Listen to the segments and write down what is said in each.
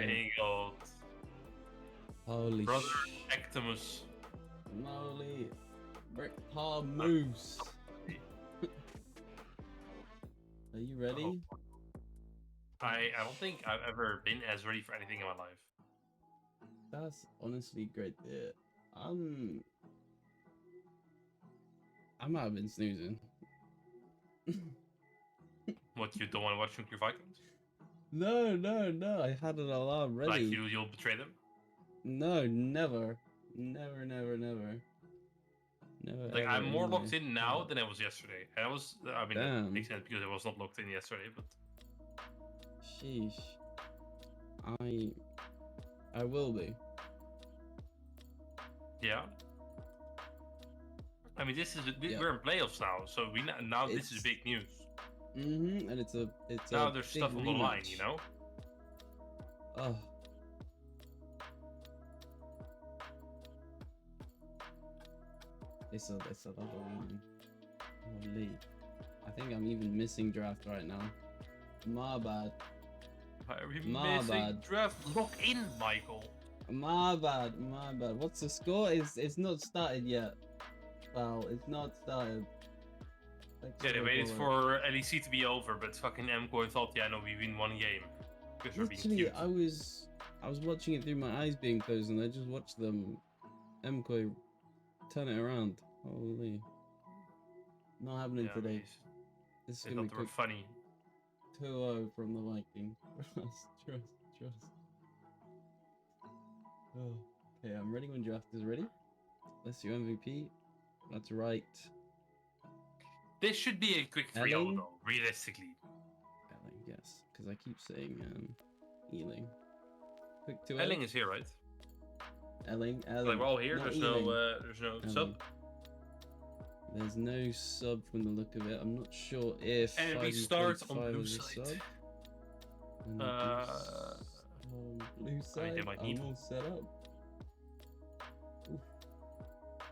my god. holy Brother Ectimus. moly, brick palm moose. Are you ready? I don't think I've ever been as ready for anything in my life. That's honestly great. Yeah. I might have been snoozing. What, you don't want to watch Nuclear Vikings? No. I had an alarm ready. Like you'll betray them? No, never. Never. Like Ever I'm more in locked life. in now than I was yesterday. I mean that Damn. makes sense because I was not locked in yesterday, but Sheesh. I will be. yeah. I mean Yeah. we're in playoffs now, so this is big news. And it's Now a there's big stuff on the rematch. line, you know? Oh. It's another one. Holy. I think I'm even missing draft right now. My bad. Why are we My missing bad. draft? Lock in, Michael. My bad. What's the score? It's not started yet. Well, it's not started. Yeah, they waited for LEC to be over, but fucking MCO thought, yeah, no, we win one game. Because we're being Literally, cute. I was watching it through my eyes being closed, and I just watched them, MCO, turn it around. Holy, not happening Yeah, today. This is they gonna be thought they were quick. funny. 2-0 from the Vikings. Trust. Oh. Okay, I'm ready when draft is ready. Let's do MVP. That's right. This should be a quick 3-0 Elling? though, realistically. Elling, yes, because I keep saying Ealing. Quick 2-0. Elling is here, right? Elling. Like we're all here. Not There's Ealing. no Elling. sub. There's no sub from the look of it. I'm not sure if And we 5v5 start on blue is a side. sub. Blue side. they might need I'm all set up. Oof.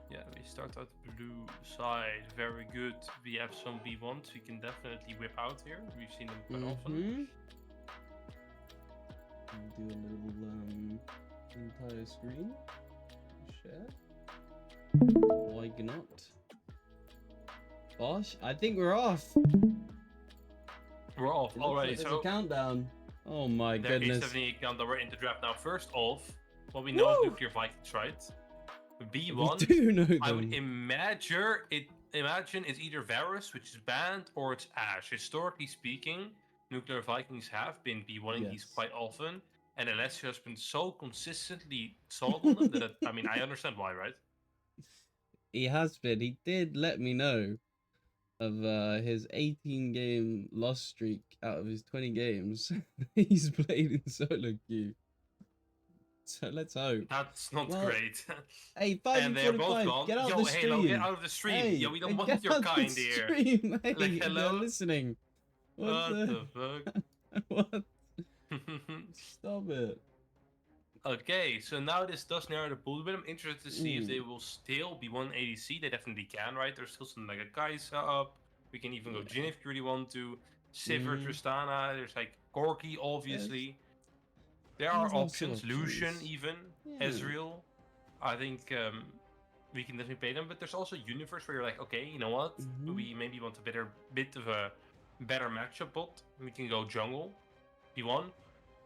Yeah, we start at blue side. Very good. We have some B1s we can definitely whip out here. We've seen them quite often. I'll do a little entire screen share. Why not? Gosh, I think we're off. We're off already. There's So a countdown. Oh my there goodness. is definitely a countdown. We're in the draft now. First off, what we know is Nuclear Vikings, right? B1. We do know them. I would imagine it's either Varus, which is banned, or it's Ash. Historically speaking, Nuclear Vikings have been B1ing these quite often, and Alessio has been so consistently solid on them that I mean I understand why, right? He has been. He did let me know of his 18-game loss streak out of his 20 games he's played in solo queue. So let's hope. That's not great. Hey, 5 and they're both 45. gone. Get out Yo, the stream. Hey, get out of the stream. Hey, Yo, we don't want get your out kind the here. stream. Hey, like, hello? they're listening. What the fuck? What? Stop it. Okay, so now this does narrow the pool a bit. I'm interested to see if they will still be 1 ADC. They definitely can, right? There's still some like a Kaisa up. We can even go Jhin if you really want to. Sivir, Tristana. There's like Corki, obviously. There are options. Lucian, even. Ezreal. I think we can definitely play them. But there's also Universe where you're like, okay, you know what? We maybe want a bit of a better matchup bot. We can go jungle. P1.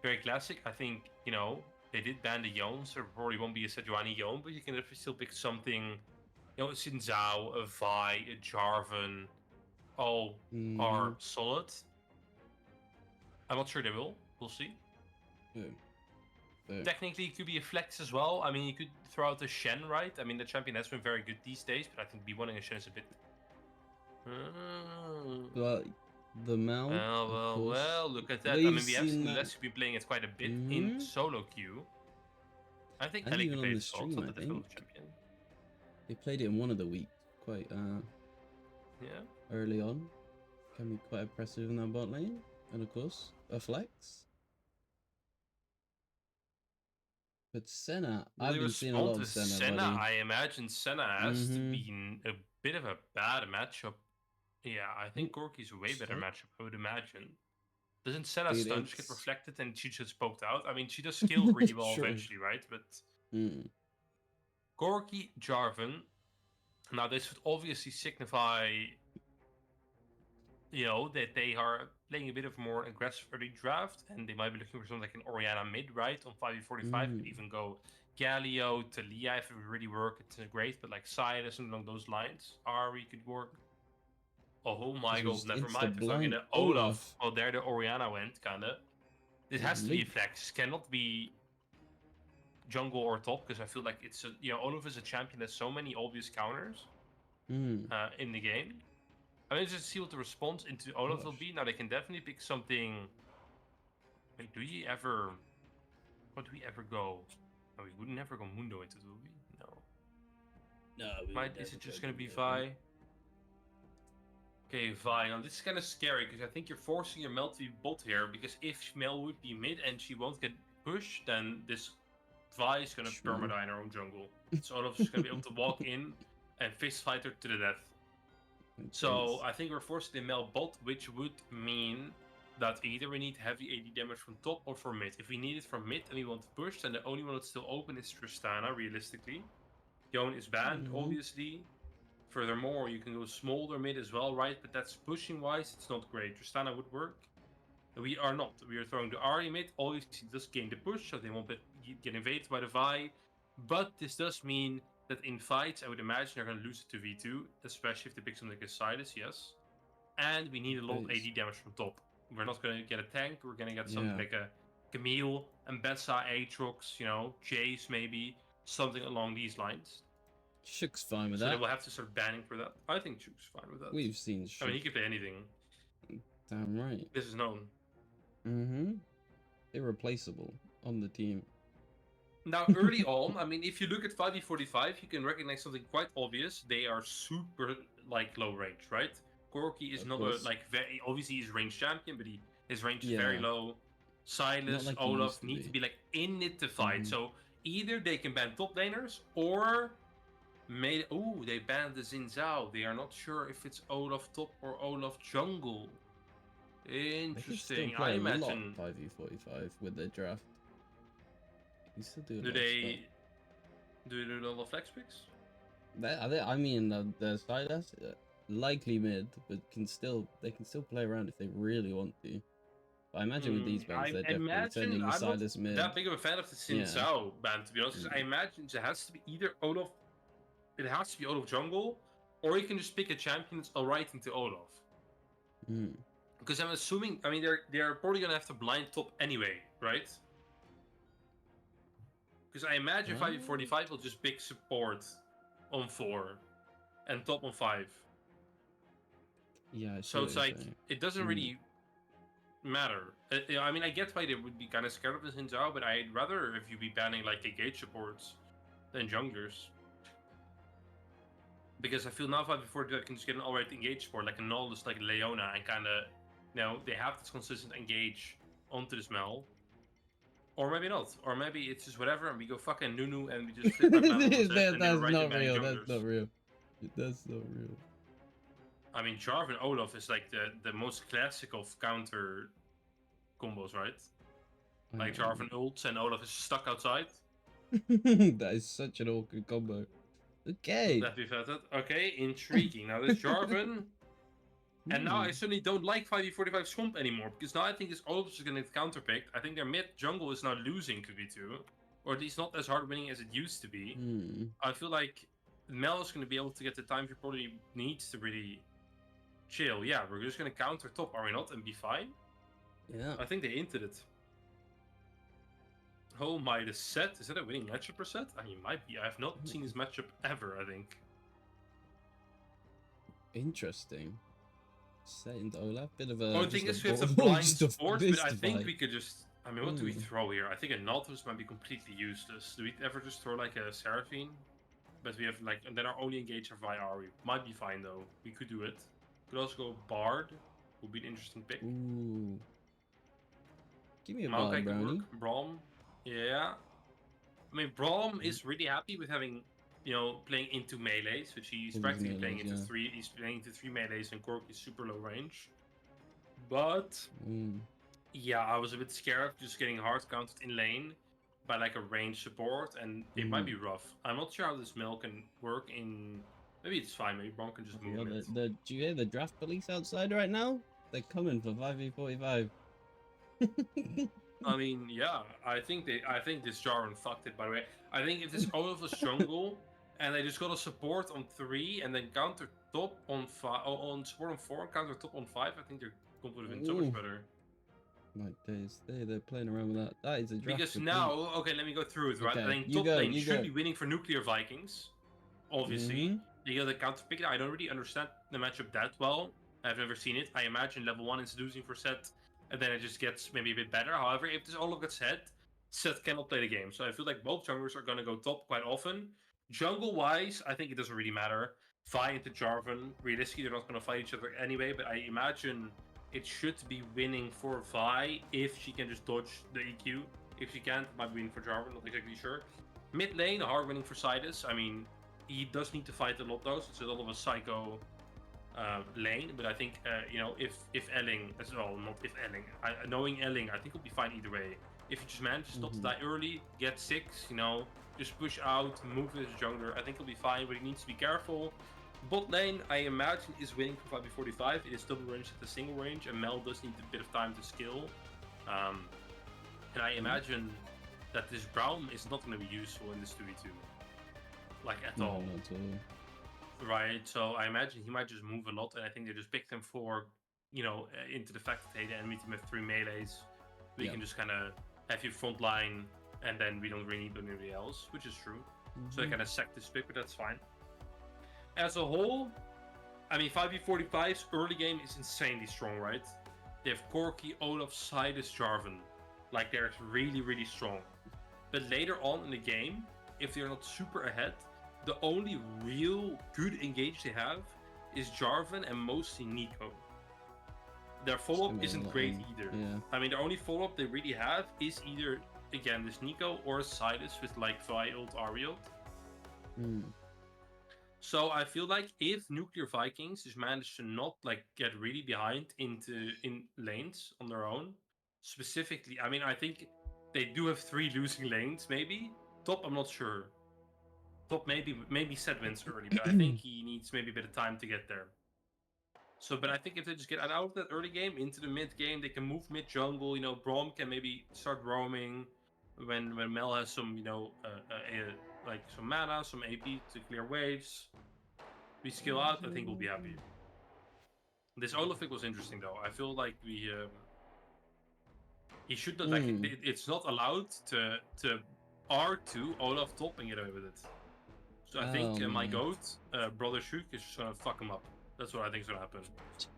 Very classic. I think, you know, they did ban the Yone, so there probably won't be a Sejuani Yone, but you can definitely still pick something, you know, a Xin Zhao, a Vi, a Jarvan, all are solid. I'm not sure they will. We'll see. Technically, it could be a flex as well. I mean, you could throw out the Shen, right? I mean, the champion has been very good these days, but I think B1ing a Shen is a bit... But the Mal. Well, look at that. I mean, we have seen Leslie be playing it quite a bit in solo queue. I think and even on the stream, stream, I think. They played it in one of the weeks, quite early on. Can be quite impressive in that bot lane. And of course, a flex. But Senna, I've been seeing a lot of Senna, buddy. I imagine Senna has to be a bit of a bad matchup. Yeah, I think Corki's a way better matchup, I would imagine. Doesn't Senna's Dude, stun just get it's reflected and she just poked out? I mean, she does scale really well true. eventually, right? But Mm. Gorky, Jarvan. Now, this would obviously signify, that they are playing a bit of more aggressive early draft, and they might be looking for something like an Oriana mid, right? On 5v45, could even go Galio, Talia if it would really work. It's great, but like Silas and along those lines, Ari could work. Oh my god, Just never insta mind. We're talking blind the Olaf. Olaf. Oh, there the Oriana went, kinda. This With has to be a Link. flex. Cannot be jungle or top, because I feel like it's Olaf is a champion that has so many obvious counters Mm. in the game. I mean, just see what the response into Olaf will Gosh. be. Now they can definitely pick something. Wait, do you ever? What do we ever go? No, we would never go Mundo into, do we? No. No, Is it just gonna be Vi? Okay, Vi. Now this is kind of scary because I think you're forcing your Mel to be bot here. Because if Mel would be mid and she won't get pushed, then this Vi is gonna True. permadie in her own jungle. So Olaf's just gonna be able to walk in and fist fight her to the death. So I think we're forcing the Mel bot, which would mean that either we need heavy AD damage from top or from mid. If we need it from mid and we want to push, then the only one that's still open is Tristana, realistically. Yone is banned, obviously. Furthermore, you can go smolder mid as well, right? But that's pushing wise, it's not great. Tristana would work. We are not. We are throwing the Ahri mid. Obviously, does gain the push, so they won't get invaded by the Vi. But this does mean that in fights, I would imagine they're going to lose it to V2, especially if they pick something like a Silas, yes. And we need a lot of AD damage from top. We're not going to get a tank. We're going to get something like a Camille, Mbessa, Aatrox, Jace maybe, something along these lines. Shook's fine with So that. they will have to start banning for that. I think Shook's fine with that. We've seen Shook. I mean, he can play anything. Damn right. This is known. Irreplaceable on the team. Now, early on, I mean, if you look at 5v45, you can recognize something quite obvious. They are super, low range, right? Corki is not very, obviously he's range champion, but his range is very low. Silas, Olaf need to be, in it to fight. So, either they can ban top laners, or they banned the Xin Zhao. They are not sure if it's Olaf top or Olaf jungle. Interesting. I imagine 5v45 with their draft. You still do do they do a lot of flex picks? I mean, the Silas likely mid, but they can still play around if they really want to. But I imagine with these bans, they're definitely sending Silas mid. I'm not that big of a fan of the Xin Zhao ban, to be honest. I imagine it has to be either Olaf. It has to be Olaf jungle, or you can just pick a champion that's alright into Olaf. Because I'm assuming, I mean, they're probably gonna have to blind top anyway, right? Because I imagine 5v45 will just pick support on 4 and top on 5. Yeah. So it's like it doesn't really matter. I mean, I get why they would be kind of scared of this in Zhao, but I'd rather if you be banning engage supports than junglers. Because I feel now 5v45 can just get an alright engage support, like a Nolus, like Leona, and kind of, they have this consistent engage onto the smell. Or maybe not. Or maybe it's just whatever, and we go fucking Nunu, and we just flip That's not real. That's not real. That's not real. I mean, Jarvan Olaf is the most classic of counter combos, right? Like Jarvan ults and Olaf is stuck outside. That is such an awkward combo. Okay. That we've had it. Okay, intriguing. Now there's Jarvan. And now I suddenly don't like 5v45 Swamp anymore, because now I think this Olaf is going to get counterpicked. I think their mid jungle is now losing to V2, or at least not as hard winning as it used to be. I feel like Mel is going to be able to get the time he probably needs to really chill. Yeah, we're just going to counter top, are we not, and be fine? Yeah. I think they hinted it. Oh my, the set. Is that a winning matchup per set? I mean, it might be. I have not seen this matchup ever, I think. Interesting. Set into Olaf, bit of a. The thing is, we have the blind support, but I think we could just. I mean, what do we throw here? I think a Nautilus might be completely useless. Do we ever just throw a Seraphine? But we have and then our only engager via Ari. Might be fine though. We could do it. Could also go Bard. Would be an interesting pick. Ooh. Give me a Bard, Brownie. Braum. Yeah. I mean, Braum is really happy with having, playing into melees, which he's practically playing into 3. He's playing into 3 melees, and Cork is super low range. But Yeah, I was a bit scared of just getting hard counted in lane by like a range support, and it might be rough. I'm not sure how this Mel can work in. Maybe it's fine. Maybe Bron can just move Yeah, mid. do you hear the draft police outside right now? They're coming for 5v45. I mean, yeah, I think this Jarvan fucked it. By the way, I think if this Olaf was jungle and they just got a support on 3 and then counter top on 5, on support on 4 and counter top on 5, I think their comp would have been so much Ooh, better. my days, they're playing around with that. That is a draft Because complete. now, okay, let me go through it. Right, I Okay, think you top go, lane you should go. be winning for Nuclear Vikings. Obviously, Mhm. they got the counter pick. I don't really understand the matchup that well. I've never seen it. I imagine level 1 is losing for Set, and then it just gets maybe a bit better. However, if this all gets hit, Set cannot play the game. So I feel like both junglers are going to go top quite often. Jungle wise, I think it doesn't really matter. Vi into Jarvan, realistically, they're not going to fight each other anyway, but I imagine it should be winning for Vi if she can just dodge the EQ. If she can't, it might be winning for Jarvan, not exactly sure. Mid lane, hard winning for Sidus. I mean, he does need to fight a lot though, so it's a lot of a psycho lane. But I think if Elling as well, not if Elling, knowing Elling, I think he'll be fine either way. If he just manages not to die early, get 6, just push out, move his jungler, I think he'll be fine. But he needs to be careful. Bot lane, I imagine, is winning for 5v45. It is double range at the single range, and Mel does need a bit of time to skill. And I imagine that this Brown is not going to be useful in this 2v2. Like at all. Not at all. Right, so I imagine he might just move a lot, and I think they just picked him for, into the fact that hey, the enemy team have 3 melees. We can just kind of have your front line, and then we don't really need anybody else, which is true. So they kind of sacked this pick, but that's fine. As a whole, I mean, 5v45's early game is insanely strong, right? They have Corki, Olaf, Sidus, Jarvan. Like, they're really, really strong. But later on in the game, if they're not super ahead, the only real good engage they have is Jarvan and mostly Nico. Their follow-up isn't great either. Yeah. I mean, the only follow-up they really have is either, again, this Nico or Sidus with like Vi ult, Ahri ult. So I feel like if Nuclear Vikings just manage to not like get really behind in lanes on their own, specifically, I mean, I think they do have 3 losing lanes, maybe. Top, I'm not sure. Top maybe Set wins early, but I think he needs maybe a bit of time to get there. So, but I think if they just get out of that early game into the mid game, they can move mid jungle. Braum can maybe start roaming when Mel has some like some mana, some AP to clear waves. We skill out, I think we'll be happy. This Olaf pick was interesting though. I feel like he should not, like it's not allowed to R2 Olaf top and get away with it. So I think my goat, Brother Shuk, is just gonna fuck him up. That's what I think is gonna happen.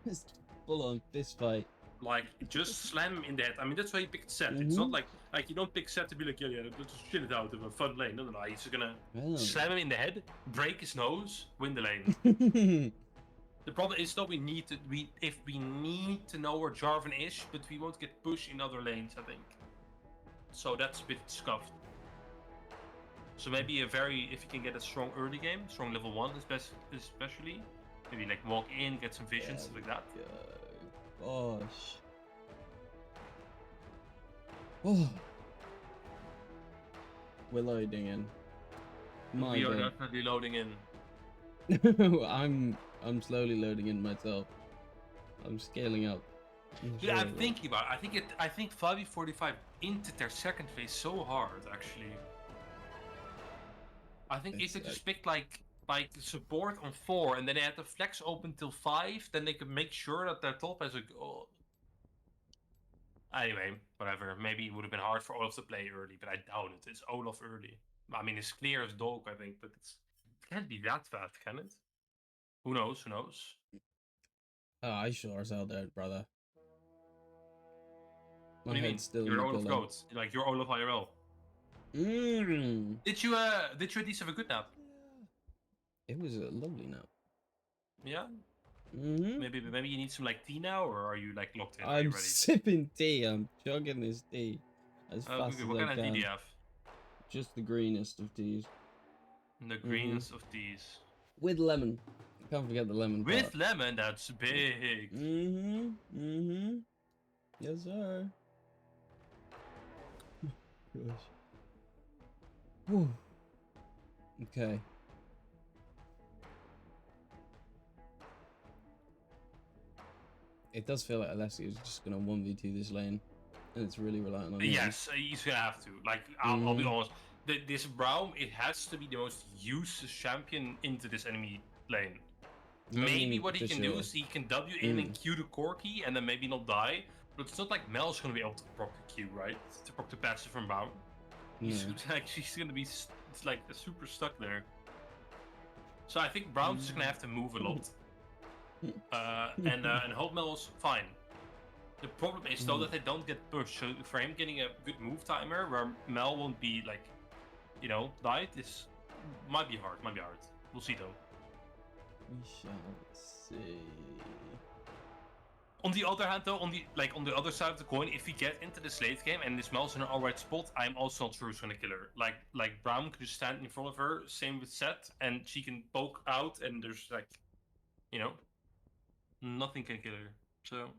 Just full on fist fight. Like, just slam him in the head. I mean, that's why he picked Set. It's not like you don't pick Set to be like, yeah, let's just chill it out of a fun lane. No. He's just gonna slam him in the head, break his nose, win the lane. The problem is though, if we need to know where Jarvan is, but we won't get pushed in other lanes, I think. So that's a bit scuffed. So maybe if you can get a strong early game, strong level 1 especially, maybe like walk in, get some vision, stuff like that. Gosh. Oh. We're loading in. We are definitely loading in. I'm slowly loading in myself. I'm scaling up. Yeah, I'm thinking about it. I think 5v45 into their second phase so hard, actually. I think if they just picked like support on 4 and then they had the flex open till 5, then they could make sure that their top has a goal. Anyway, whatever. Maybe it would have been hard for Olaf to play early, but I doubt it. It's Olaf early. I mean, it's clear as dog, I think, but it can't be that bad, can it? Who knows? Who knows? Oh, I sure as hell don't, brother. What do you mean? Still You're Olaf Goat. Like, you're Olaf IRL. Did you at least have a good nap? It was a lovely nap. Yeah? Maybe you need some like tea now, or are you like locked in? I'm sipping tea. I'm chugging this tea as fast as what I kind can. of tea do you have? Just the greenest of teas. The greenest of teas. With lemon. Can't forget the lemon With lemon, that's big. Yes, sir. Gosh. Whew. Okay. It does feel like Alessio is just gonna 1v2 this lane, and it's really relying on him. Yes, he's gonna have to. Like, I'll be honest. This Braum, it has to be the most useless champion into this enemy lane. Maybe what he can do is he can W in and Q the Corki and then maybe not die. But it's not like Mel's gonna be able to proc the Q, right? To proc the passive from Braum. He's like, she's gonna be like super stuck there. So I think Braum's just gonna have to move a lot. And hope Mel's fine. The problem is though that they don't get pushed. So for him getting a good move timer where Mel won't be like, you know, died, this might be hard. Might be hard. We'll see though. We shall see. On the other hand, though, on the other side of the coin, if we get into this late game and this Mel's in an alright spot, I'm also not sure who's gonna kill her. Like Braum could just stand in front of her, same with Seth, and she can poke out, and there's like, you know, nothing can kill her. So,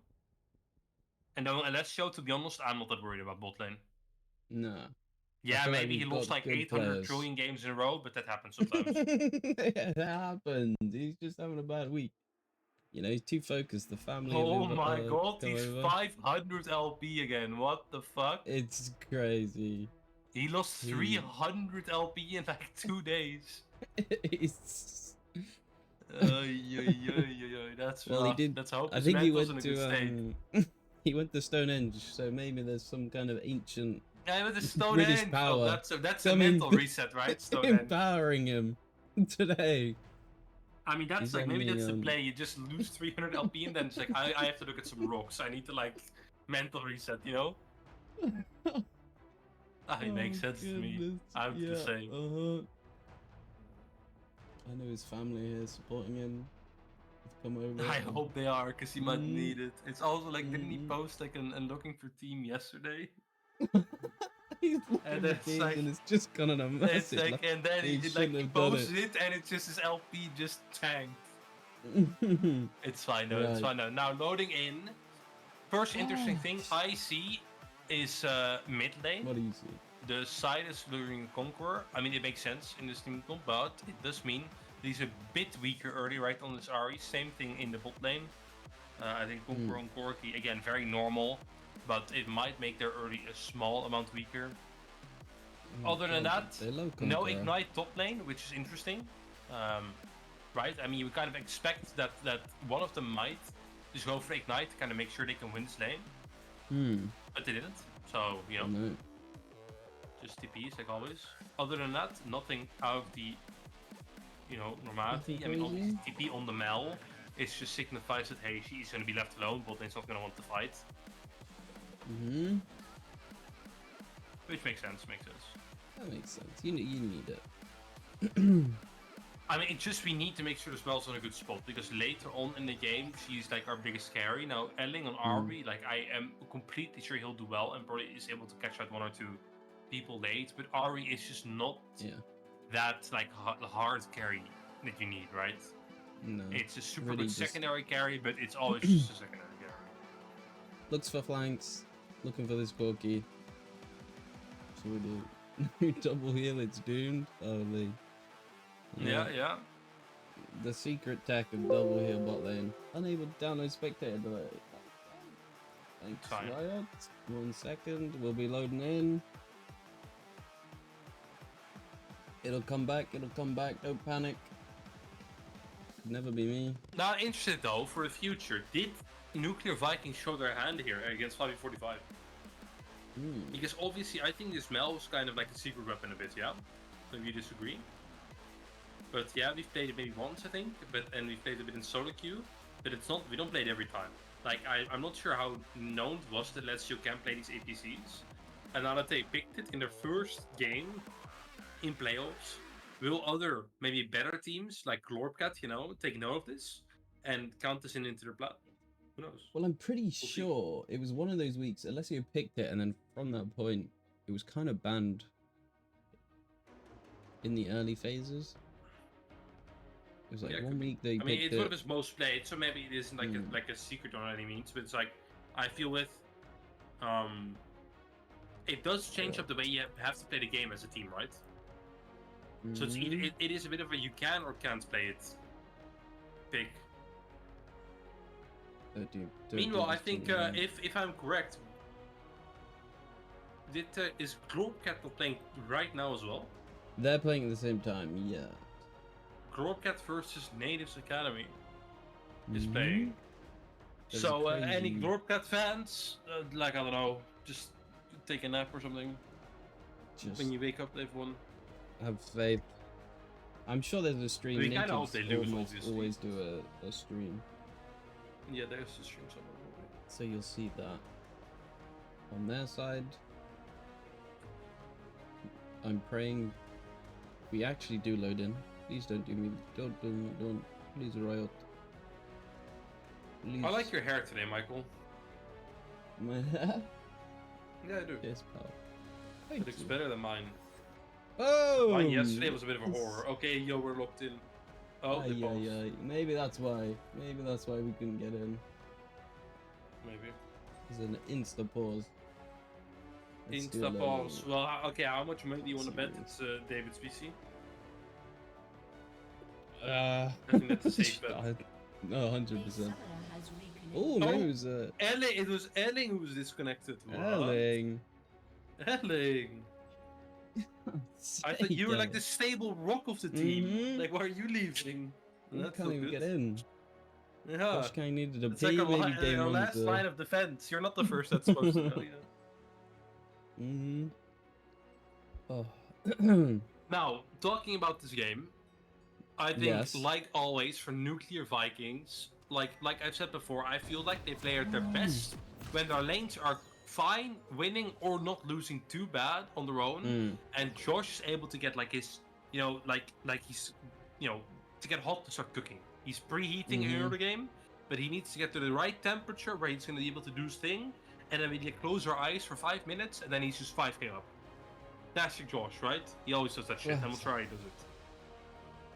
and then Alessio, to be honest, I'm not that worried about bot lane. Nah. Yeah, maybe he lost like 800 trillion games in a row, but that happens sometimes. That happens. He's just having a bad week. You know, he's too focused. The family. Oh my god, he's 500 LP again. What the fuck? It's crazy. He lost 300 LP in like 2 days. It's... That's well, rough. he did. Let's hope I think he went to he went to Stonehenge, so maybe there's some kind of ancient. Yeah, with the Stonehenge. Power. Oh, that's a mental reset, right? Stonehenge. Empowering him today. I mean, that's like, maybe that's the play. You just lose 300 LP and then it's like, I have to look at some rocks. I need to like mental reset, you know? It makes sense to me. I have to say. I know his family here supporting him. Come over. I hope they are, because he might need it. It's also like, didn't he post like an looking for team yesterday? He's and it's like, and it's just gone on a massive. It's like, and then he posted it, and it's just his LP just tanked. It's fine though. It's fine though. Now loading in. First interesting thing I see is mid lane. What do you see? The side is luring Conqueror. I mean, it makes sense in this team comp, but it does mean he's a bit weaker early, right, on this Ahri. Same thing in the bot lane. I think Conqueror on Corki, again, very normal, but it might make their early a small amount weaker. Other than that, no Ignite top lane, which is interesting. Right? I mean, you kind of expect that one of them might just go for Ignite to kind of make sure they can win this lane. But they didn't. So, you know, just TPs like always. Other than that, nothing out of the, you know, normality. I mean, obviously TP on the Mel, it just signifies that, hey, she's going to be left alone, but he's not going to want to fight. Which makes sense, That makes sense. You need it. I mean, it's just we need to make sure the spell's on a good spot, because later on in the game, she's like our biggest carry. Now, Elling on Ahri, like, I am completely sure he'll do well and probably is able to catch out 1 or 2 people late, but Ahri is just not that, like, hard carry that you need, right? No. It's a super good secondary carry, but it's always just a secondary carry. Looks for flanks, looking for this Corki. So we do. Double heal, it's doomed. Holy. Yeah. The secret tech of double heal bot lane. Unable to download spectator delay. Thanks, Riot. 1 second, we'll be loading in. It'll come back, don't panic. Could never be me. Now, interested though, for the future, did Nuclear Vikings show their hand here against 5v45? Because obviously, I think this Mel was kind of like a secret weapon a bit, yeah? Maybe you disagree? But yeah, we've played it maybe once, I think, and we've played a bit in solo queue, but it's not, we don't play it every time. Like, I'm not sure how known it was that Let's You can play these APCs, and now that they picked it in their first game in playoffs, will other, maybe better teams, like Glorpcat, you know, take note of this, and count this into their plat? Who knows? Well, I'm pretty sure it was one of those weeks, unless you picked it, and then from that point, it was kind of banned in the early phases. It was like 1 week they picked it. I mean, it's one of his most played, so maybe it isn't like a secret on any means, but it's like, I feel with it does change up the way you have to play the game as a team, right? So it's Mhm. it is a bit of a you can or can't play it pick. Don't Meanwhile, do I this to think me, man. if I'm correct, is Globcat not playing right now as well? They're playing at the same time, yeah. Globcat versus Natives Academy is Mhm. playing. That is So any crazy. Globcat fans, like I don't know, just take a nap or something when Just you wake up. They've won. have faith. I'm sure there's a stream. We kind of hope Natives they lose, almost obviously. always do a stream, Yeah, there's a stream somewhere. so you'll see that on their side. I'm praying we actually do load in. Please don't do me. Don't. Please, Riot. Please. I like your hair today, Michael. My hair. Yeah, I do. Yes, pal. It looks better than mine. Oh! Mine yesterday was a bit of a horror. Okay, yo, we're locked in. Oh, the boss. Maybe that's why. Maybe that's why we couldn't get in. Maybe. It's an insta pause. Insta pause. Well, okay, how much money do you want to bet it's David's PC? I think that's a safe bet. No, 100%. Oh, no, it was It was Elling who was disconnected. Erling. Elling. I thought you were like the stable rock of the team. Like, why are you leaving? You can't even get in. Yeah. Josh kind of needed a It's like our last monitor. line of defense. You're not the first that's supposed to know. Oh. Now, talking about this game, I think, Yes. like always, for Nuclear Vikings, like I've said before, I feel like they play at their best when their lanes are fine, winning or not losing too bad on their own, and Josh is able to get like his, he's, to get hot to start cooking. He's preheating earlier the game, but he needs to get to the right temperature where he's going to be able to do his thing, and then we get close our eyes for 5 minutes, and then he's just 5k up. That's your Josh, right? He always does that shit, and we'll try he does it.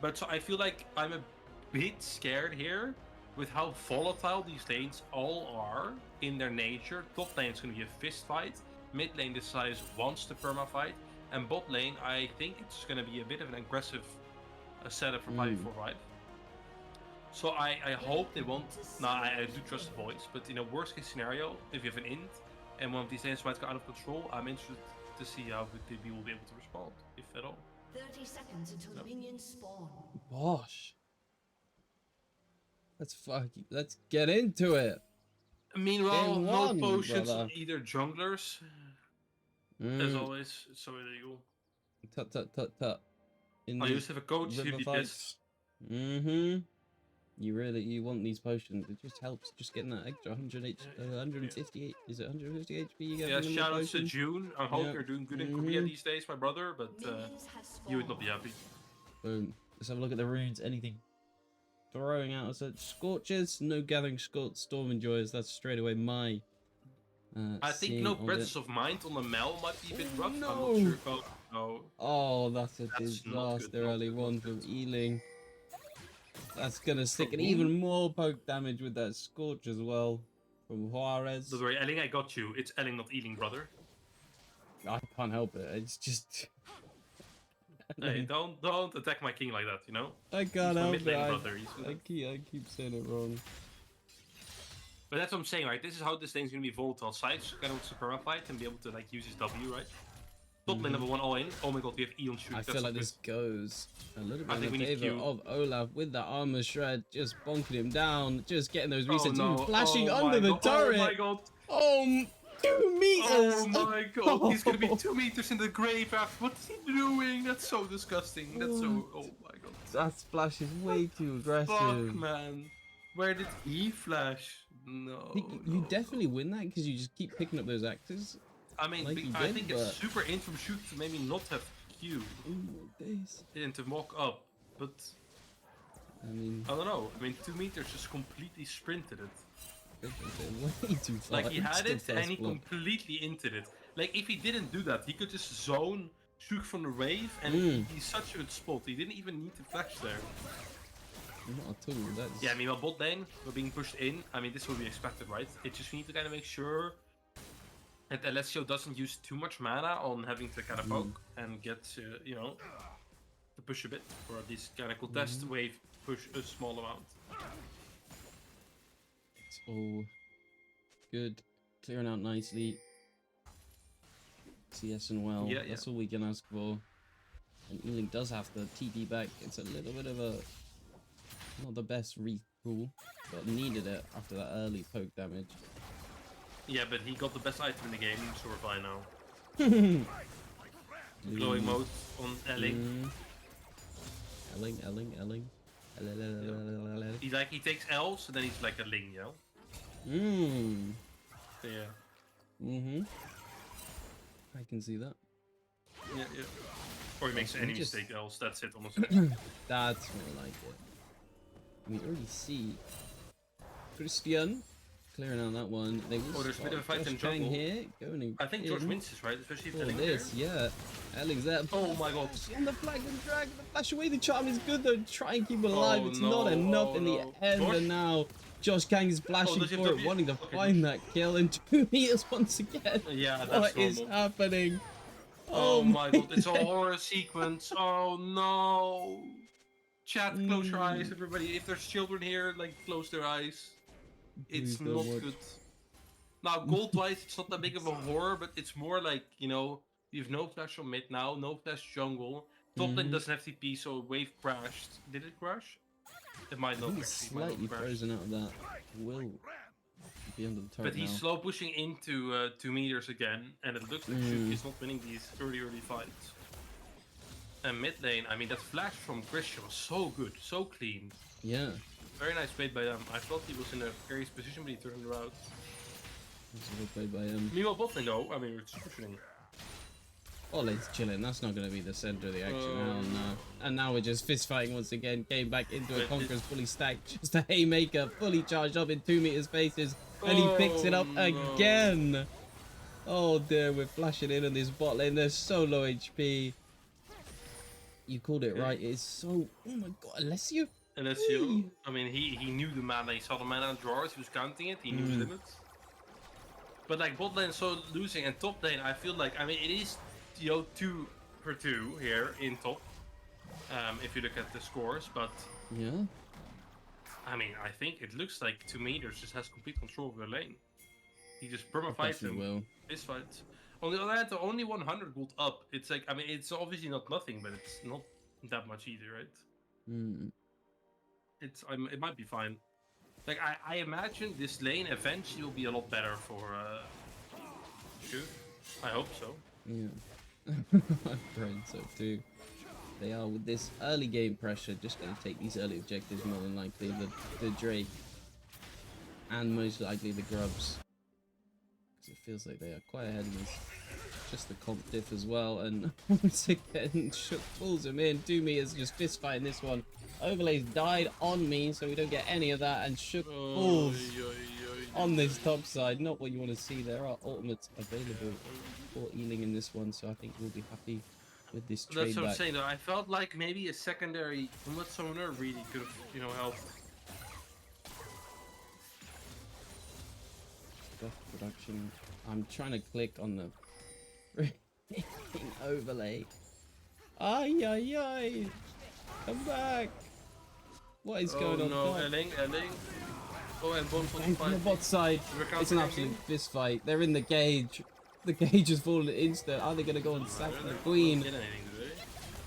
But so I feel like I'm a bit scared here with how volatile these lanes all are in their nature. Top lane is going to be a fist fight. Mid lane decides wants the perma fight. And bot lane, I think it's going to be a bit of an aggressive setup for 5v4-5. So I hope they won't. Nah, I do trust the boys. But in a worst case scenario, if you have an int and one of these lanes might go out of control, I'm interested to see how we will be able to respond, if at all. 30 seconds until the minions spawn. Bosh. Let's get into it. Meanwhile, no potions brother. on either junglers. As always, it's so illegal. Tut. I used to have a coach who'd be pissed. You want these potions. It just helps just getting that extra 158. Is it 150 HP you get? Yeah, from shout out to potions? June. I hope you're doing good in Korea these days, my brother, but you would not be happy. Boom. Let's have a look at the runes. Anything throwing out as such scorches, no gathering storm enjoyers. That's straight away my I think no presence of mind on the Mel might be a bit rough. No. I'm not sure. No. Oh, that's a disaster early one from Ealing. That's gonna stick an even more poke damage with that scorch as well from Juarez. Don't worry, Elling, I got you. It's Elling, not Ealing, brother. I can't help it. It's just. Hey, don't attack my king like that. You know. I can't help it. Brother. I keep saying it wrong. But that's what I'm saying, right? This is how this thing's gonna be volatile. Sides kind of super fight and be able to like use his W, right? Top lane number 1 all in. Oh my god, we have Eon shoot. I feel like this goes a little bit in we favor of Olaf with that armor shred, just bonking him down, just getting those resets, no. even flashing under the turret. Oh my god. 2 meters. Oh my god. He's gonna be 2 meters in the grave after. What is he doing? That's so disgusting. That's so. Oh my god. That splash is way too aggressive. Fuck, man. Where did he flash? No. You definitely win that because you just keep picking up those axes. I mean, like I think it's super in from shoot to maybe not have Q. And to mock up, but I mean, I don't know. I mean, 2 meters just completely sprinted it. Way too far. Like he had it and he completely inted it. Like if he didn't do that, he could just zone shoot from the wave and he's such a good spot. He didn't even need to flash there. Not at all. That's... Yeah, I mean, well, bot lane, we're being pushed in. I mean, this will be expected, right? It's just we need to kind of make sure And Alessio doesn't use too much mana on having to kind of poke and get, you know, to push a bit, or at least kind of contest wave push a small amount. It's all good. Clearing out nicely. CS and well. Yeah, That's all we can ask for. And Ealing does have the TD back. It's a little bit of a... not the best recall, but needed it after that early poke damage. Yeah, but he got the best item in the game, so we're fine now. Glowing mode on Elling. Elling. He takes L, so then he's like a Ling, you know? Yeah. I can see that. Yeah. Or he makes we enemies just- take L's, that's it, honestly. That's more like it. We already see Christian clearing out that one. They will there's a bit of a fight Josh in Kang jungle. here, going in. I think George wins this, right? Especially if for Elling's this, here. yeah. Elling's there. Oh my god. On the flag and drag, the flash away. The charm is good though. Try and keep it alive. It's not no, enough in no. the end. Josh? And now Josh Kang is flashing does he have for it, W? wanting to Okay, find Josh. that kill. And 2 meters once again. Yeah, that's What is normal. happening? Oh my god, it's a horror sequence. Oh no. Chat, close your eyes, everybody. If there's children here, like, close their eyes. It's Please don't not watch. good. Now, gold-wise, it's not that big of a horror, but it's more like, you know, you have no flash on mid now, no flash jungle. Top lane doesn't have TP, so wave crashed. Did it crash? It might not He's actually. It might slightly not crash. frozen out of that. Will be under the turret But he's now. slow pushing into 2 meters again, and it looks like Shuki's not winning these early fights. And mid lane, I mean, that flash from Christian was so good, so clean. Yeah. Very nice played by them. I thought he was in a precarious position, but he turned around. That's well played by him. Meanwhile, bot lane, though, I mean, we're super shooting. Olade's chilling. That's not going to be the center of the action. Hell no. And now we're just fist fighting once again. Came back into a But Conqueror's fully stacked. Just a haymaker, fully charged up in 2 meters faces. And he picks it up no. again. Oh dear, we're flashing in on this bot lane. They're so low HP. You called it right. It's so... oh my god, Alessio? Alessio, I mean, he knew the mana, he saw the mana in drawers, he was counting it, he knew his limits. But like bot lane is so losing, and top lane, I feel like, I mean, it is, you know, 2 for 2 here in top. If you look at the scores, but Yeah. I mean, I think it looks like 2 meters just has complete control of the lane. He just perma-fights Definitely him. will. This fight. On the other hand, the only 100 gold up. It's like, I mean, it's obviously not nothing, but it's not that much either, right? Mm. It might be fine. Like, I imagine this lane eventually will be a lot better for Shu. I hope so. Yeah. I'm praying so too. They are, with this early game pressure, just going to take these early objectives more than likely. The Drake and most likely the Grubs. Because it feels like they are quite ahead of us. Just the comp diff as well. And once again, Shook pulls him in. 2 meters just fist fighting this one. Overlays died on me, so we don't get any of that. And Shook pulls on this top side. Not what you want to see. There are ultimates available for Ealing in this one, so I think we'll be happy with this trade That's what I'm back. saying though. I felt like maybe a secondary Combat Summoner really could have, you know, helped. Buff production. I'm trying to click on the freaking overlay. Ay, ay, ay. Come back. What is going on? No, top? Elling. Oh, and Bo3 And from the bot side, it's an absolute fist fight. They're in the gauge. The gauge has fallen instant. Are they going to go and sack the queen?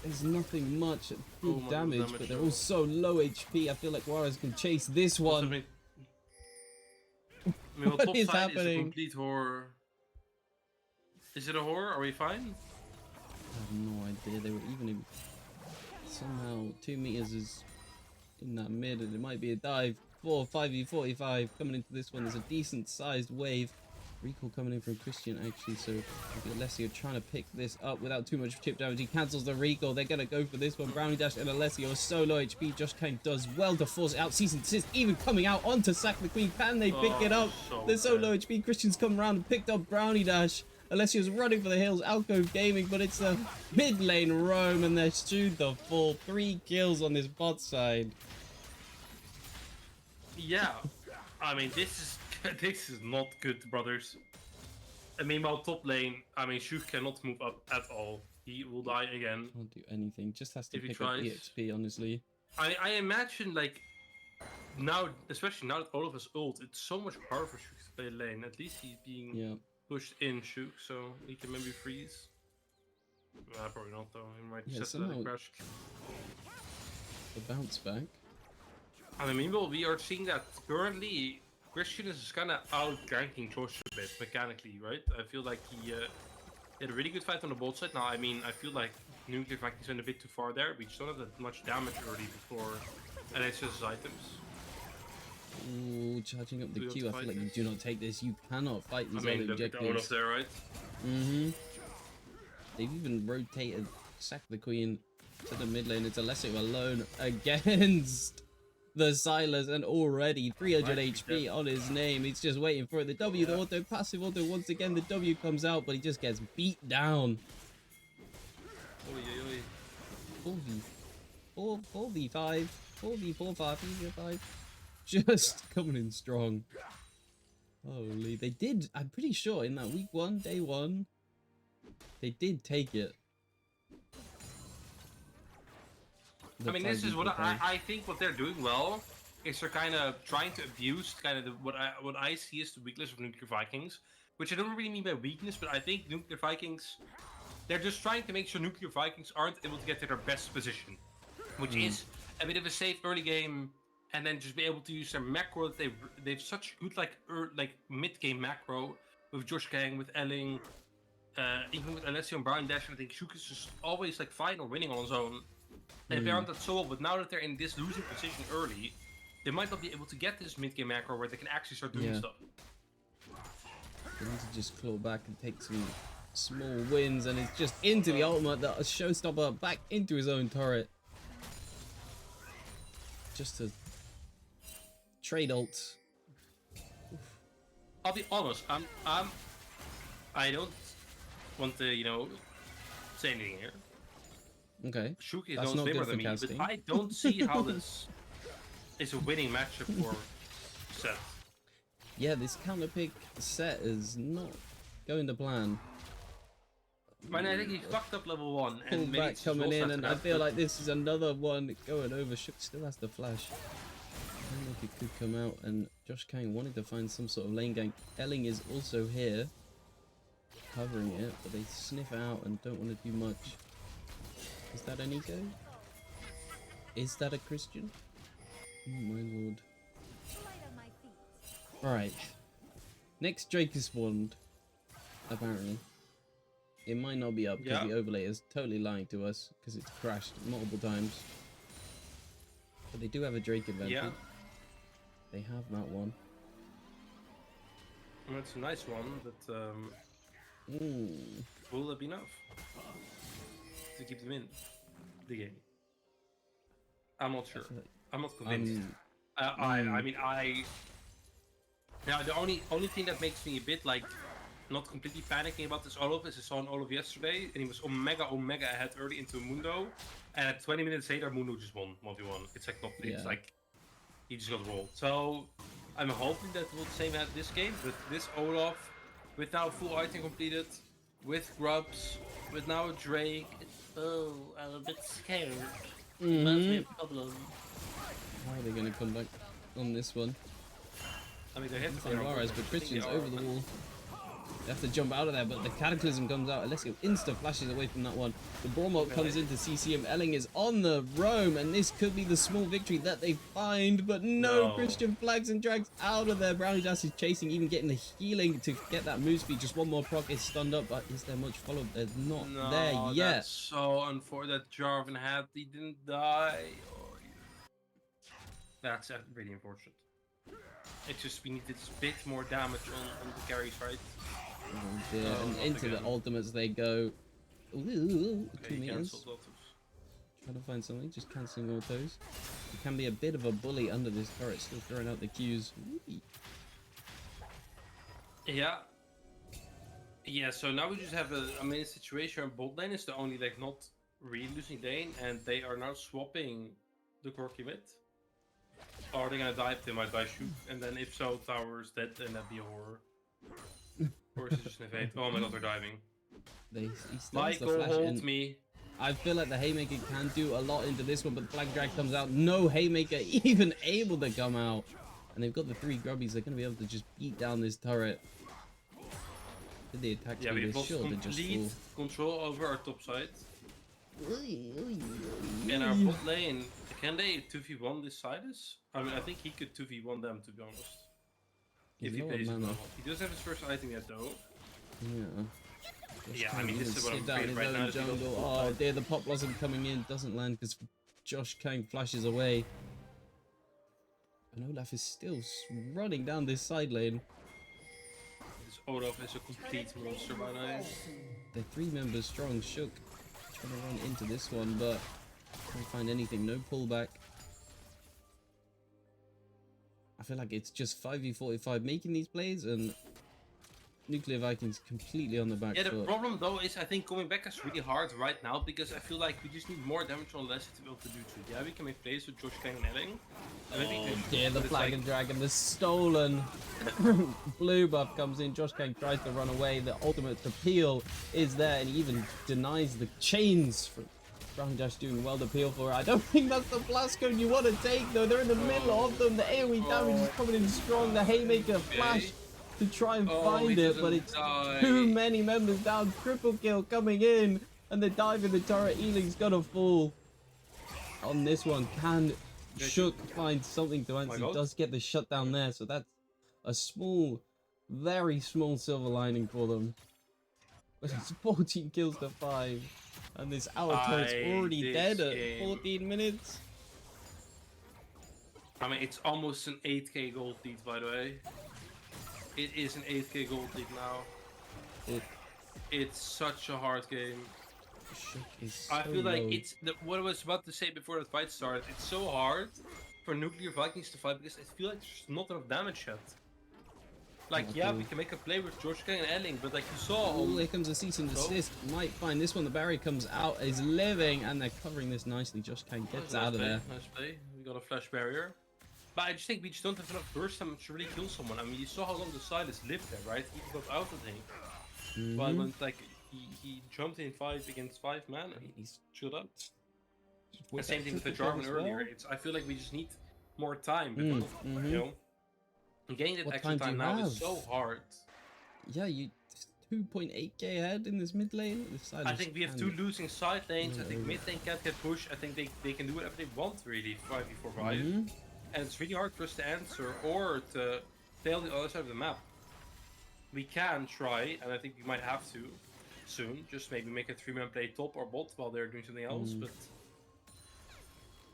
There's nothing much good my damage, damage but they're though. all so low HP. I feel like Juarez can chase this one. I mean, What top is side is a happening? complete horror. Is it a horror? Are we fine? I have no idea. They were even in... somehow 2 meters is in that mid, and it might be a dive. 5v45 coming into this one. There's a decent sized wave. Recall coming in from Christian actually, so Alessio trying to pick this up without too much chip damage. He cancels the recall. They're gonna go for this one. Brownie Dash and Alessio are so low HP. Josh Kane does well to force it out. Cease and desist even coming out onto sack the queen. Can they pick it up? They're so low HP. Christian's come around and picked up Brownie Dash. Alessio's running for the hills. Alcove Gaming, but it's a mid lane roam, and they're Stewed the full 3 kills on this bot side. Yeah. I mean, this is this is not good, brothers. And meanwhile, top lane, I mean, Shuk cannot move up at all. He will die again. Can't do anything. Just has to If he pick up tries. EXP, honestly. I imagine, like, now, especially now that Olaf is old, it's so much harder for Shuk to play lane. At least he's being pushed in Shuk, so he can maybe freeze. Probably not, though. He might just let it crash. The bounce back. I mean, meanwhile, we are seeing that currently Christian is kind of out-ganking Josh a bit, mechanically, right? I feel like he had a really good fight on the bot side. Now, I mean, I feel like Nuclear Vikings went a bit too far there. We just don't have that much damage early before LHS's items. Ooh, charging up the Q. I feel like you do not take this. You cannot fight these other objectives. I mean, look at there, right? Mm-hmm. They've even rotated, sack the queen to the mid lane. It's Alessio alone against the Silas, and already 300 HP on his name. He's just waiting for it. The W, the auto, passive auto, once again, the W comes out, but he just gets beat down. 4v5, 4v4, 5v5. Just coming in strong. Holy, they did, I'm pretty sure in that week 1, day 1, they did take it. I mean, this is what I think what they're doing well is they're kind of trying to abuse kind of what I see is the weakness of Nuclear Vikings, which I don't really mean by weakness, but I think Nuclear Vikings, they're just trying to make sure Nuclear Vikings aren't able to get to their best position, which is a bit of a safe early game, and then just be able to use their macro that they've such good like mid game macro with Josh Kang, with Elling, even with Alessio and Brown Dash. I think Shuk is just always like fine or winning on his own. And they aren't that so well, but now that they're in this losing position early, they might not be able to get this mid-game macro where they can actually start doing stuff. They need to just claw back and take some small wins, and it's just into the ultimate, the showstopper, back into his own turret. Just to trade ult. I'll be honest, I don't want to, you know, say anything here. Okay. Shuki is no slimmer than me, but I don't see how this is a winning matchup for Seth. Yeah, this counter pick set is not going to plan. Man, I think he fucked up level 1 and pull back coming in, and I feel like this is another one going over. Shook still has the flash. I don't know if it could come out, and Josh Kang wanted to find some sort of lane gank. Elling is also here, covering it, but they sniff out and don't want to do much. Is that an eco? Is that a Christian? Oh my lord. Alright. Next Drake is spawned. Apparently. It might not be up because the overlay is totally lying to us because it's crashed multiple times. But they do have a Drake advantage. Yeah. They have that one. Well, it's a nice one, but will that be enough to keep them in the game? I'm not sure. I'm not convinced. I mean, now the only thing that makes me a bit like not completely panicking about this Olaf is I saw an Olaf yesterday and he was omega ahead early into Mundo, and at 20 minutes later Mundo just won 1v1. It's like not, it's like he just got rolled. So I'm hoping that we'll the same have this game, but this Olaf with now full item completed, with grubs, with now a Drake. Oh, I'm a bit scared. Might be a problem. How are they going to come back on this one? I mean, they have to Alvarez, but Christian's over the wall. They have to jump out of there, but the Cataclysm comes out. Alessio insta flashes away from that one. The Bormok comes into CCM. Elling is on the roam, and this could be the small victory that they find, but no. Christian flags and drags out of there. Brownie Dash is chasing, even getting the healing to get that move speed. Just one more proc is stunned up, but is there much follow-up? There's not there yet. That's so unfortunate that Jarvan had, he didn't die. Oh, that's really unfortunate. It's just we needed a bit more damage on the carries, right? Oh dear, and into the ultimates they go. Ooh, 2 meters. Trying to find something, just cancelling autos. It can be a bit of a bully under this turret, still throwing out the Qs. Yeah, so now we just have a situation where bot lane is the only like not really losing lane, and they are now swapping the Corki mid. Are they gonna die if they might die shoot? And then if so, tower is dead, and that'd be a horror. course, it's just an evade. Oh my god, they're diving. He still has the Michael, flash hold in. me. I feel like the Haymaker can do a lot into this one, but the Flag Drag comes out. No Haymaker even able to come out. And they've got the 3 grubbies. They're going to be able to just beat down this turret. Did the attack Yeah, speed we've is lost sure to just complete fall. control over our top side. In our bot lane, can they 2v1 this Silas? I mean, I think he could 2v1 them, to be honest. If he Low plays it mana. well. He does have his first item yet, though. Yeah. Just Yeah, I can't mean, this even is what I'm sit down afraid his right own now. Is he jungle. doesn't Oh fight. dear, the Pop Blossom coming in doesn't land because Josh Kang flashes away. And Olaf is still running down this side lane. This Olaf is a complete monster by now. They're 3 members strong. Shook trying to run into this one, but can't find anything. No pullback. I feel like it's just 5v45 making these plays, and Nuclear Vikings completely on the back Yeah, the foot. problem though is I think going back is really hard right now because I feel like we just need more damage on Leslie to be able to do it. Yeah, we can make plays with Josh Kang and Elling. Yeah, the Flag and Dragon is stolen. Blue buff comes in. Josh Kang tries to run away. The ultimate appeal is there, and he even denies the chains. For Brown Dash doing well to peel for it. I don't think that's the blast cone you want to take, though. They're in the middle of them. The AoE damage is coming in strong. The Haymaker flash to try and find it, but it's too many members down. Triple kill coming in, and the dive in the turret. Ealing's gonna fall on this one. Can Shook find something to answer? He does get the shutdown there, so that's a small, very small silver lining for them. But it's 14 kills to 5, and this hour turret's already dead at 14 minutes. I mean, it's almost an 8k gold lead, by the way. It is an 8k gold lead now. It's such a hard game. Shook is so I feel like low. it's what I was about to say before the fight started. It's so hard for Nuclear Vikings to fight because I feel like there's not enough damage yet. Like, yeah, we can make a play with George Kang and Elling, but like you saw. Oh, here comes a cease and desist. Might find this one. The barrier comes out, is living, and they're covering this nicely. Josh Kang gets out of there. Nice play. We got a flash barrier. But I just think we just don't have enough burst time to really kill someone. I mean, you saw how long the Silas lived there, right? He got out of thing. But when, like, he jumped in 5 against 5 man and he's chilled out. The same thing with the Jarvan earlier. I feel like we just need more time. Because, you know, getting that extra time now is so hard. Yeah, you 2.8k ahead in this mid lane. I think we have 2 losing side lanes. I think mid lane can't get pushed. I think they can do whatever they want, really, 5v4-5. And it's really hard for us to answer or to play on the other side of the map. We can try, and I think we might have to soon. Just maybe make a 3-man play top or bot while they're doing something else. But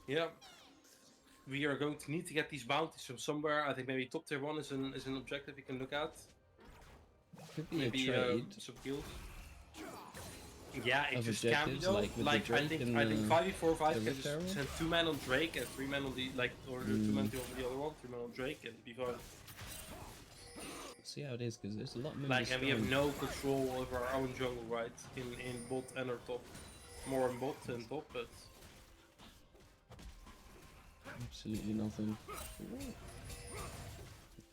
yeah, we are going to need to get these bounties from somewhere. I think maybe top tier 1 is an objective we can look at. Could be Maybe a trade. some kills. Yeah, it just can be though. Like I think 5v4-5 can just send 2 men on Drake and 3 men on the or 2 men over the other one, 3 men on Drake and be fine. See how it is, because there's a lot more. Like, and we have no control over our own jungle, right? In bot and our top, more in bot than top, but Absolutely nothing.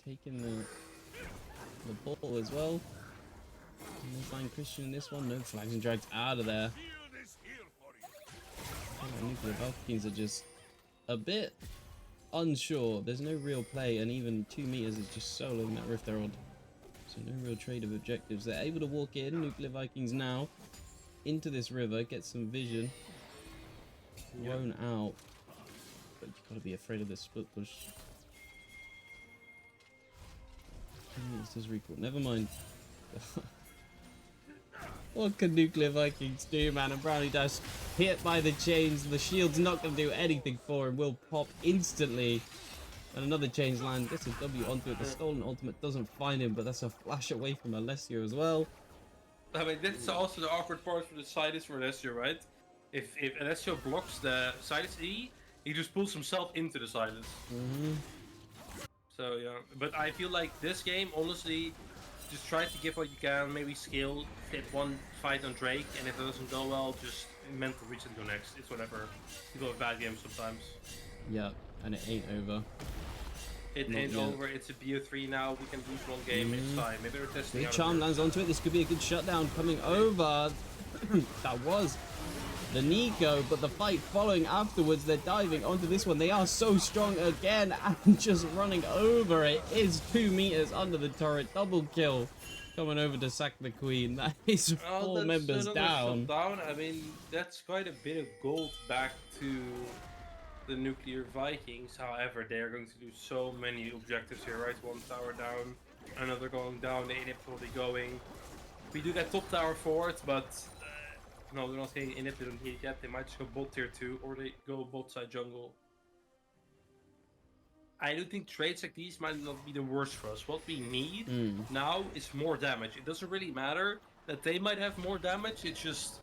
Taking the ball as well. And they find Christian in this one. No flags and drags out of there. Nuclear Vikings are just a bit unsure. There's no real play, and even 2 meters is just soloing that Rift Herald. So no real trade of objectives. They're able to walk in, Nuclear Vikings now, into this river, get some vision. Thrown out. But you've got to be afraid of this split push. 2 meters does recall. Never mind. What can Nuclear Vikings do, man? And Brownie Dash hit by the chains. The shield's not going to do anything for him. Will pop instantly. And another chains land. Gets a W onto it. The stolen ultimate doesn't find him, but that's a flash away from Alessio as well. I mean, that's also the awkward part for the Silas for Alessio, right? If Alessio blocks the Silas E, he just pulls himself into the Silas. So yeah, but I feel like this game, honestly, just try to give what you can, maybe scale, hit 1 fight on Drake, and if it doesn't go well, just mental reach and go next. It's whatever. People have bad games sometimes. Yeah, and it ain't over. It Not ain't yet. over. It's a BO3 now. We can lose one game. It's fine. Maybe they're testing Great out. charm lands onto it. This could be a good shutdown coming over. That was the Nico, but the fight following afterwards, they're diving onto this one. They are so strong again and just running over it. Is 2 meters under the turret. Double kill coming over to sack the queen. That is Oh, 4 that's members another down. shutdown. I mean, that's quite a bit of gold back to the nuclear Vikings. However, they're going to do so many objectives here, right? One tower down, another going down, the inhib probably going. We do get top tower forward, but no, they're not getting inhib, they don't need it yet. They might just go bot tier 2, or they go bot side jungle. I do think trades like these might not be the worst for us. What we need now is more damage. It doesn't really matter that they might have more damage. It's just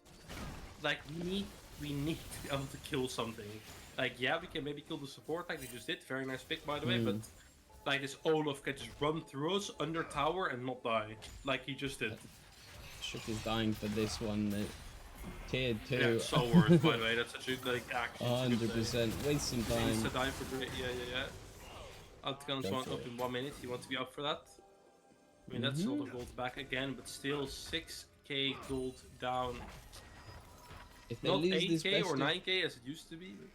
like we need to be able to kill something. Like, yeah, we can maybe kill the support like they just did. Very nice pick, by the way. But like this Olaf can just run through us under tower and not die like he just did. Shook is dying for this one. Tier 2. Yeah, it's so worth, by the way. That's such a like action. 100%. Waste some He needs to time. die for great. Yeah. Outguns Go one for up it. in 1 minute. You want to be up for that? I mean, that's a lot of gold back again, but still 6k gold down. If they Not lose this 8k best or of, 9k as it used to be. But...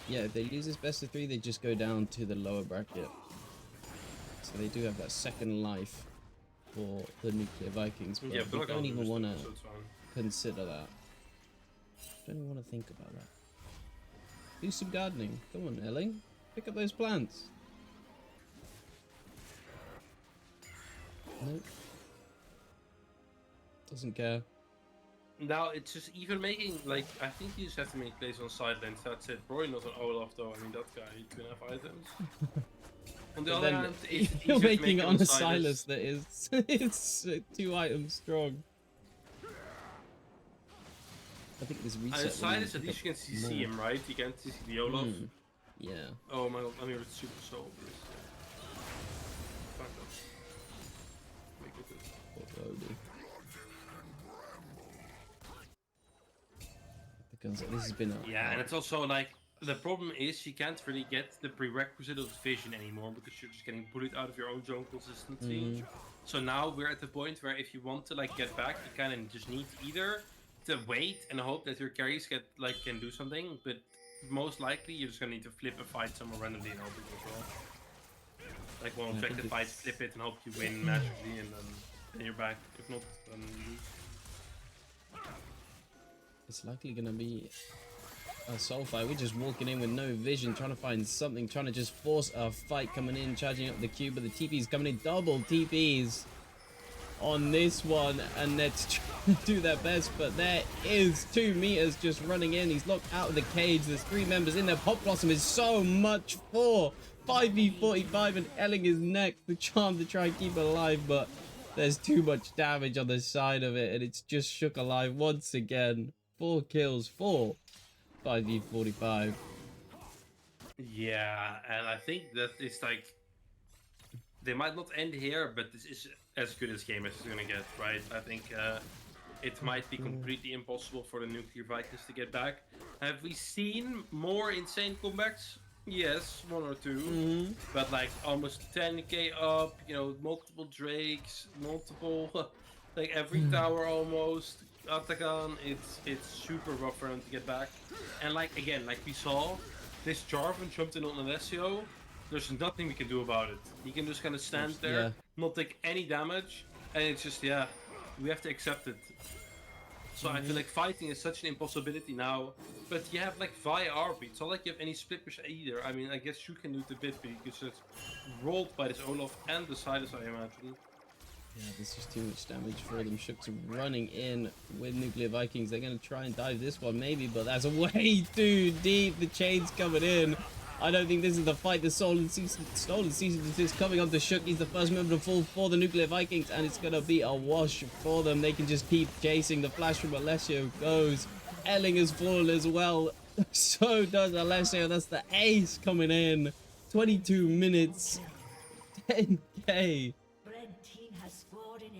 yeah, if they lose this best of 3, they just go down to the lower bracket. So they do have that second life for the nuclear Vikings, but yeah, we don't even want to so it's fine. consider that. Don't even want to think about that. Do some gardening. Come on, Elling. Pick up those plants. Nope. Doesn't care. Now it's just even making like I think you just have to make plays on side lanes. That's it. Probably not an Olaf though. I mean that guy he can have items. On the But other then hand, it's you're easier to making make it on a Silas. Silas that is it's 2 items strong. I think this reset. will Silas, at pick least you can up CC more. him, right? You can't CC the Olaf. Yeah. Oh my god, I mean it's super so obvious. Fuck off. Make it good. Already. Because this has been a Yeah, and it's also like the problem is you can't really get the prerequisite of vision anymore because you're just getting bullied out of your own zone consistently. So now we're at the point where if you want to like get back, you kind of just need either to wait and hope that your carries can do something, but most likely you're just gonna need to flip a fight somewhere randomly and hope it goes well. Like one objective fight, flip it and hope you win magically, and then you're back. If not, then you lose. it's likely gonna be a soul fight. We're just walking in with no vision, trying to find something, trying to just force a fight coming in, charging up the cube, but the TP's coming in, double TPs on this one, and they're trying to do their best, but there is 2 meters just running in. He's locked out of the cage. There's 3 members in there. Pop Blossom is so much for 5v45, and Elling is next. The charm to try and keep it alive, but there's too much damage on the side of it, and it's just shook alive once again. 4 kills, 4 5v45. Yeah, and I think that it's like they might not end here, but this is as good as game as it's gonna get, right? I think it might be completely impossible for the nuclear Vikings to get back. Have we seen more insane comebacks? Yes, 1 or 2, but like almost 10k up, you know, multiple Drakes, multiple like every tower almost. Atakan, it's super rough for him to get back. And like again, like we saw, this Jarvan jumped in on Alessio. There's nothing we can do about it. He can just kind of stand there, not take any damage, and it's just we have to accept it. So I feel like fighting is such an impossibility now. But you have like Vi RP. It's not like you have any split push either. I mean, I guess you can do it a bit because it's rolled by this Olaf and the Silas, I imagine. Yeah, there's just too much damage for them. Shook's running in with Nuclear Vikings. They're going to try and dive this one maybe, but that's way too deep. The chain's coming in. I don't think this is the fight. The Stolen Season is coming onto Shook. He's the first member to fall for the Nuclear Vikings, and it's going to be a wash for them. They can just keep chasing. The flash from Alessio goes. Elling has fallen as well. So does Alessio. That's the ace coming in. 22 minutes. 10k.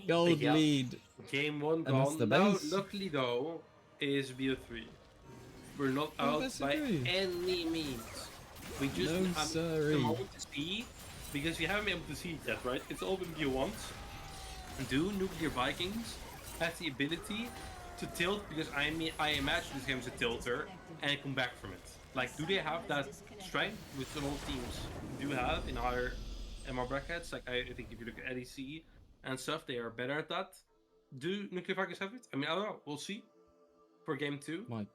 Gold lead. Game 1 And that's gone. the Now, base. luckily though, is BO3. We're not out by any means. We just No, the sorry. moment to see, because we haven't been able to see it yet, right? It's all been view once. Do nuclear Vikings have the ability to tilt? Because I imagine this game is a tilter and come back from it. Like, do they have that strength, which a lot of teams do have in higher MR brackets? Like, I think if you look at EDC and stuff, they are better at that. Do nuclear Vikings have it? I mean, I don't know. We'll see for game 2. My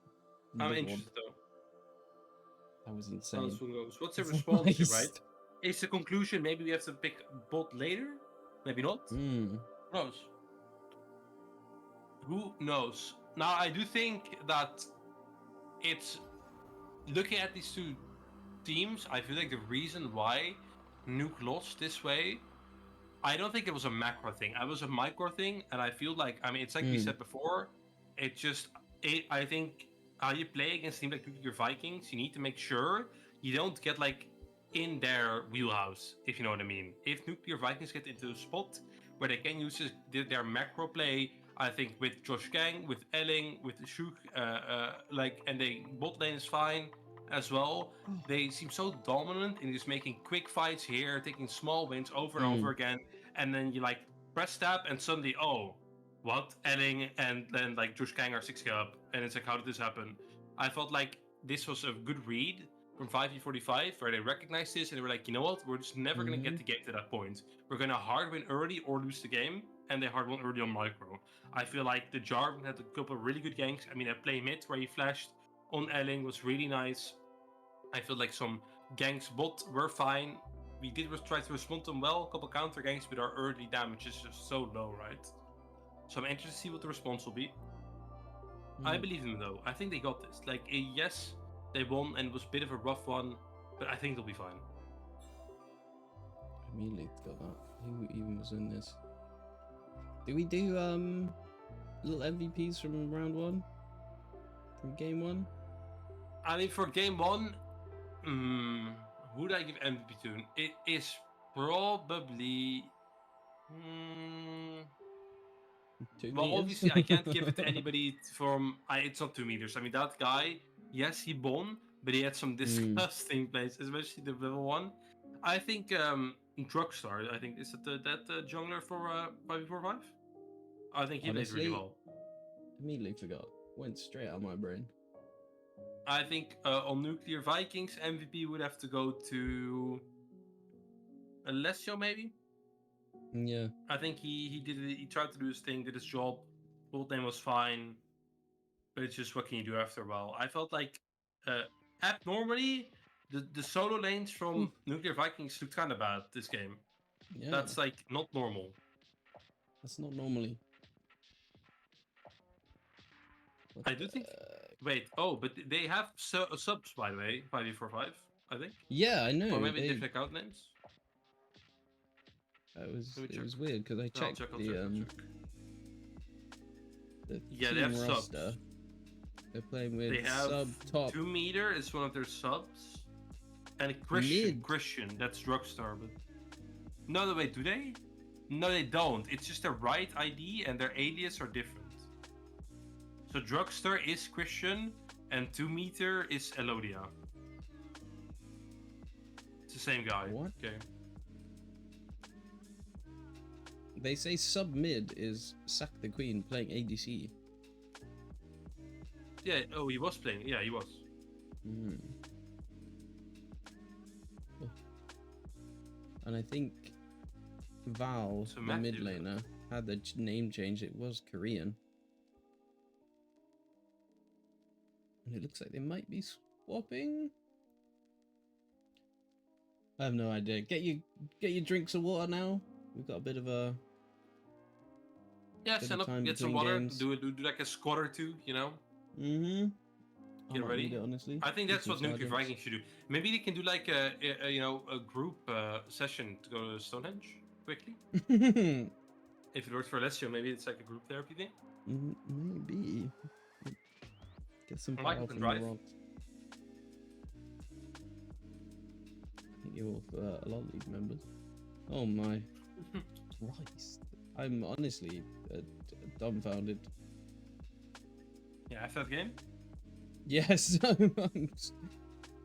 I'm lord, interested though. that was How insane. this one goes. What's the It's response here, right? nice. Is the conclusion maybe we have to pick bot later? Maybe not. Hmm. Who knows? Who knows? Now, I do think that it's looking at these two teams. I feel like the reason why Nuke lost this way, I don't think it was a macro thing. It was a micro thing, and I feel like, I mean, it's like we said before. It just, I think how you play against teams like your Vikings, you need to make sure you don't get like in their wheelhouse, if you know what I mean. If Nuclear Vikings get into a spot where they can use their macro play, I think with Josh Gang, with Elling, with Shuk, and the bot lane is fine as well. They seem so dominant in just making quick fights here, taking small wins over and over again, and then you like press tab and suddenly, oh, what? Elling and then like Josh Gang are 6k up, and it's like, how did this happen? I felt like this was a good read from 5v45 where they recognized this and they were like, you know what, we're just never gonna get the game to that point. We're gonna hard win early or lose the game, and they hard won early on micro. I feel like the Jarvan had a couple of really good ganks. I mean, that play mid where he flashed on Elling was really nice. I feel like some ganks bot were fine. We did try to respond to them well, a couple counter ganks, but our early damage is just so low, right? So I'm interested to see what the response will be. I believe them though. I think they got this. Like, yes, they won and it was a bit of a rough one, but I think they'll be fine. I immediately got that. Who even was in this? Did we do little MVPs from round 1? From game 1? I mean, for game 1, who do I give MVP to? It is probably. Well, obviously, I can't give it to anybody from. It's not 2 meters. I mean, that guy, yes, he won, but he had some disgusting plays, especially the level 1. I think Drugstar, I think, is it that jungler for 5v45? I think he played really well. Immediately forgot. Went straight out of my brain. I think on Nuclear Vikings, MVP would have to go to Alessio, maybe? Yeah. I think he did it, he tried to do his thing, did his job. Bolt name was fine, but it's just what can you do after a while. I felt like abnormally the solo lanes from Nuclear Vikings looked kind of bad this game. Yeah. That's like not normal. That's not normally. I do think. Wait, oh, but they have subs by the way, 5v45, I think. Yeah, I know. Or maybe different account names. It was weird because I checked check. the Yeah, they team have roster. subs. They're playing with They have sub top 2 meter is one of their subs, and Christian, that's Drugstar. But no, wait, do they? No, they don't. It's just their right ID and their alias are different. So Drugstar is Christian, and 2 meter is Elodia. It's the same guy. What? Okay. They say sub mid is Sack the Queen playing ADC. Yeah, oh, he was playing. Yeah, he was. Oh. And I think Val, So the Matthew. mid laner, had the name change. It was Korean. And it looks like they might be swapping. I have no idea. Get your drinks of water now. We've got a bit of a Yeah, bit stand of up, time get some between water, games. do like a squat or two, you know? I Get might ready. need it, honestly. I think Do that's some what Nuclear sergeants. Vikings should do. Maybe they can do like a group session to go to Stonehenge quickly. If it works for Alessio, maybe it's like a group therapy thing. Maybe. Get some Michael power can from drive. the rocks. I think you're a lot of league members. Oh my Christ. I'm honestly dumbfounded. Yeah, after that game. Yes,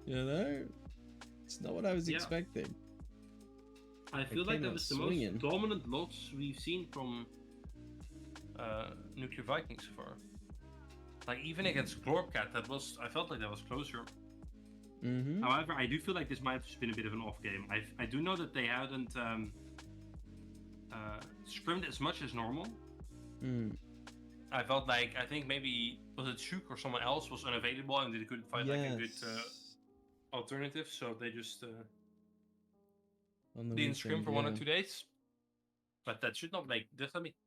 you know? It's not what I was Yeah. expecting. I feel like came that out was the swinging. most dominant loss we've seen from Nuclear Vikings so far. Like even against Braket, I felt like that was closer. Mm-hmm. However, I do feel like this might have just been a bit of an off game. I do know that they hadn't scrimmed as much as normal. Mm. I felt like I think maybe was it Shuk or someone else was unavailable and they couldn't find like a good alternative, so they just On the didn't scrim weekend, for 1 or yeah. 2 days. But that should not make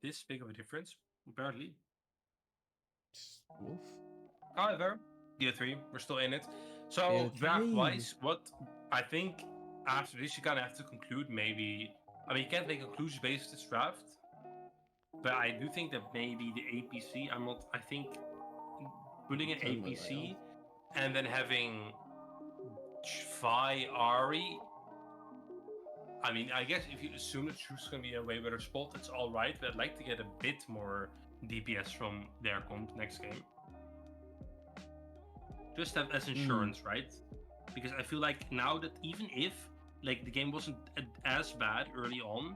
this big of a difference, apparently. Oof. However, Gear 3, we're still in it. So Gear draft-wise, what I think after this you kind of have to conclude maybe. I mean, you can't make conclusions based on this draft, but I do think that maybe the APC. I think putting an Turn my light APC and then having Fi Ari. I mean, I guess if you assume that Shu's gonna be a way better spot, it's all right. But I'd like to get a bit more DPS from their comp next game. Just have as insurance, right? Because I feel like now that even if like the game wasn't as bad early on,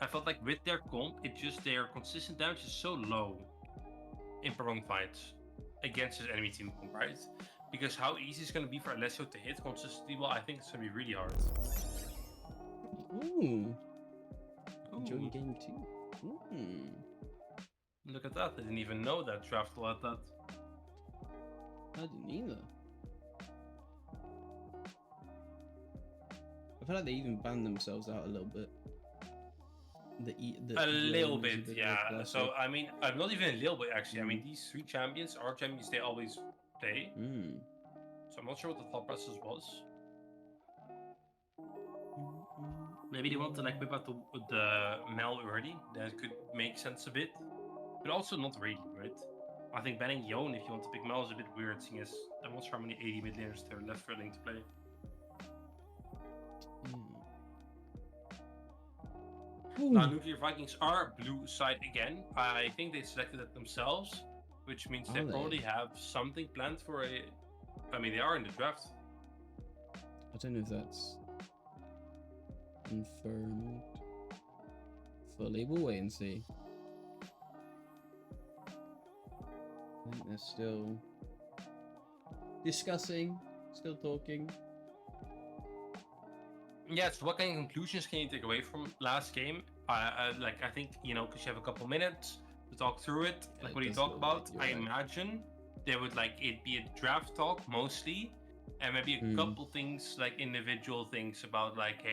I felt like with their comp, their consistent damage is so low in prolonged fights against his enemy team comp, right? Because how easy it's gonna be for Alessio to hit consistently, well, I think it's gonna be really hard. Ooh. Enjoy Ooh, game 2. look at that! I didn't even know that draft had that. I didn't either. I feel like they even banned themselves out a little bit. A little bit, of a yeah. classic. So I mean, I'm not even a little bit actually. I mean, these 3 champions are champions they always play. So I'm not sure what the thought process was. Maybe they want to like whip out the Mel early. That could make sense a bit, but also not really, right? I think banning Yon if you want to pick Mel is a bit weird, seeing as I'm not sure how many 80 mid laners they're left willing to play. Now, Nuclear Vikings are blue side again. I think they selected it themselves, which means they probably have something planned for a. I mean, they are in the draft. I don't know if that's confirmed fully. We'll wait and see. I think they're still discussing, still talking. Yeah, so what kind of conclusions can you take away from last game? I think, you know, because you have a couple minutes to talk through it, Yeah, like what do you does talk look about? like I you're right. imagine there would like it be a draft talk mostly, and maybe a couple things like individual things about like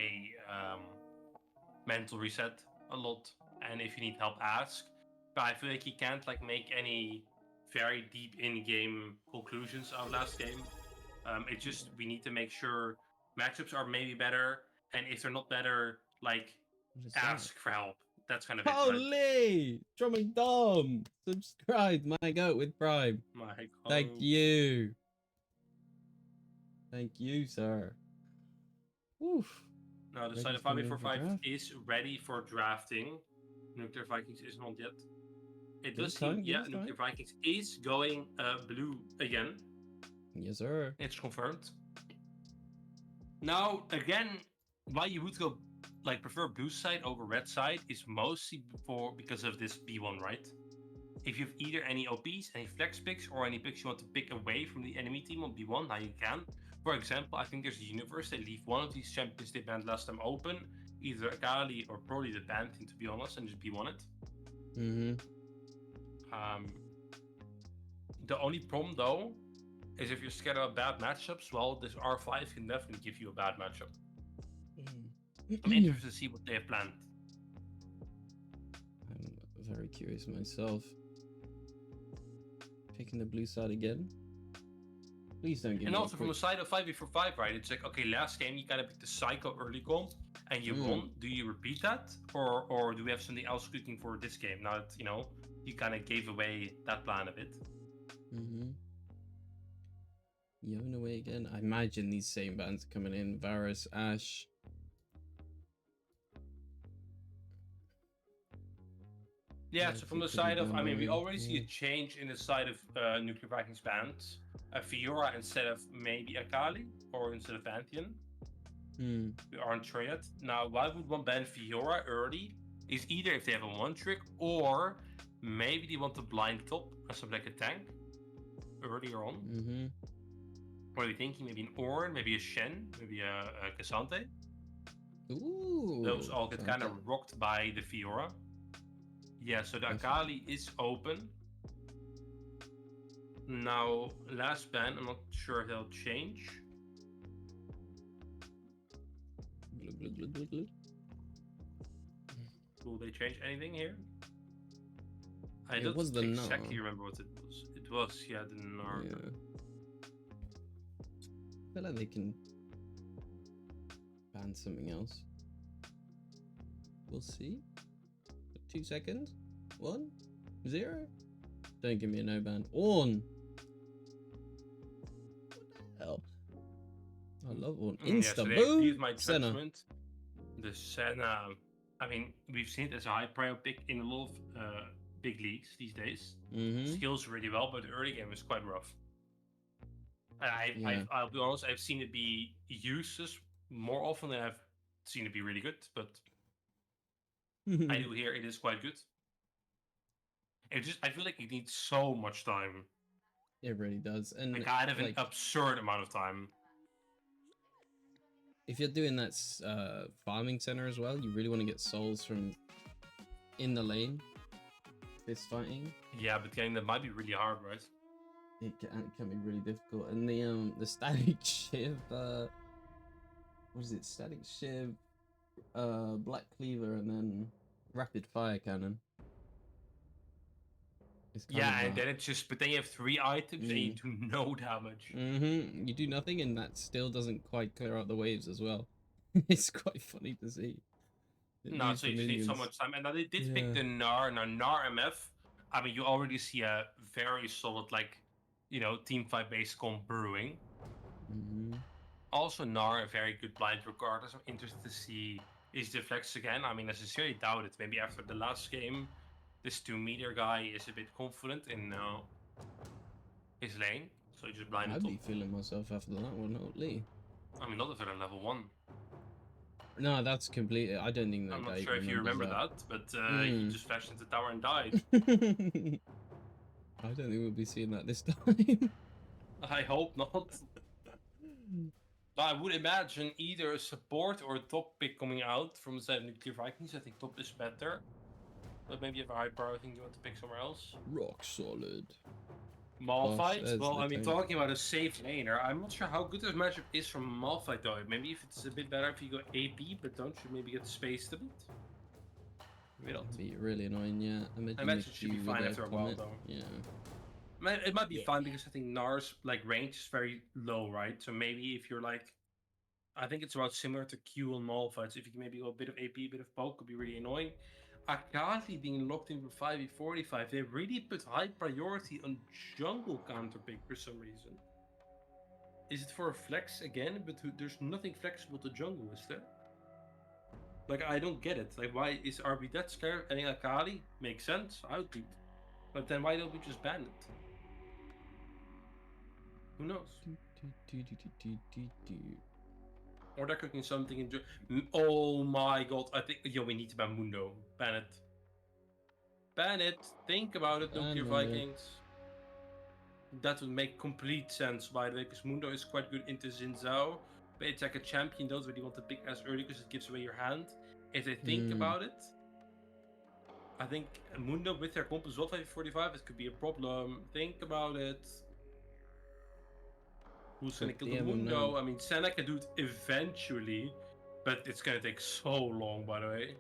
mental reset a lot, and if you need help, ask. But I feel like you can't like make any very deep in-game conclusions out of last game. It's just we need to make sure matchups are maybe better, and if they're not better, like What is ask for help. That's kind of it. Right? Holy! Drumming Dom! Subscribe, my goat with Prime. My God. Thank you. Thank you, sir. Oof. Now the side of 5v45 is ready for drafting. Nuclear Vikings is not yet. It does seem, yeah, Nuclear Vikings is going blue again. Yes, sir. It's confirmed. Now, again, why you would go like prefer blue side over red side is mostly because of this B1, right? If you have either any OPs, any flex picks, or any picks you want to pick away from the enemy team on B1, now you can. For example, I think there's a universe they leave one of these champions they banned last time open, either Akali or probably the Pantheon, to be honest, and just B1 it. The only problem though is if you're scared about bad matchups, well, this R5 can definitely give you a bad matchup. I'm interested to see what they have planned. I'm very curious myself. Picking the blue side again. Please don't give me. And also from the side of 5v45, right? It's like, okay, last game you kind of picked the Psycho early comp and you won. Do you repeat that, or do we have something else cooking for this game? Now that you kind of gave away that plan a bit. Yon away again. I imagine these same bands are coming in. Varus, Ashe. Yeah, so from the side of, I mean, we already see a change in the side of Nuclear Vikings bands. Fiora instead of maybe Akali, or instead of Pantheon. Hmm. We aren't sure yet. Now, why would one ban Fiora early? Is either if they have a one trick, or maybe they want to blind top as something like a tank earlier on. Mm-hmm. What are we thinking? Maybe an Ornn, maybe a Shen, maybe a Cassante. Ooh. Those all get kind of Santa. rocked by the Fiora. Yeah, so the Definitely. Akali is open. Now, last ban, I'm not sure if they'll change. Glug, glug, glug, glug, glug. Will they change anything here? I It don't was the exactly Gnar. remember what it was. It was, yeah, the Gnar. Yeah. I feel like they can ban something else. We'll see. 2 seconds. 1, 0. Don't give me a no ban. Ornn. What the hell? I love Ornn. Yeah, so Insta they boom. agreed with my Senna. judgment. The Senna, I mean, we've seen it as a high prior pick in a lot of big leagues these days. Mm-hmm. Skills really well, but the early game is quite rough. And Yeah. I'll be honest, I've seen it be useless more often than I've seen it be really good, but I do hear it is quite good. I feel like it needs so much time. It really does. And Like kind of an like, absurd amount of time. if you're doing that farming center as well, you really want to get souls from in the lane. Fist fighting. Yeah, but getting them might be really hard, right? It can be really difficult. And the static shiv, what is it? Static shiv, black cleaver, and then rapid fire cannon. It's kind Yeah, of, and then it's just, but then you have 3 items and you do no damage. Mm-hmm. You do nothing, and that still doesn't quite clear out the waves as well. It's quite funny to see. It No, needs so the you just need so minions. much time. And then they did pick Yeah. the Gnar. Now, Gnar MF, I mean, you already see a very solid, like, team fight based comp brewing. Mm-hmm. Also, Gnar, a very good blind regardless. I'm interested to see is the flex again. I mean, I sincerely doubt it. Maybe after the last game, this 2-meter guy is a bit confident in his lane. So he just blinded I'd top. be feeling myself after that one, Lee. I mean, not if they're level 1. No, that's completely. I don't think that I'm guy not sure if you remember that, but he just flashed into the tower and died. I don't think we'll be seeing that this time. I hope not. I would imagine either a support or a top pick coming out from the side of Nuclear Vikings. I think top is better. But maybe you have a high power thing you want to pick somewhere else. Rock solid. Malphite? there's Well, the I mean, tank. talking about a safe laner, I'm not sure how good this matchup is from Malphite though. Maybe if it's a bit better if you go AP, but don't you maybe get spaced a bit? Maybe not. That'd be really annoying, yeah. I imagine it should be fine after a while though. Yeah. It might be fine because I think Nar's like range is very low, right? So maybe if you're like, I think it's about similar to Q on Malphite. So if you can maybe go a bit of AP, a bit of poke, could be really annoying. Akali being locked in for 5v45, they really put high priority on jungle counter pick for some reason. Is it for a flex again? But there's nothing flexible to jungle, is there? Like, I don't get it. Like, why is RB that scared? Adding Akali makes sense. I would be. But then why don't we just ban it? Who knows? Or they're cooking something in. Oh my god! I think we need to ban Mundo. Ban it. Ban it. Think about it, Nuclear Vikings. That would make complete sense, by the way, because Mundo is quite good into Xin Zhao. But it's like a champion, don't really want to pick as early because it gives away your hand. If they think about it, I think Mundo with their comp as well 545, it could be a problem. Think about it. Who's gonna kill the Mundo? I mean, Senna can do it eventually, but it's gonna take so long, by the way.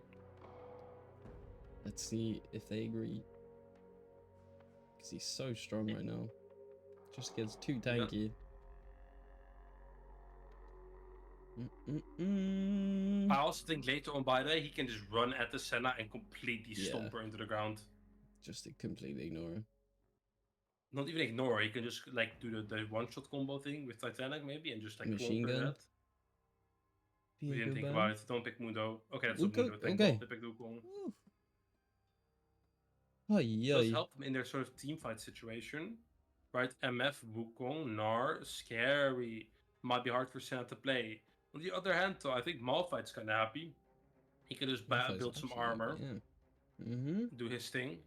Let's see if they agree. Because he's so strong right now. Just gets too tanky. I also think later on, by the way, he can just run at the Senna and completely stomp her into the ground. Just to completely ignore her. Not even ignore her, he can just like do the one-shot combo thing with Titanic maybe and just like machine gun. We didn't think about it. Don't pick Mundo. Okay, that's Wukong, Mundo. Thank God they picked Wukong. Does help them in their sort of team fight situation. Right, MF, Wukong, Gnar, scary. Might be hard for Senna to play. On the other hand, though, I think Malphite's kind of happy. He can just Malphite's build some absolutely, armor, yeah. Mm-hmm. do his thing.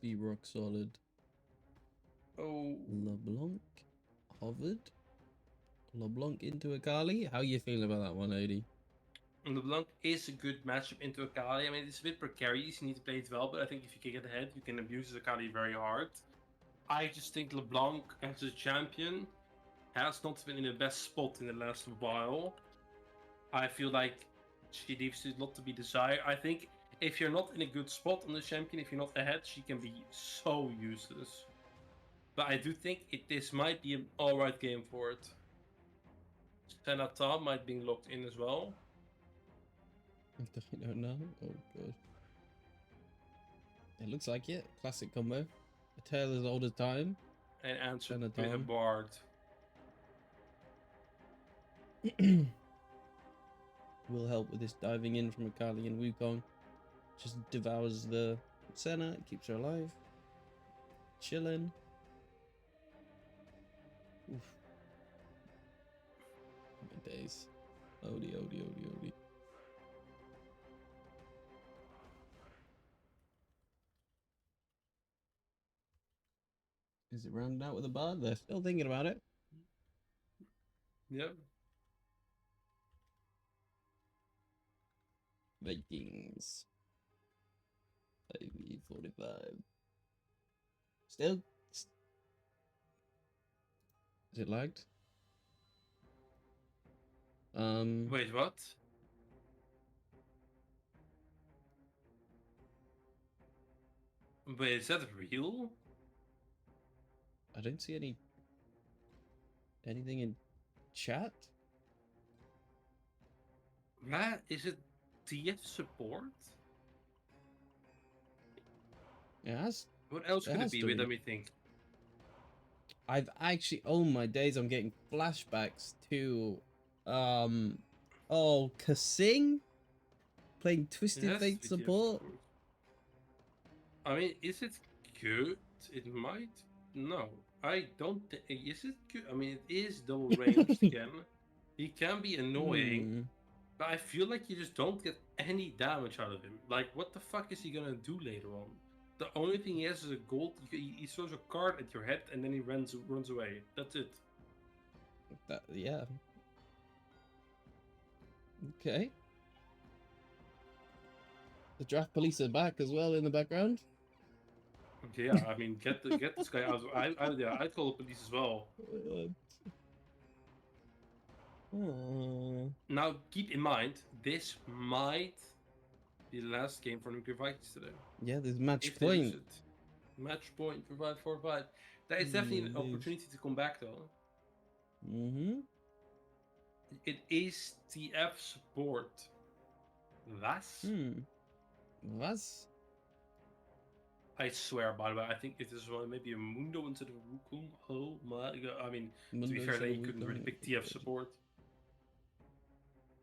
Be rock solid. Oh, LeBlanc hovered. LeBlanc into Akali. How you feeling about that one, Odie? LeBlanc is a good matchup into Akali. I mean, it's a bit precarious. You need to play it well, but I think if you can get ahead, you can abuse Akali very hard. I just think LeBlanc as a champion has not been in the best spot in the last while. I feel like she leaves a lot to be desired. I think if you're not in a good spot on the champion, if you're not ahead, she can be so useless. But I do think this might be an alright game for it. Senata might be locked in as well. I don't know. Oh god. It looks like it. Classic combo. A tale as old as time. And answered with a Senata. bard. Will help with this diving in from Akali and Wukong. Just devours the Senna, keeps her alive. Chilling. Oof. My days. Odie, Odie, Odie, Odie. Is it rounded out with a bard? They're still thinking about it. Yep. Vikings. 5v45. Still. Is it lagged? Wait, what? Wait, is that real? I don't see anything in chat. What? Is it TF support? Yes. What else It could it has be? to Wait, be. let me think. I've actually, oh my days, I'm getting flashbacks to, Kasing playing It Twisted has Fate to be TF support. support. I mean, is it good? It might. No, I don't think. Is it good? I mean, it is double ranged again. He can be annoying, but I feel like you just don't get any damage out of him. Like, what the fuck is he gonna do later on? The only thing he has is a gold. He throws a card at your head and then he runs away. That's it. That, yeah. Okay. The draft police are back as well in the background. Okay, yeah, I mean, get this guy out. Yeah, I'd call the police as well. Now, keep in mind, this might be the last game for Nuclear Vikings today. Yeah, there's match If they lose point. it. Match point for 5-4-5. That is definitely an opportunity to come back, though. Mm-hmm. It is TF support. Was? Was? I swear, by the way, I think it is maybe a Mundo instead of a Wukong. Oh my god. I mean, to be fair, they couldn't really pick TF support.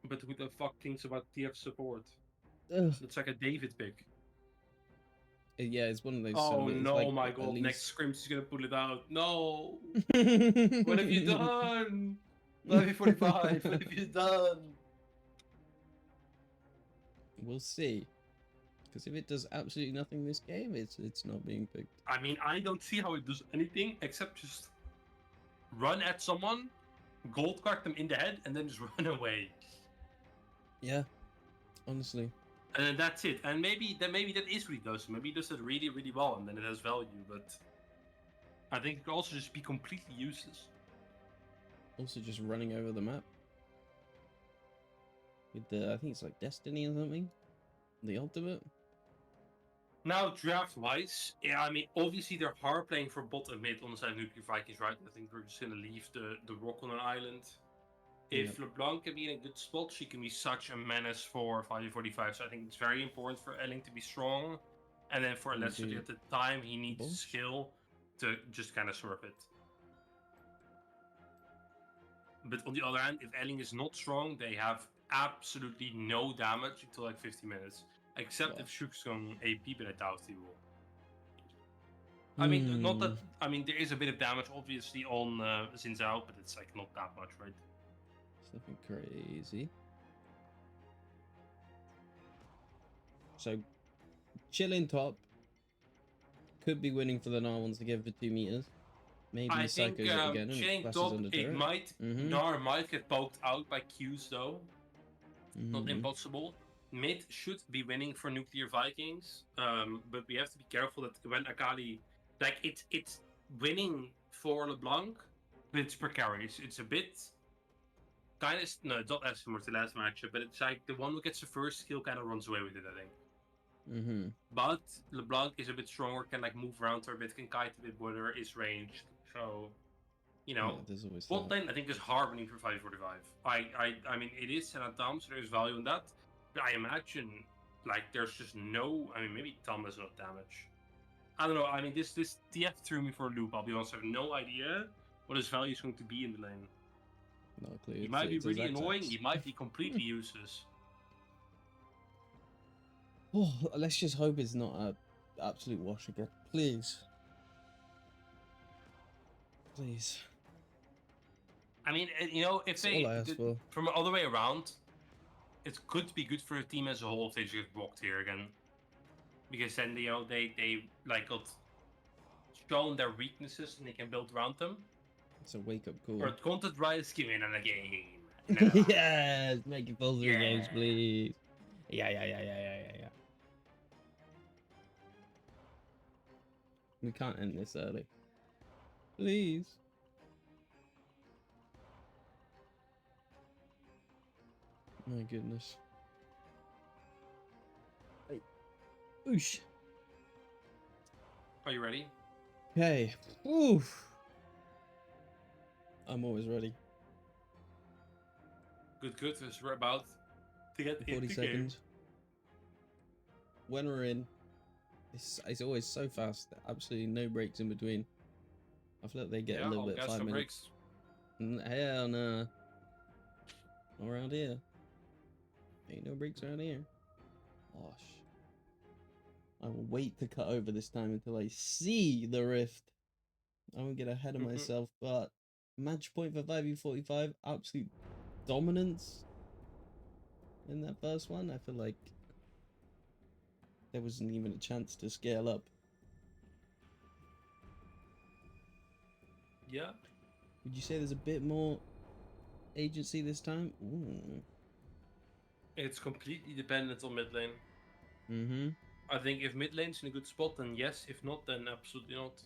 But who the fuck thinks about TF support? Ugh. It's like a David pick. Yeah, it's one of those. Oh it's no, like my at god, least... next scrims is gonna pull it out. No! What What have you done? 545, what have you done? We'll see. Because if it does absolutely nothing this game, it's not being picked. I mean, I don't see how it does anything except just run at someone, gold card them in the head, and then just run away. Yeah, honestly. And then that's it. And maybe that is what he does. Maybe he does it really, really well, and then it has value. But I think it could also just be completely useless. Also, just running over the map with the, I think it's like Destiny or something. The ultimate. Now, draft-wise, yeah, I mean, obviously they're hard playing for bot and mid on the side of Nuclear Vikings, right? I think we're just gonna leave the rock on an island. If LeBlanc can be in a good spot, she can be such a menace for 545. So I think it's very important for Elling to be strong. And then for Leslie at the time, he needs skill to just kind of surf it. But on the other hand, if Elling is not strong, they have absolutely no damage until like 50 minutes. Except if Shuk's going AP, but I doubt he will. I mean, not that. Hmm. I mean, there is a bit of damage, obviously, on Xin Zhao, but it's like not that much, right? It's nothing crazy. So, chilling top. Could be winning for the Gnar once again for 2 meters. Maybe I think psychos it again and chilling flashes top, under it turret. might Gnar might get poked out by Qs though. Not impossible. Mid should be winning for Nuclear Vikings, but we have to be careful that when Akali, like it's winning for LeBlanc, but it's precarious. It's a bit kind of no, it's not as similar to last match, but it's like the one who gets the first kill kind of runs away with it. I think. But LeBlanc is a bit stronger, can like move around her a bit, can kite a bit better, is ranged. So, you know, there's always bot that. lane I think is harmony for 545. I mean it is, and at times there is value in that. But I imagine like there's just no. I mean maybe Tom has enough damage. I don't know. I mean this TF threw me for a loop. I'll be honest. I have no idea what his value is going to be in the lane. Not a clue. He might be It's a really Zax annoying. Zax. He might be completely useless. Oh, let's just hope it's not a absolute wash again. Please. Please. I mean, you know, if That's all I ask for. from the other way around, it could be good for the team as a whole if they just get blocked here again, because then you know they like got shown their weaknesses and they can build around them. It's a wake up call. Or content rise skin in a game. Yes, make it full 3 games, please. Yeah. We can't end this early. Please. My goodness. Hey. Oosh. Are you ready? Okay. Oof. I'm always ready. Good. Because we're about to get 40 into seconds. game. When we're in, it's always so fast. Absolutely no breaks in between. I feel like they get a little bit 5 minutes. Hell nah. Not around here. Ain't no breaks around here. Gosh. I will wait to cut over this time until I see the rift. I won't get ahead of myself, but match point for 5v45, absolute dominance in that first one. I feel like there wasn't even a chance to scale up. Yeah. Would you say there's a bit more agency this time? Ooh. It's completely dependent on mid lane. Mm-hmm. I think if mid lane's in a good spot, then yes. If not, then absolutely not.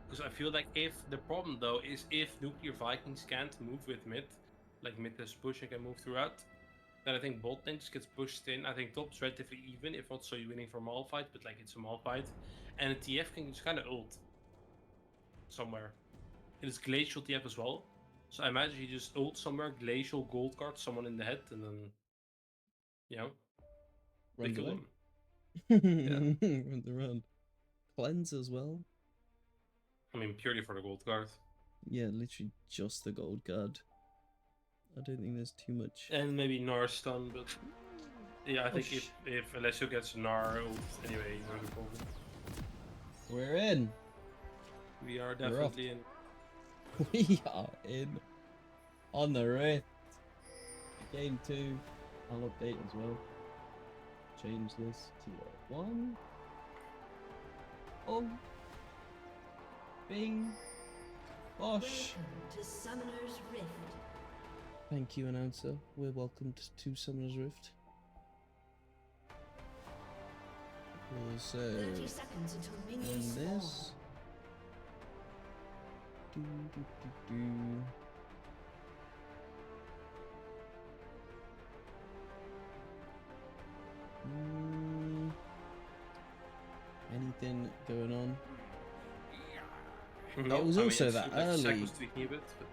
Because I feel like if the problem though is if Nuclear Vikings can't move with mid, like mid is push and can move throughout, then I think bot lane just gets pushed in. I think top's relatively even, if not so you're winning for Malphite, but like it's a Malphite. And a TF can just kind of ult somewhere. It is Glacial TF as well. So I imagine you just ult somewhere, Glacial gold card someone in the head, and then, you know, they kill him. Yeah. Runs around. Cleanse as well. I mean, purely for the gold card. Yeah, literally just the gold card. I don't think there's too much. And maybe Gnar stun, but yeah, I think if Alessio gets Gnar ult anyway, no problem. We're in. We are definitely in. We are in. On the rift. Game 2. I'll update as well. Change this to a 1. Oh. Bing. Bosh. Welcome to Summoner's Rift. Thank you, announcer. We're welcomed to Summoner's Rift. Also, 30 seconds until minions and spawn. this. Do. Anything going on? No, It was also that early. Zach was tweaking a bit, but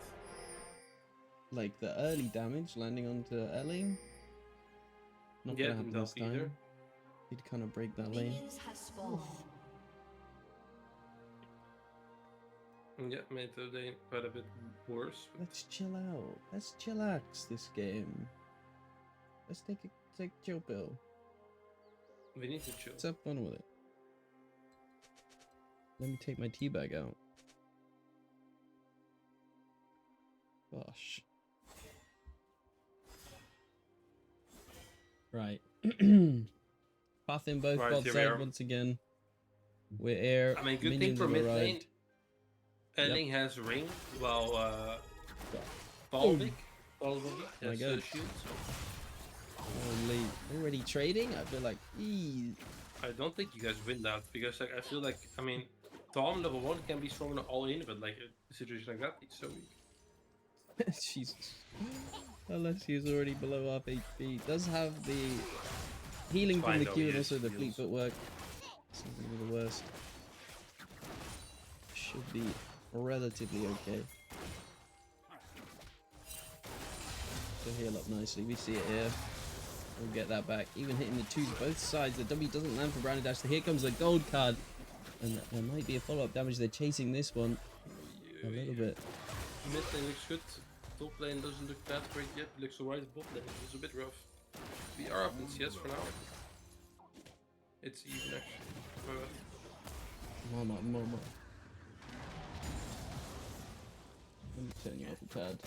Like the early damage landing onto Ellie. Not yeah, gonna happen this time. either. He'd kind of break that lane. Minions have spawned. Yeah, made the day quite a bit worse. But Let's chill out. Let's chillax this game. Let's take a chill pill. we need to chill. Let's have fun with it. Let me take my tea bag out. Gosh. Right. Path in both Right, bot here we side are. once again. We're air. I mean, good thing Minions for have mid lane. arrived. Ending has ring, while Oh Balvic my has God. shield. So Holy. Already trading? I feel like, eee. I don't think you guys win that because like I feel like I mean, Tom level 1 can be strong all in, but like a situation like that, he's so weak. Jesus. Unless he's already below half HP. Does have the healing from Fine the though, Q he and is also the fleet heals. footwork. Something of the worst. Should be relatively okay. To heal up nicely. We see it here. We'll get that back. Even hitting the twos both sides. The W doesn't land for Brownie Dash. So here comes the gold card. And there might be a follow-up damage. They're chasing this one a little bit. Mid lane looks good. Top lane doesn't look that great yet. It looks alright. Bot lane is a bit rough. We are up in CS for now. It's even actually. Mama. Let me turn you off a tad.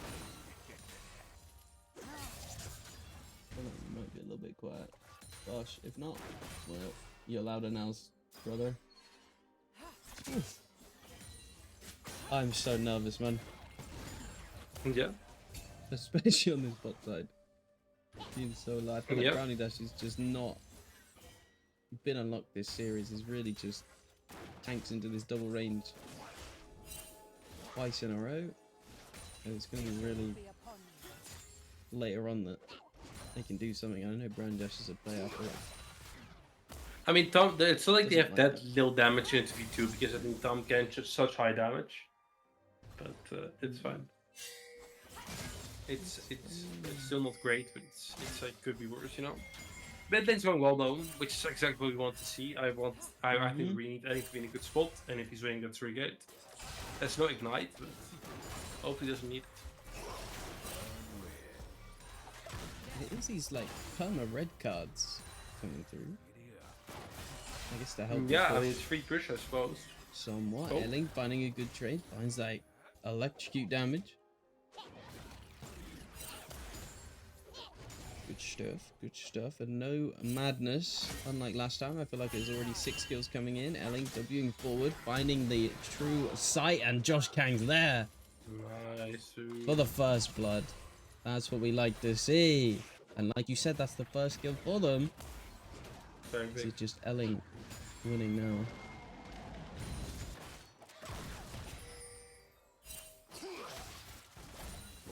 Oh, you might be a little bit quiet. Gosh, if not, well, you're louder now, brother. Oof. I'm so nervous, man. Yeah. Especially on this bot side. Being so loud. I feel like Yep. Brownie Dash is just not been unlocked this series. Is really just tanks into this double range twice in a row. And it's going to be really later on that they can do something. I know Brownie Dash is a player after it. I mean, Tom, it's not like they have Doesn't like that little damage in V2 because I think Tom can just such high damage. But it's fine. It's still not great, but it's like could be worse, you know. Mid lane's going well though, which is exactly what we want to see. I think we need Ellie to be in a good spot, and if he's winning, that's really good. There's no ignite, but hopefully he doesn't need it. It is these like perma red cards coming through. I guess to help. Yeah, I mean it's free push, I suppose. Somewhat. Oh. Elling finding a good trade. Finds like electrocute damage. Good stuff. Good stuff. And no madness. Unlike last time, I feel like there's already 6 skills coming in. Elling Wing forward, finding the true sight, and Josh Kang's there Nice. for the first blood. That's what we like to see. And like you said, that's the first kill for them. Very This big. is just Elling winning now.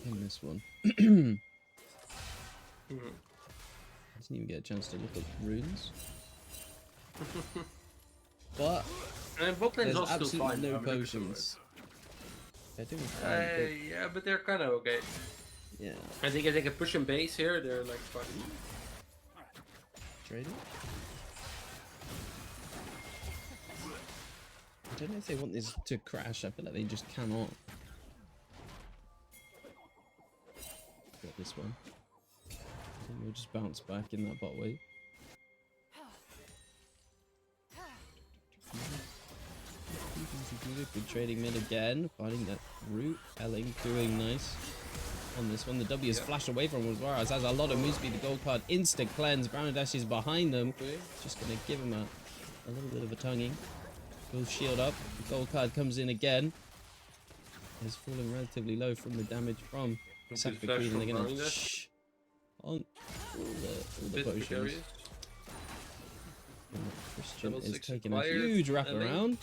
In this one. Mhm. Didn't even get a chance to look at runes. But And bot lane's there's also still absolutely fine. no I mean, potions. They're doing fine. yeah, but they're kind of okay. Yeah. I think if they can push in base here, they're like fine. Trading? I don't know if they want this to crash. I feel like they just cannot. Got this one. I think we'll just bounce back in that bot wave. Good trading mid again, finding that route. Elling doing nice on this one. The W is flashed away from Wazwaras. Has a lot of move speed. The gold card insta cleanse. Brown Dash is behind them. Just gonna give him a little bit of a tonguing. Gold shield up. The gold card comes in again. Is falling relatively low from the damage from Sapphire flash Queen, and from they're gonna Brownie Dash. shh on all the Bit potions. precarious. And Christian Level is 6 taking a acquired. huge wrap Elling. around.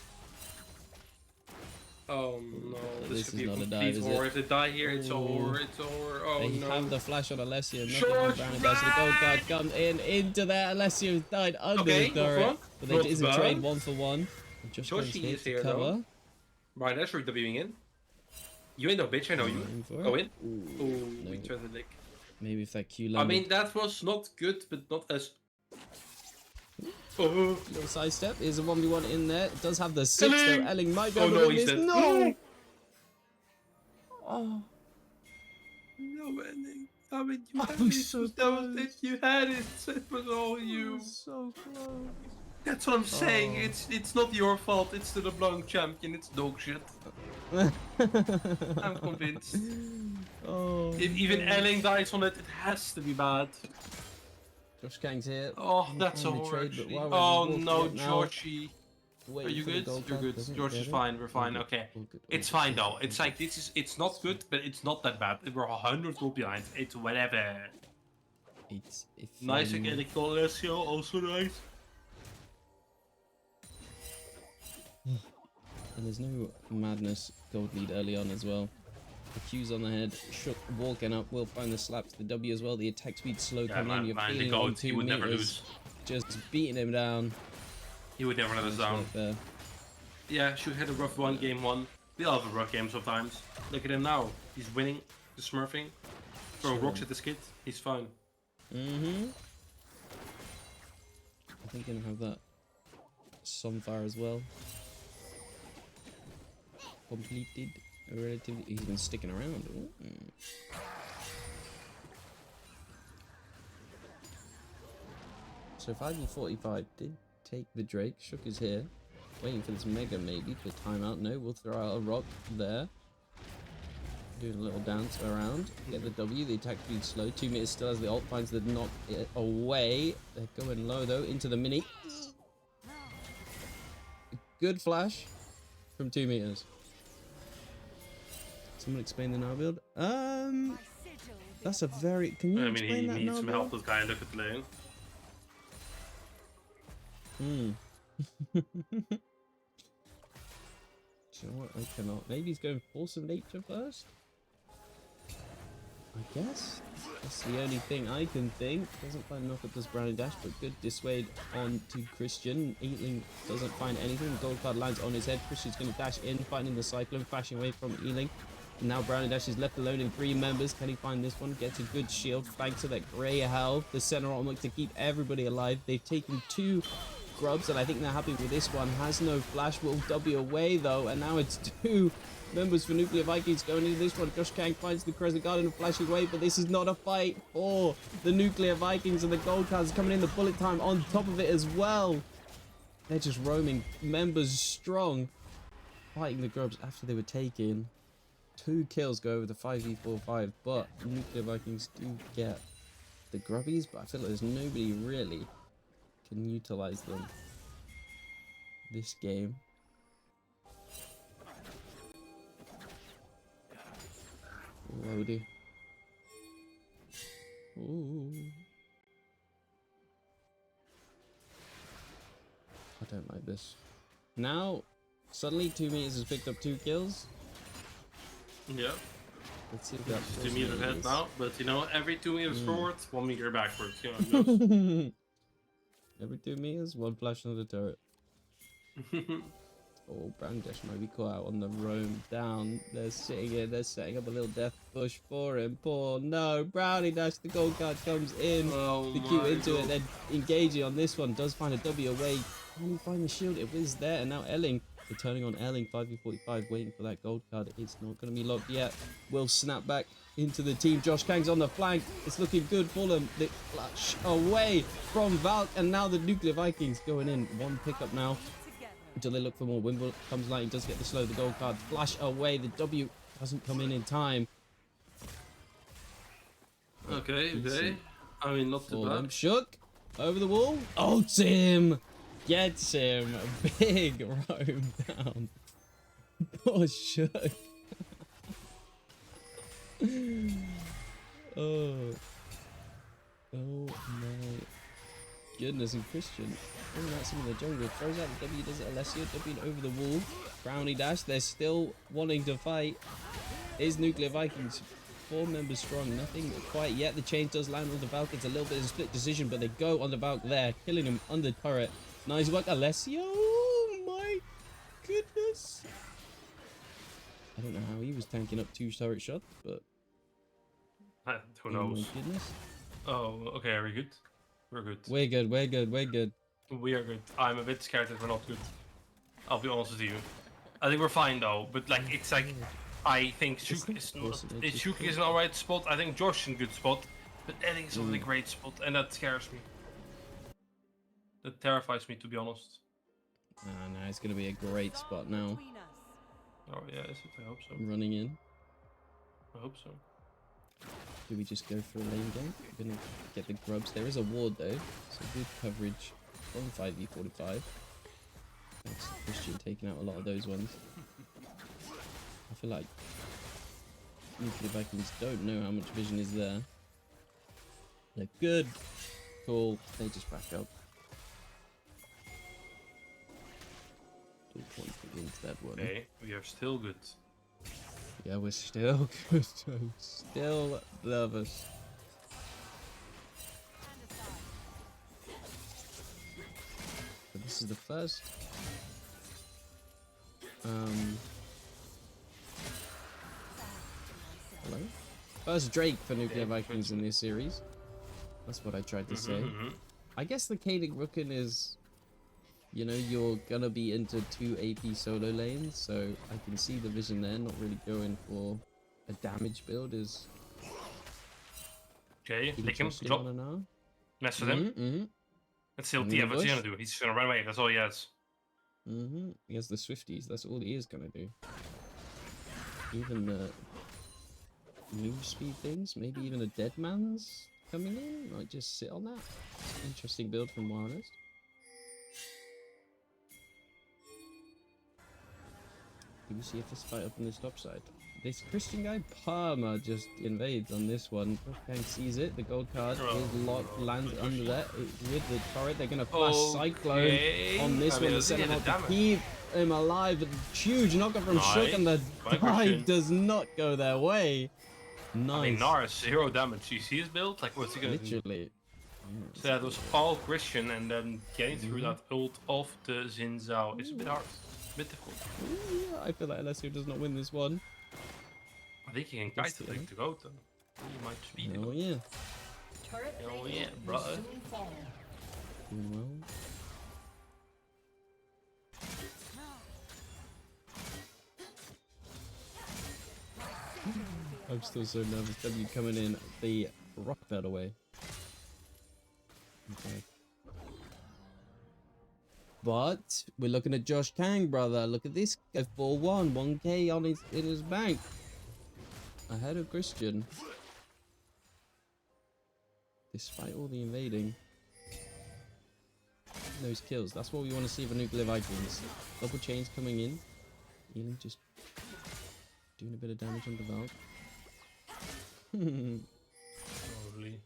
Oh no, This could is be a not a complete dive, is horror. it? If they die here, it's a Oh. horror. It's a horror. Oh They no. have the flash on Alessio. Nothing George on Brown Dash. The gold card comes in into there. Alessio died under Okay, the turret. one. But there Not is a bad. trade 1-for-1. Just Joshi here is to here, cover. though. Right, that's really Wing in. You ain't no bitch, I know you. Going for Go it. in. Ooh, Ooh, no. we tried to lick. Maybe if that Q I landed. mean, that was not good, but not as. Oh, Little side step. Here's a 1v1 in there. It does have the 6 though. Elling! Elling might be Oh, able no, to win he's this. dead. No! Oh, no, ending. I mean, you I had was it. so That was close. it. You had it. It was all it you. was so close. That's what I'm saying. Oh. It's not your fault. It's the LeBlanc champion. It's dog shit. I'm convinced. Oh, If even no. Elling dies on it, it has to be bad. Josh Kang's here. Oh, Can he that's a find the horror. trade, but Actually. while we're Oh just walking no, up now, Georgie. Are waiting you for the good? gold You're card, good. doesn't George get is it. fine. We're All fine. good, Okay. all good, all It's good, fine all though. good, It's all like this is. It's not good, but it's not that bad. We're 100 goal behind. It's whatever. It's Nice fun. again. The Colosio also nice. And there's no madness gold lead early on as well. The Q's on the head, Shook walking up, will find the slaps, the W as well, the attack speed slow Yeah, coming in, you're man, the feeling it on goat. He 2 would never meters, lose. just beating him down. He would never let us Nice down. work there. Yeah, Shook had a rough one, game one. We all have a rough game sometimes. Look at him now. He's winning. He's smurfing. Throwing Sure. rocks at the skid. He's fine. Mm-hmm. I think gonna have that Sunfire as well. Completed. Relatively, he's been sticking around. Ooh. So 5v45 did take the Drake. Shook is here. Waiting for this Mega maybe for timeout. No, we'll throw out a rock there. Doing a little dance around. Get the W. The attack speed slow. 2 meters still has the ult. Finds the knock it away. They're going low though into the mini. Good flash from 2 meters. Someone explain the now build. That's a very. Can you I mean, explain he that needs now some build? help, this guy. Look at the lane. Hmm. Do you know what? I cannot. Maybe he's going Force of Nature first? I guess. That's the only thing I can think. Doesn't find enough with this Brownie Dash, but good dissuade on to Christian. Eatling doesn't find anything. Gold card lands on his head. Christian's going to dash in, fighting the Cyclone, flashing away from Ealing. And now Brownie Dash is left alone in 3 members. Can he find this one? Gets a good shield thanks to that grey health. The center ultimate to keep everybody alive. They've taken 2 grubs, and I think they're happy with this one. Has no flash, will W away though, and now it's 2 members for Nuclear Vikings going into this one. Josh Kang finds the Crescent Guard and flashes away, but this is not a fight for the Nuclear Vikings, and the gold cards coming in, the bullet time on top of it as well. They're just roaming members strong, fighting the grubs after they were taken. 2 kills go over the 5v45, but Nuclear Vikings do get the grubbies, but I feel like there's nobody really can utilize them this game. Loady. Ooh. I don't like this. Now, suddenly 2 meters has picked up 2 kills. Yeah. Let's see if that He's 2 meters ahead now, but you know, every 2 meters forward, 1 meter backwards. You know, it goes. Every 2 meters, 1 flash on the turret. Oh, Brownie Dash might be caught out on the roam down. They're sitting here, they're setting up a little death push for him. Poor no, Brownie Dash, the gold card comes in. Oh The Q my into God. it, then engaging on this one, does find a W away. Can he find the shield? It was there, and now Elling, returning on Elling, 5v45, waiting for that gold card. It's not going to be locked yet. Will snap back into the team. Josh Kang's on the flank. It's looking good for them. They flash away from Valk, and now the Nuclear Vikings going in. 1 pickup now until they look for more. Wimble comes light, he does get the slow, the gold card. Flash away. The W doesn't come in time. Okay, okay. I mean, not too bad. Shook over the wall. Ults him. Gets him. Big roam down. Poor Shook. Oh. Oh my goodness. And Christian bringing out some of the jungle. Throws out the W, does it Alessio. W over the wall. Brownie Dash. They're still wanting to fight. Is Nuclear Vikings 4 members strong? Nothing quite yet. The chain does land on the Valk. It's a little bit of a split decision, but they go on the Valk there, killing him on the turret. Nice work, Alessio. Oh my goodness. I don't know how he was tanking up 2 turret shots, but Who oh knows? my goodness. Oh, okay, are we good? We're good. We're good, we're good, we're good. We are good. I'm a bit scared that we're not good. I'll be honest with you. I think we're fine though, but like it's like I think Shuk is not. Shuk is in alright spot. I think Josh is in good spot, but Elling is not in a great spot, and that scares me. That terrifies me, to be honest. No, it's going to be a great spot now. Oh yeah, is it? I hope so. Running in. I hope so. Do we just go for a lane game? We're going to get the grubs. There is a ward though, so good coverage on 5v45. That's Christian taking out a lot of those ones. I feel like Nuclear Vikings don't know how much vision is there. They're good. Cool. They just back up. Don't want to get into that one. Okay, we are still good. Yeah, we're still good. Still love us. But this is the first. Hello? First Drake for Nuclear Vikings in this series. That's what I tried to say. I guess the Kadig Rookin is, you know, you're gonna be into 2 AP solo lanes, so I can see the vision there, not really going for a damage build is Okay, lick him, interesting drop, on an hour. mess with him. Let's see what In the what's he bush. gonna do? He's just gonna run away, that's all he has. He has the Swifties, that's all he is gonna do. Even the move speed things, maybe even a dead man's coming in, might just sit on that. Interesting build from Wireless. Do we see a fist fight up on this top side? This Christian guy, Palmer, just invades on this one. Wolfgang sees it. The gold card is locked, lands under that with the turret. They're going to flash Cyclone on this one to set him up to keep him alive. But huge knockup from Shook, and the dive does not go their way. Nice. I mean, Nars, 0 damage. You see his build? Like, what's he gonna do? Literally. So that was all Christian, and then getting through that ult of the Xin Zhao is a bit hard. A bit difficult. Yeah, I feel like LSU does not win this one. I think he can kite to take the goat, though. He might speed Oh it. yeah. Oh yeah, bro. Doing well. I'm still so nervous. W coming in the rock that away. Okay. But we're looking at Josh Kang, brother. Look at this guy, 4-1, 1k on in his bank. Ahead of Christian. Despite all the invading. Those kills. That's what we want to see for Nuclear Vikings. Double chains coming in. Ealing just doing a bit of damage on the Valve. Probably.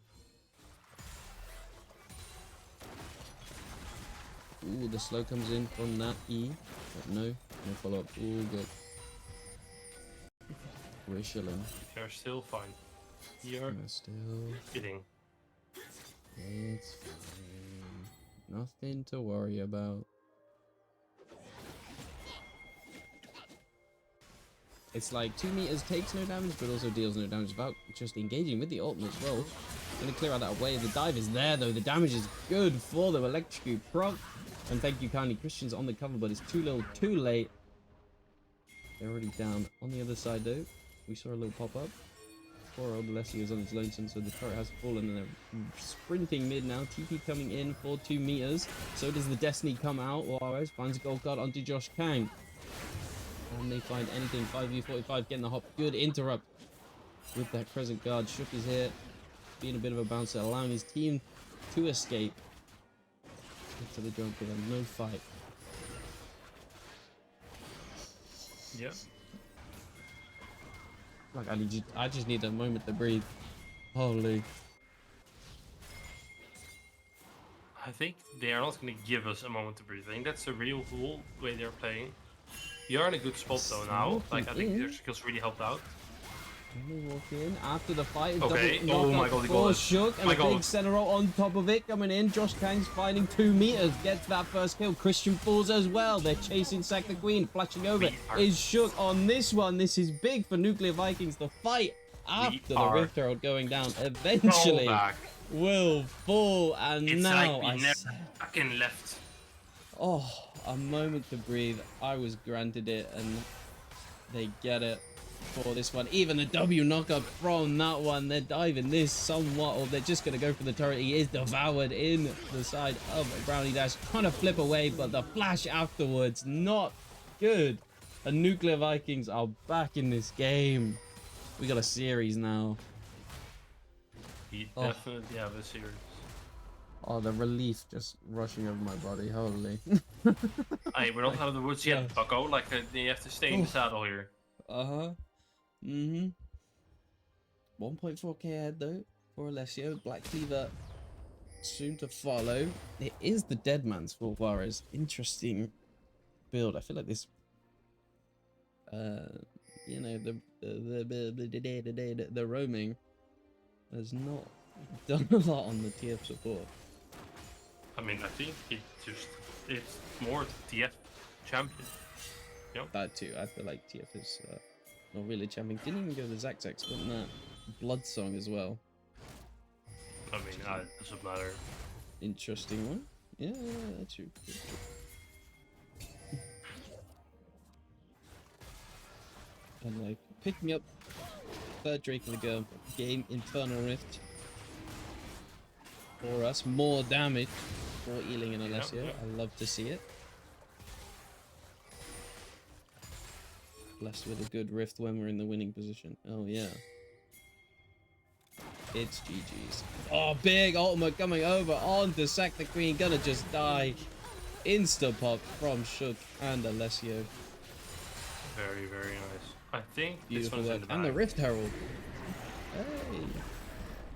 Ooh, the slow comes in from that E. But no follow up. All good. We're chilling. They're still fine. Here, We're still. kidding. It's fine. Nothing to worry about. It's like 2 meters takes no damage, but also deals no damage without just engaging with the ultimate as well. Gonna clear out that wave. The dive is there though. The damage is good for them. Electrocute proc. And thank you kindly. Christian's on the cover, but it's too little, too late. They're already down. On the other side though, we saw a little pop up. Poor old Leslie is on his lonesome, so the turret has fallen and they're sprinting mid now. TP coming in for 2 meters. So does the Destiny come out. Juarez finds a gold card onto Josh Kang. And they find anything. 5v45 getting the hop. Good interrupt with that Crescent Guard. Shook is here, being a bit of a bouncer, allowing his team to escape. Get to the jungle and no fight. Yeah. Like I just need a moment to breathe. Holy. I think they are not going to give us a moment to breathe. I think that's the real cool way they're playing. You're in a good spot though now. Like I think their skills really helped out. And they walk in after the fight. Okay. Double Oh my knockup god, he for got it. Shook and My a god. big center roll on top of it coming in. Josh Kang's finding 2 meters. Gets that first kill. Christian falls as well. They're chasing Sack the Queen. Flashing over is Shook on this one. This is big for Nuclear Vikings. The fight after the Rift Herald going down eventually will fall. And It's now like we I never say, fucking left. oh, a moment to breathe. I was granted it and they get it. for this one. Even a W knockup from that one. They're diving this somewhat, or they're just going to go for the turret. He is devoured in the side of Brownie Dash. Trying to flip away, but the flash afterwards, not good. The Nuclear Vikings are back in this game. We got a series now. He definitely have a series. Oh, the relief just rushing over my body. Holy. Hey, we don't have the woods yet, Yes. bucko. Like, you have to stay in the saddle here. Uh-huh. Mm-hmm. 1.4k ahead, though, for Alessio. Black Cleaver soon to follow. It is the Dead Man's for Juarez. Interesting build. I feel like this... you know, the roaming has not done a lot on the TF support. I mean, I think it's more TF champion. Yep. That too. I feel like TF is not really champion. Didn't even go the Zax but that Blood Song as well. I mean, it doesn't matter. Interesting one. Yeah, that's true. And like picking up third Drake of the game, Infernal Rift for us. More damage for Ealing and Alessio. Yep. I love to see it. Blessed with a good rift when we're in the winning position. Oh yeah. It's GG's. Oh, big ultimate coming over on to sack the queen. Gonna just die. Insta pop from Shook and Alessio. Very, very nice. I think Beautiful this work. one's in the And the bag. Rift Herald. Hey.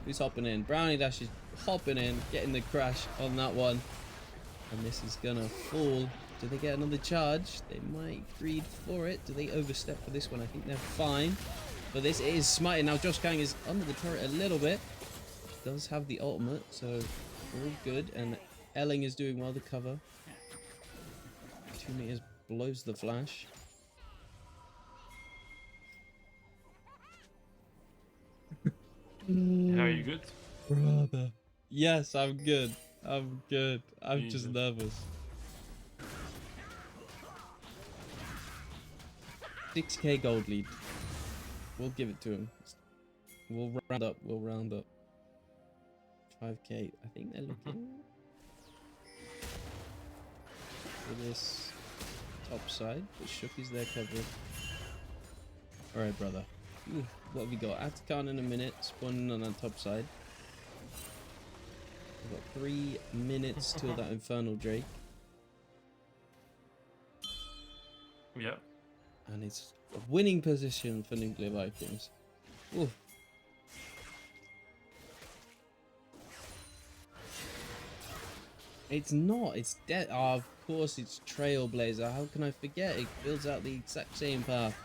Who's hopping in? Brownie Dash is hopping in, getting the crash on that one. And this is gonna fall. Do they get another charge? They might greed for it. Do they overstep for this one? I think they're fine. But this is smiting. Now Josh Kang is under the turret a little bit. Does have the ultimate, so all good. And Elling is doing well to cover. 2 meters blows the flash. How are you good? Brother. Yes, I'm good. I'm good. I'm just Jesus. nervous. 6k gold lead. We'll give it to him. We'll round up. We'll round up. 5k. I think they're looking for this top side, but Shook is there covered. Alright, brother. Ooh, what have we got? Atakan in a minute, spawning on that top side. We've got 3 minutes till that Infernal Drake. Yeah. And it's a winning position for Nuclear Vikings. Ooh. It's not. It's dead. Oh, of course it's Trailblazer. How can I forget? It builds out the exact same path.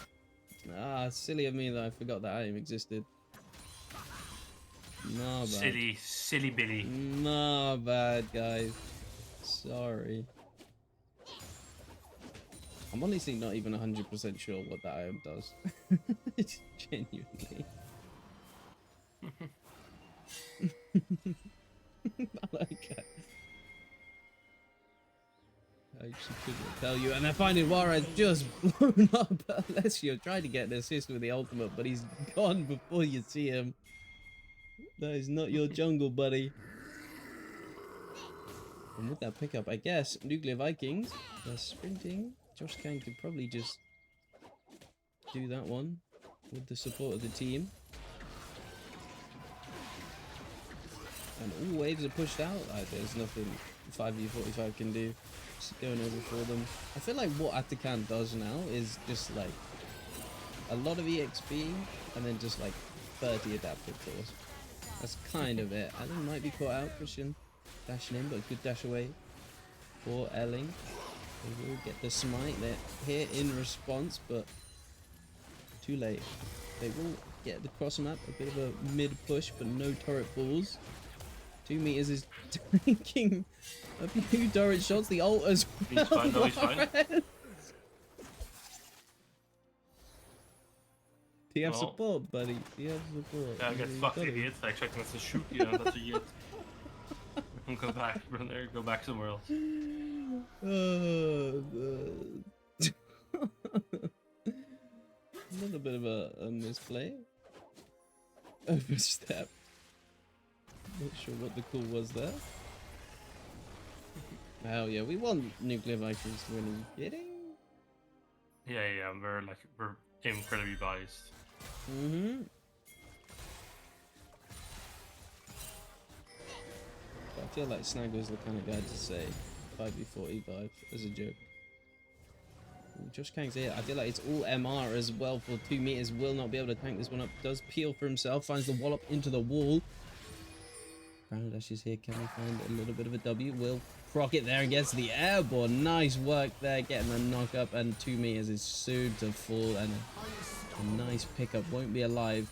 Ah, silly of me that I forgot that item existed. Nah, bad. Silly Billy. Nah, bad, guys. Sorry. I'm honestly not even 100% sure what that item does. It's genuinely. I like it. I actually couldn't tell you. And I find it Juarez just blown up Alessio tried to get an assist with the ultimate, but he's gone before you see him. That is not your jungle, buddy. And with that pickup, I guess, Nuclear Vikings, they're sprinting. Josh Kang could probably just do that one with the support of the team. And all waves are pushed out. There's nothing 5v45 can do. Just going over for them. I feel like what Atakan does now is just like a lot of EXP and then just like 30 adaptive tools. That's kind of it. Elling might be caught out. Christian dashing in, but good dash away for Elling. They will get the smite. They're here in response, but too late. They will get the cross map, a bit of a mid push, but no turret falls. 2 meters is taking a few turret shots. The ult as well. He's fine, no, he's fine. TF Well. support, buddy. TF support. Yeah, I get You fucked, got it. idiot. I expected us to shoot you, and that's a yet. Go back, brother. Go back somewhere else. little bit of a misplay. Overstep. Not sure what the call was there. Oh yeah, we want Nuclear Vikings to win. Are you kidding? Yeah, we're incredibly biased. Mm-hmm. But I feel like Snaggle's the kind of guy to say 5v45 as a joke. Ooh, Josh Kang's here. I feel like it's all MR as well for 2 meters. Will not be able to tank this one up. Does peel for himself. Finds the wallop into the wall. Dash is here. Can we find a little bit of a W? Will proc it there and gets the airborne. Nice work there. Getting the knock up. And 2 meters is soon to fall. And a nice pickup. Won't be alive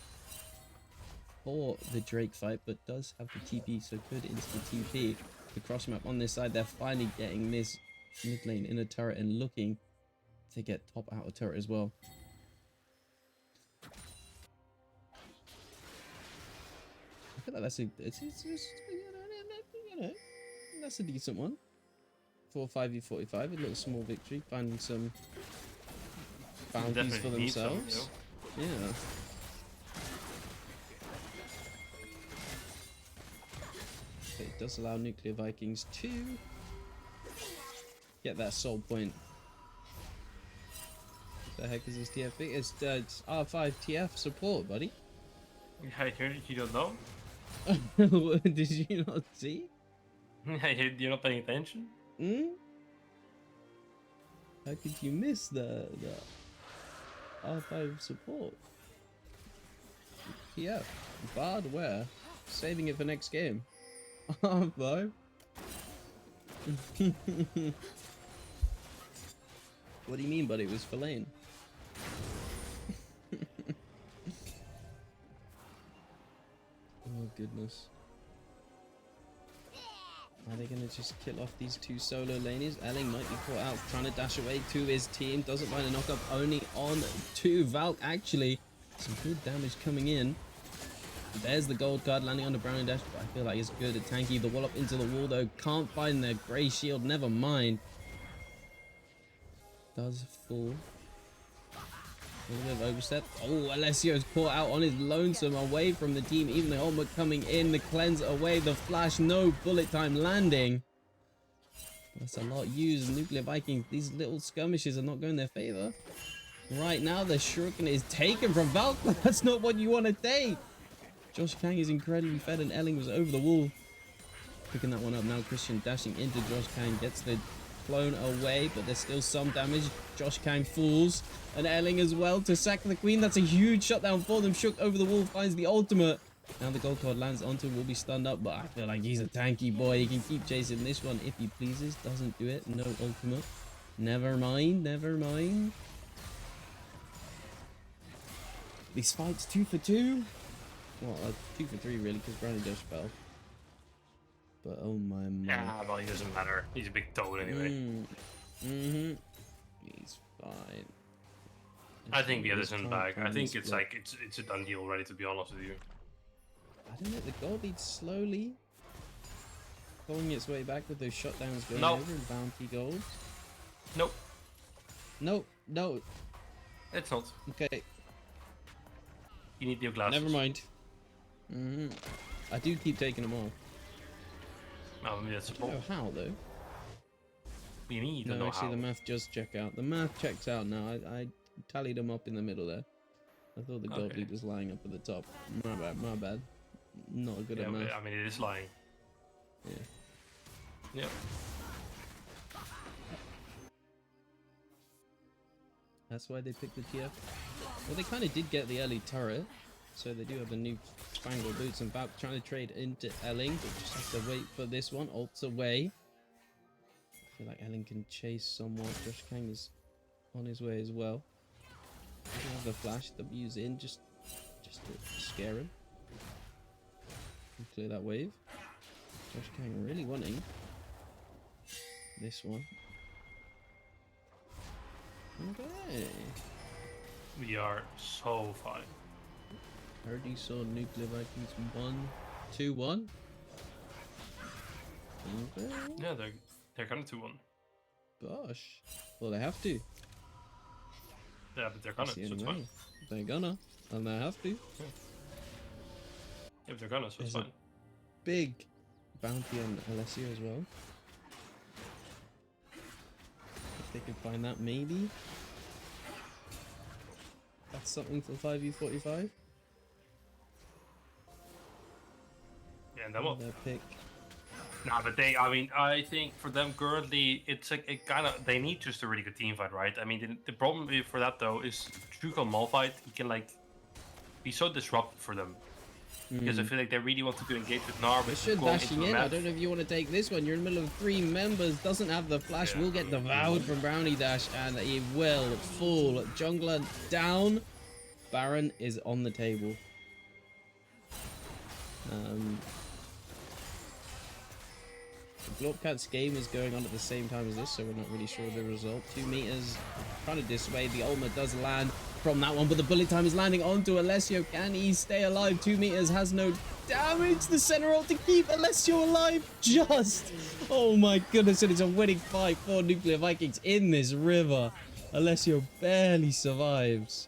for the Drake fight, but does have the TP, so could instant TP. The cross map on this side. They're finally getting this mid lane in a turret and looking to get top out of turret as well. I feel like that's a that's a decent one for 5v45. A little small victory, finding some bounties for Definitely need some, themselves. Yeah. Okay, it does allow Nuclear Vikings to get that soul point. What the heck is this TF? It's R5 TF support, buddy. Yeah, you don't know? Did you not see? Yeah, you're not paying attention? Hmm? How could you miss the R5 support? TF. Bard where? Saving it for next game. R5. What do you mean, buddy? It was for lane. Oh goodness. Are they gonna just kill off these two solo laners? Elling might be caught out, trying to dash away to his team. Doesn't find a knockup, only on 2. Valk actually some good damage coming in. There's the gold card landing on the Browning Dash, but I feel like it's good at tanky. The wall up into the wall though. Can't find the grey shield, never mind. Does fall. A little bit of overstep. Oh, Alessio's caught out on his lonesome away from the team. Even the ultimate coming in. The cleanse away. The flash. No bullet time landing. That's a lot used. Nuclear Vikings. These little skirmishes are not going their favor. Right now, the Shuriken is taken from Valk. That's not what you want to take. Josh Kang is incredibly fed and Elling was over the wall. Picking that one up now. Christian dashing into Josh Kang. Gets the clone away, but there's still some damage. Josh Kang falls, and Elling as well to sack the queen. That's a huge shutdown for them. Shook over the wall, finds the ultimate. Now the gold card lands onto him, will be stunned up, but I feel like he's a tanky boy. He can keep chasing this one if he pleases. Doesn't do it. No ultimate. Never mind. Never mind. These fights 2 for 2. Well, 2 for 3 really, because Brownie Dash fell. But oh my god. Yeah, well, he doesn't matter. He's a big toad anyway. He's fine. I think we have this in the bag. I think it's like it's a done deal already, to be honest with you. I don't know, the gold lead slowly pulling its way back with those shutdowns going Nope. over and bounty gold. Nope, No. it's not. Okay, You need new glasses. never mind. I do keep taking them off. Oh, maybe that's a I don't know problem. how though. You need to No, know actually how. the math does check out. The math checks out now. I tallied them up in the middle there. I thought the gold Okay. lead was lying up at the top. My bad. Not good Yeah, at but, math. I mean, it is lying. Yeah. Yeah. That's why they picked the TF. Well, they kind of did get the early turret, so they do have the new Spangled Boots and Valk trying to trade into Elling, but just have to wait for this one. Ults away. I feel like Elling can chase somewhat. Josh Kang is on his way as well. Doesn't have the flash. W's in just to scare him. And clear that wave. Josh Kang really wanting this one. Okay. We are so fine. Heard you saw Nuclear Vikings 1-2-1. Okay. Yeah, they're kind of 2-1. Gosh. Well, they have to. Yeah, but they're That's gonna, the so only it's way. fine. They're gonna, and they have to. Yeah, but they're gonna, so it's There's a fine. big bounty on Alessio as well. If they could find that, maybe. That's something for 5v45. Yeah, and then what? Their pick. Nah, but I think for them currently, it's like it kind of they need just a really good team fight, right? I mean, the problem for that though is True on Malphite, he can like be so disruptive for them because I feel like they really want to engage with Gnar, They with should going dashing into a in. I map. don't know if you want to take this one. You're in the middle of 3 members. Doesn't have the flash. Yeah. Will get devoured from Brownie Dash, and he will fall. Jungler down. Baron is on the table. Glorpcat's game is going on at the same time as this, so we're not really sure of the result. 2 meters, trying to dissuade. The ultimate does land from that one, but the bullet time is landing onto Alessio. Can he stay alive? 2 meters has no damage. The center ult to keep Alessio alive. Just, oh my goodness, and it's a winning fight for Nuclear Vikings in this river. Alessio barely survives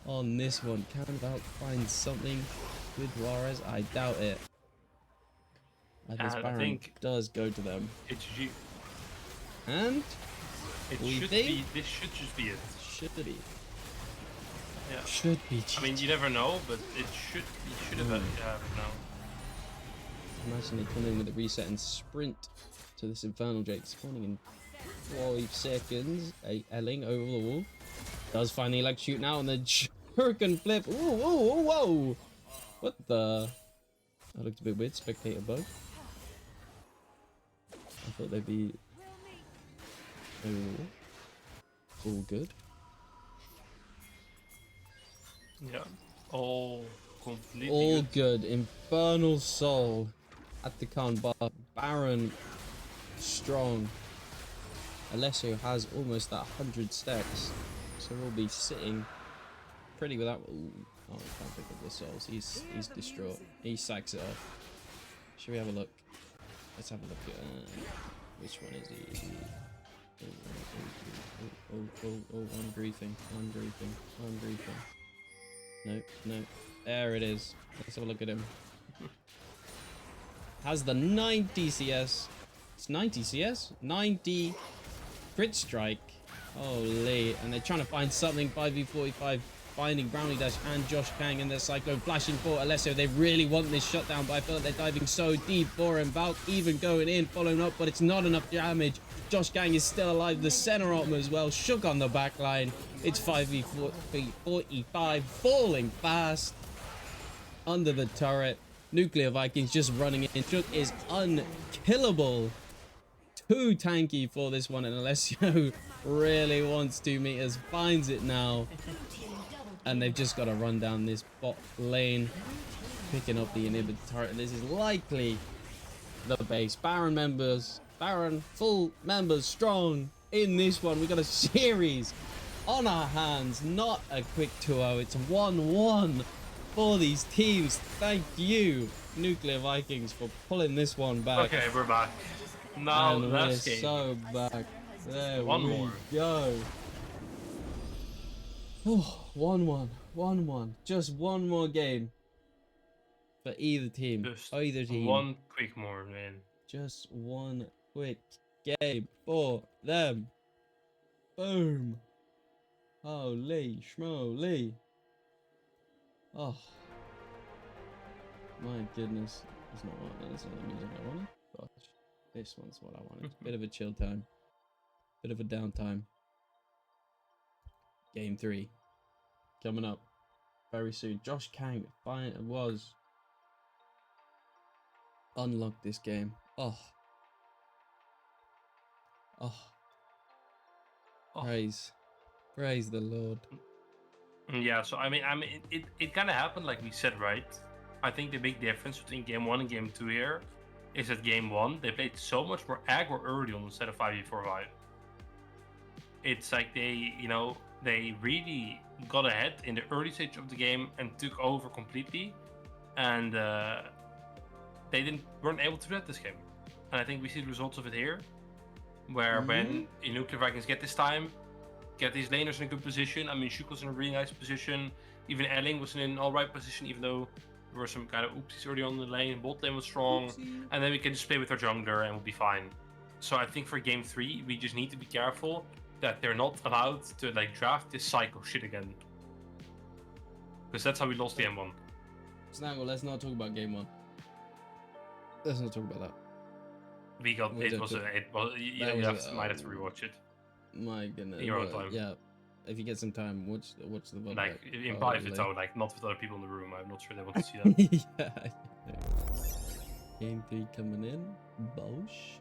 on this one. Can Valk find something with Juarez? I doubt it. This I Baron think does go to them. it's you. And It we should think be. This should just be it. should be. Yeah. Should be. I mean, you never know, but it should. You should have it now. Imagine they come in with a reset and sprint to this Infernal Drake, spawning in 5 seconds. A Elling over the wall. Does find the elect shoot now on the Shuriken flip. Ooh, ooh, ooh, whoa! What the? That looked a bit weird. Spectator bug. I thought they'd be all good. Yeah. All completely. All good. good. Infernal Soul at the Khan bar. Baron strong. Alessio has almost that 100 stacks, so we'll be sitting pretty without. Ooh, oh, we can't pick up the souls. He's distraught. He sacks it off. Should we have a look? Let's have a look at which one is he? Oh, I'm griefing. No. There it is. Let's have a look at him. Has the 90 CS. It's 90 CS? 90 crit strike. Holy. And they're trying to find something. 5v45. Finding Brownie Dash and Josh Kang and their Cyclone flashing for Alessio. They really want this shutdown, but I feel like they're diving so deep for him. Valk even going in, following up, but it's not enough damage. Josh Kang is still alive. The center optima as well. Shook on the back line. It's 5v45. Falling fast. Under the turret. Nuclear Vikings just running in. Shook is unkillable. Too tanky for this one, and Alessio really wants 2 meters. Finds it now. And they've just got to run down this bot lane, picking up the inhibitor turret. This is likely the base. Baron full members strong in this one. We got a series on our hands, not a quick 2-0. It's 1-1 for these teams. Thank you, Nuclear Vikings, for pulling this one back. Okay, we're back. Now And last we're game. so back. There One we more. go. Oh, 1-1. Just one more game for either team. Just Either team. one quick more, man. Just one quick game for them. Boom. Holy schmoly. Oh. My goodness. That's not the music I wanted. Gosh. This one's what I wanted. Bit of a chill time. Bit of a downtime. Game 3. Coming up very soon. Josh Kang was unlocked this game. Oh. Praise the Lord. Yeah, so I mean, it kind of happened like we said, right? I think the big difference between game 1 and game 2 here is that game 1 they played so much more aggro early on instead of 5v45. It's like they really got ahead in the early stage of the game and took over completely, and they weren't able to do that this game. And I think we see the results of it here, where when Nuclear Vikings get this time, get these laners in a good position. I mean, Shuk was in a really nice position. Even Elling was in an alright position, even though there were some kind of oopsies early on in the lane. Bot lane was strong. Oopsie. And then we can just play with our jungler and we'll be fine. So I think for game 3, we just need to be careful that they're not allowed to like draft this psycho shit again. Because that's how we lost the M1. Snaggle, let's not talk about game 1. Let's not talk about that. We got Was it it was good? a, it was you, That you was have a- to, might have to rewatch it. My goodness. In your own but time. Yeah. If you get some time, watch the VOD. Like in private though, like not with other people in the room. I'm not sure they want to see that. Yeah. Game 3 coming in. Bosh.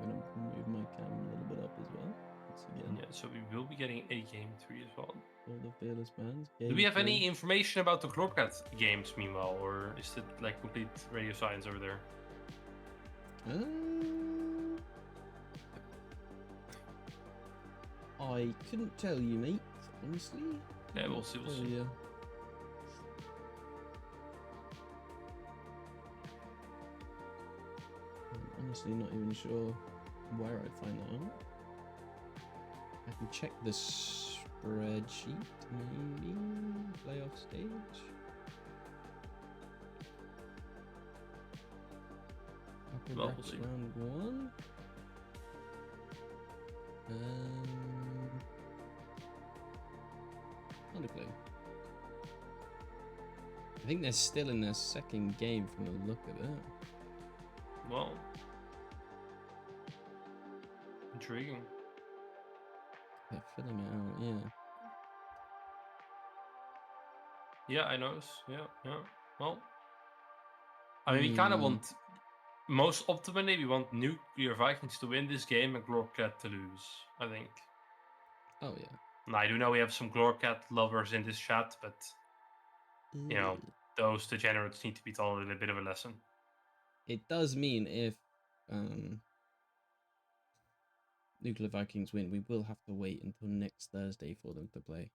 I'm gonna move my cam a little bit up as well. Once again, Yeah, so we will be getting a game 3 as well. all the fearless bands. Do we have any information about the Glorcat games meanwhile, or is it like complete radio science over there? I couldn't tell you, mate. Honestly. Yeah, we'll see. We'll Oh, see. yeah. I'm honestly not even sure where I'd find that out. I can check the spreadsheet, maybe. Playoff stage. Upper Well, we'll bracket see. round 1. Underplay. I think they're still in their second game from the look of it. Well, intriguing. They're filling it out, yeah. Yeah, I notice. Yeah. Well, I mean, we kind of want, most optimally, we want Nuclear Vikings to win this game and Glorcat to lose, I think. Oh, yeah. Now, I do know we have some Glorcat lovers in this chat, but, you know, those degenerates need to be taught a bit of a lesson. It does mean if Nuclear Vikings win, we will have to wait until next Thursday for them to play.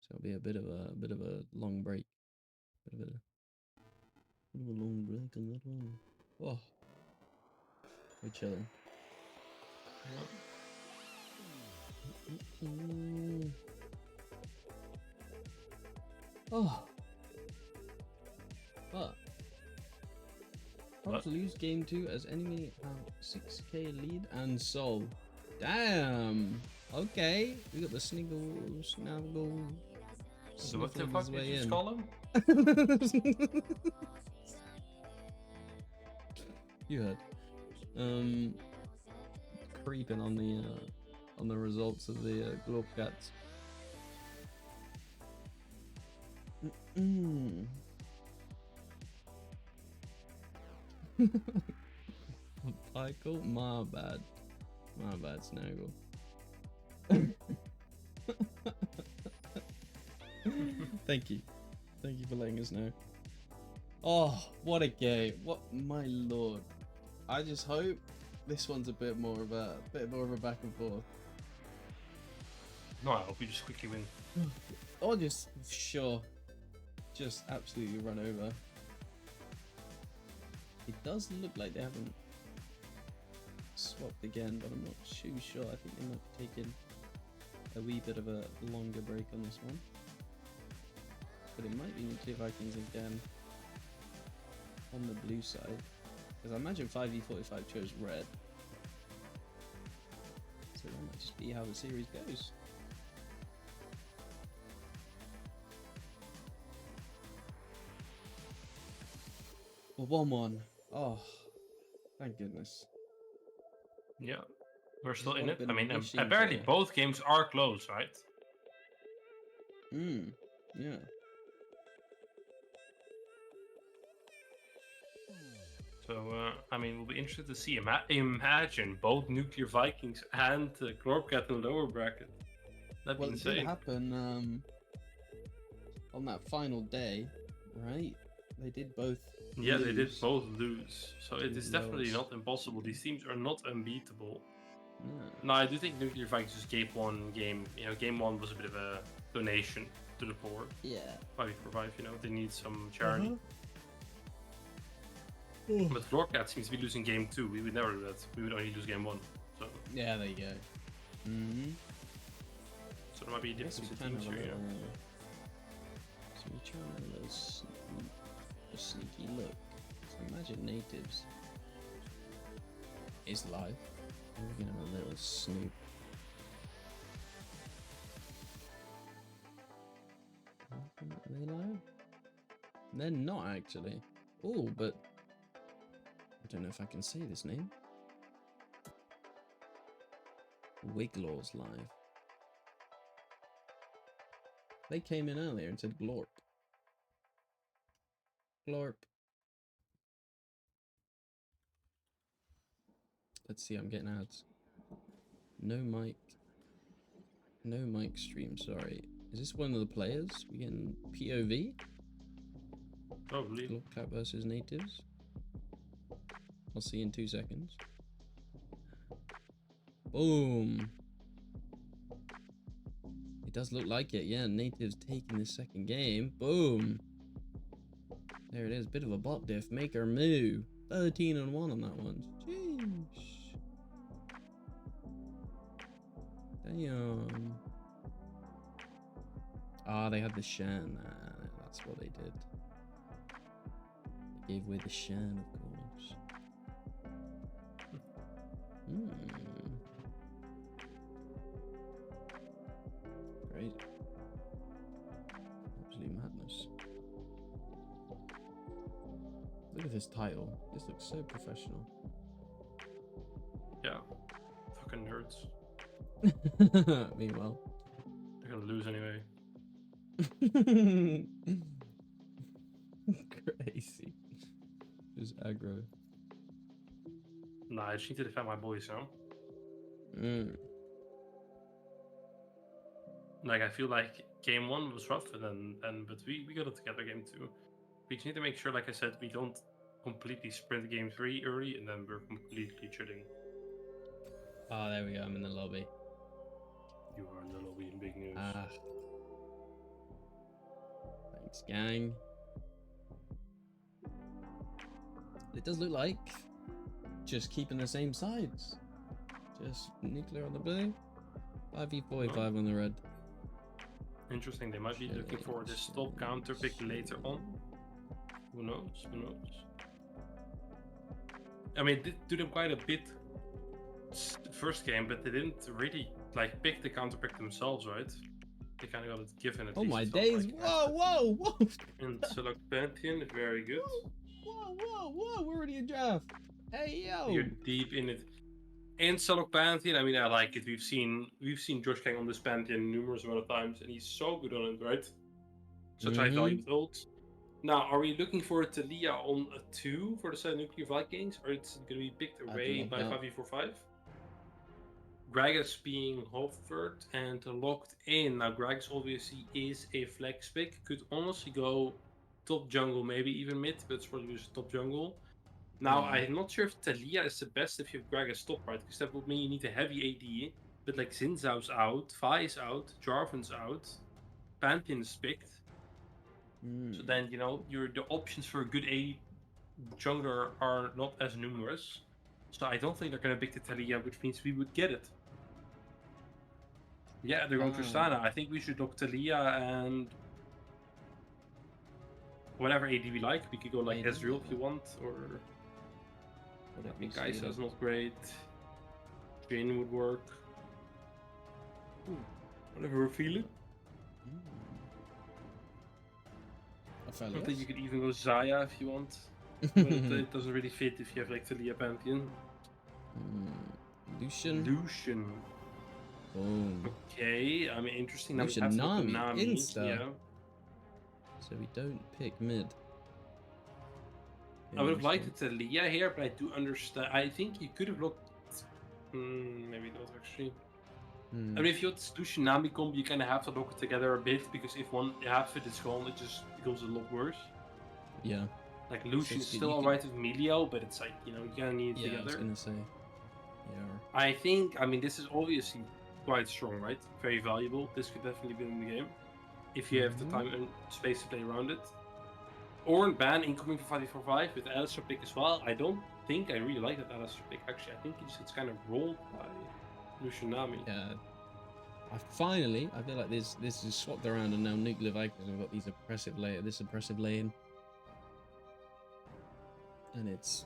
So it'll be a bit of a long break. Bit of a long break on that one. Oh, we're chilling. Oh, but to lose game 2 as enemy have 6k lead and Sol. Damn. Okay, we got the sniggle. So what the fuck did you just call him? You heard. Creeping on the results of the Glorcats. Michael, my bad, Snaggle. Thank you for letting us know. Oh, what a game! What, my lord! I just hope this one's a bit more of a back and forth. No, I hope you just quickly win. Or just absolutely run over. It does look like they haven't swapped again, but I'm not too sure. I think they might be taking a wee bit of a longer break on this one. But it might be Nuclear Vikings again on the blue side. Because I imagine 5v45 chose red. So that might just be how the series goes. Well, 1-1. Oh, thank goodness. Yeah, we're still This in would it. have I been mean, wishing apparently for- both games are close, right? Yeah. So, I mean, we'll be interested to see. Imagine both Nuclear Vikings and Glorcat in the lower bracket. That'd be Well, it did insane. happen on that final day, right? They did both. Yeah, they did lose. both lose. So it is definitely Lose. not impossible. These teams are not unbeatable. Yeah. No, I do think Nuclear Vikings just gave one game. You know, game 1 was a bit of a donation to the poor. Yeah. 5v45, you know, they need some charity. Uh-huh. But Glorcat seems to be losing game 2. We would never do that. We would only lose game 1. So Yeah, there you go. Mm-hmm. So there might be a Guess difference we in can teams have a here, you little. know. So we try and have a little sneaky look. So imagine natives is live. We're gonna have a little snoop. Are they live? They're not actually. Oh, but I don't know if I can say this name. Wiglaw's live. They came in earlier and said Glorp. Glorp. Let's see, I'm getting ads. No mic. No mic stream, sorry. Is this one of the players? We getting POV? Probably. Glorp versus natives. I'll see you in 2 seconds. Boom. It does look like it, yeah. Natives taking the second game. Boom. There it is. Bit of a bot diff. Make her moo. 13-1 on that one. Jeez. Damn. Ah, they had the Shan. That's what they did. They gave away the Shan, of course. Great. Absolute madness. Look at this title. This looks so professional. Yeah. Fucking nerds. Meanwhile. They're gonna lose anyway. Crazy. Just aggro. Nah, I just need to defend my boys, huh? Like, I feel like game 1 was rough, but we got it together game 2. We just need to make sure, like I said, we don't completely sprint game 3 early and then we're completely chilling. Oh, there we go. I'm in the lobby. You are in the lobby in big news. Ah. Thanks, gang. It does look like just keeping the same sides. Just nuclear on the blue, 5v45 on the red. Interesting, they might be looking for this stop counter pick later on. Who knows? Who knows? I mean, it did do them quite a bit first game, but they didn't really like pick the counter pick themselves, right? They kind of got it given. At Oh least my it felt days! like. Whoa! And select Pantheon, very good. Whoa! We're already in draft. Hey yo! You're deep in it. And Selok Pantheon, I mean, I like it. We've seen Josh Kang on this Pantheon numerous amount of times, and he's so good on it, right? Such high value builds. Now, are we looking for Talia on a 2 for the set Nuclear Vikings, or it's going to be picked away by 5v45? Gragas being hovered and locked in. Now, Gragas obviously is a flex pick. Could honestly go top jungle, maybe even mid, but it's probably just top jungle. Now, I'm not sure if Talia is the best if you have Gragas top, right? Because that would mean you need a heavy AD. But like Xin Zhao's out, Fai is out, Jarvan's out, Pantheon is picked. So then, you know, the options for a good AD jungler are not as numerous. So I don't think they're going to pick the Talia, which means we would get it. Yeah, they're going Tristana. I think we should look Talia and whatever AD we like. We could go like Ezreal if you want, or I think Kai'Sa's not great. Jhin would work. Whatever we're feeling. I think you could even go Zaya if you want. But it doesn't really fit if you have like Talia Pantheon. Lucian. Boom. Okay, I mean interesting. Lucian Nami. Insta. Yeah. So we don't pick mid. I would have liked it Talia here, but I do understand. I think you could have looked. Maybe not actually. I mean, if you want Lucian Nami combo, you kind of have to look it together a bit because if half of it is gone, it just becomes a lot worse. Yeah. Like Lucian's still alright with Melio, but it's like, you know, you kind of need it together. I was gonna say. Yeah. I think, I mean, this is obviously quite strong, right? Very valuable. This could definitely be in the game if you have the time and space to play around it. Ornn ban incoming for 5v45 with Alistair pick as well. I don't think I really like that Alistair pick actually. I think he just gets kind of rolled by Lucianami. Yeah. I feel like this is swapped around, and now Nuclear Vikings have got these oppressive layer, this oppressive lane, and it's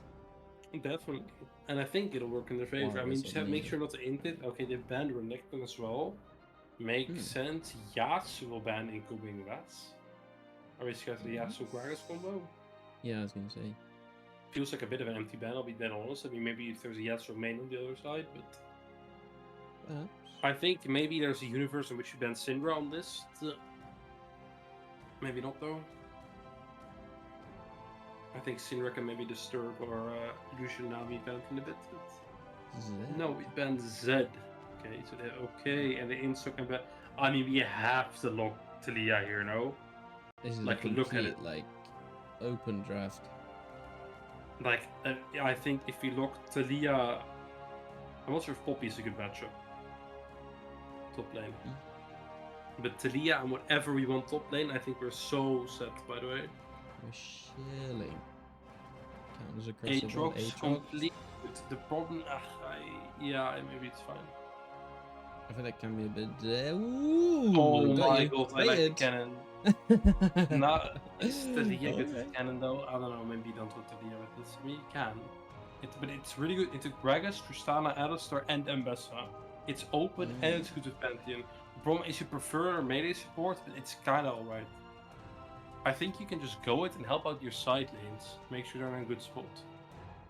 Definitely. And I think it'll work in their favor. I mean, Wildness just of have, make me. sure not to int it. Okay, they banned Renekton as well. Makes sense. Yasuo will ban incoming rats. Are we scared of the Yasuo Gragas combo? Yeah, I was gonna say. Feels like a bit of an empty ban, I'll be dead honest. I mean, maybe if there's a Yasuo main on the other side, but Perhaps. I think maybe there's a universe in which you ban Syndra on this. Maybe not though. I think Syndra can maybe disturb our Lucian Nami event in a bit. But... No, we banned Zed. Okay, so they're okay, and the insta can ban. I mean, we have to lock Talia here, no? This is Like, a look at complete it. like open draft. Like, I think if we lock Talia, I'm not sure if Poppy is a good matchup. Top lane. But Talia and whatever we want top lane, I think we're so set, by the way. We're chilling. Counters across the board. Aatrox, Aatrox. complete. The problem, yeah, maybe it's fine. I think that can be a bit. Ooh, Oh got my you. god, I like the cannon. Not is Talia good with Okay. cannon though? I don't know, maybe you don't want Talia with this. I mean, you can. But it's really good. It took Gragas, Tristana, Alistar, and Mbessa. It's open and it's good with Pantheon. The problem is you prefer melee support, but it's kinda alright. I think you can just go it and help out your side lanes. Make sure they're in a good spot.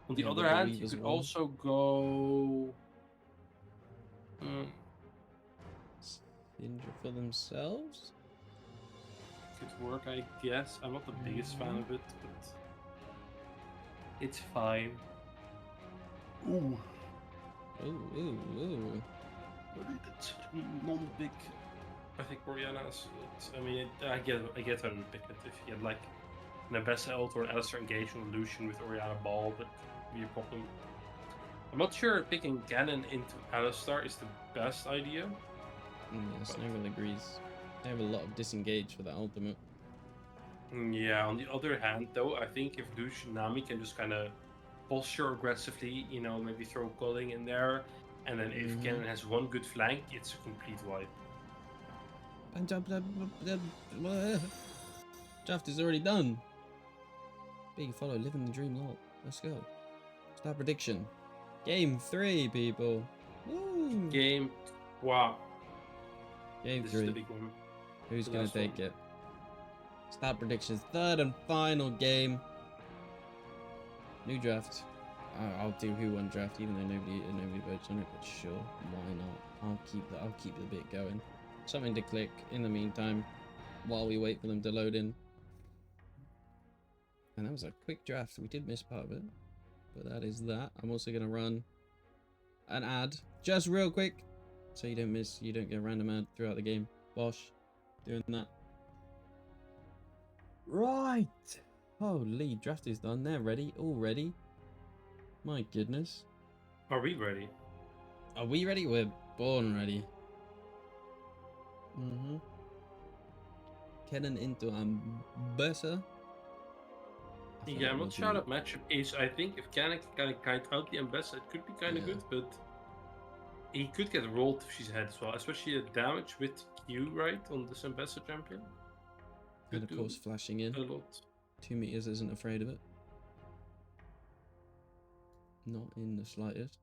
On the Yeah, other with the hand, weave you as could well. also go... Syndra for themselves? could work, I guess. I'm not the biggest fan of it, but... it's fine. Ooh. Ooh. It's not big. I think Oriana is... I mean, I get how to pick it. If you had like an Abessa ult or an Alistar engage on Lucian with Oriana Ball, that could be a problem. I'm not sure picking Ganon into Alistar is the best idea. Yeah, Snaggle agrees. They have a lot of disengage for that ultimate. Yeah, on the other hand, though, I think if Lucian Nami can just kind of posture aggressively, you know, maybe throw Culling in there, and then if Ganon has one good flank, it's a complete wipe. Draft is already done. Big follow, living the dream lol. Let's go. Start prediction. Game 3, people. Woo! Game, wow. Game This 3. is the big one. Who's The gonna last take one. it? Start predictions. Third and final game. New draft. I'll do who won draft, even though nobody votes on it. But sure, why not? I'll keep the bit going. Something to click in the meantime, while we wait for them to load in. And that was a quick draft. We did miss part of it, but that is that. I'm also gonna run an ad just real quick, so you don't get a random ad throughout the game. Bosh, doing that. Right. Holy, draft is done. They're ready. All ready. My goodness. Are we ready? Are we ready? We're born ready. Kennen into Ambessa. Yeah, I'm not sure how that matchup is. I think if Cannon can kind of kite out the Ambessa, it could be kind of good, but he could get rolled if she's ahead as well, especially the damage with Q, right, on this Ambessa champion. And of course, flashing in. A lot. 2 meters isn't afraid of it. Not in the slightest.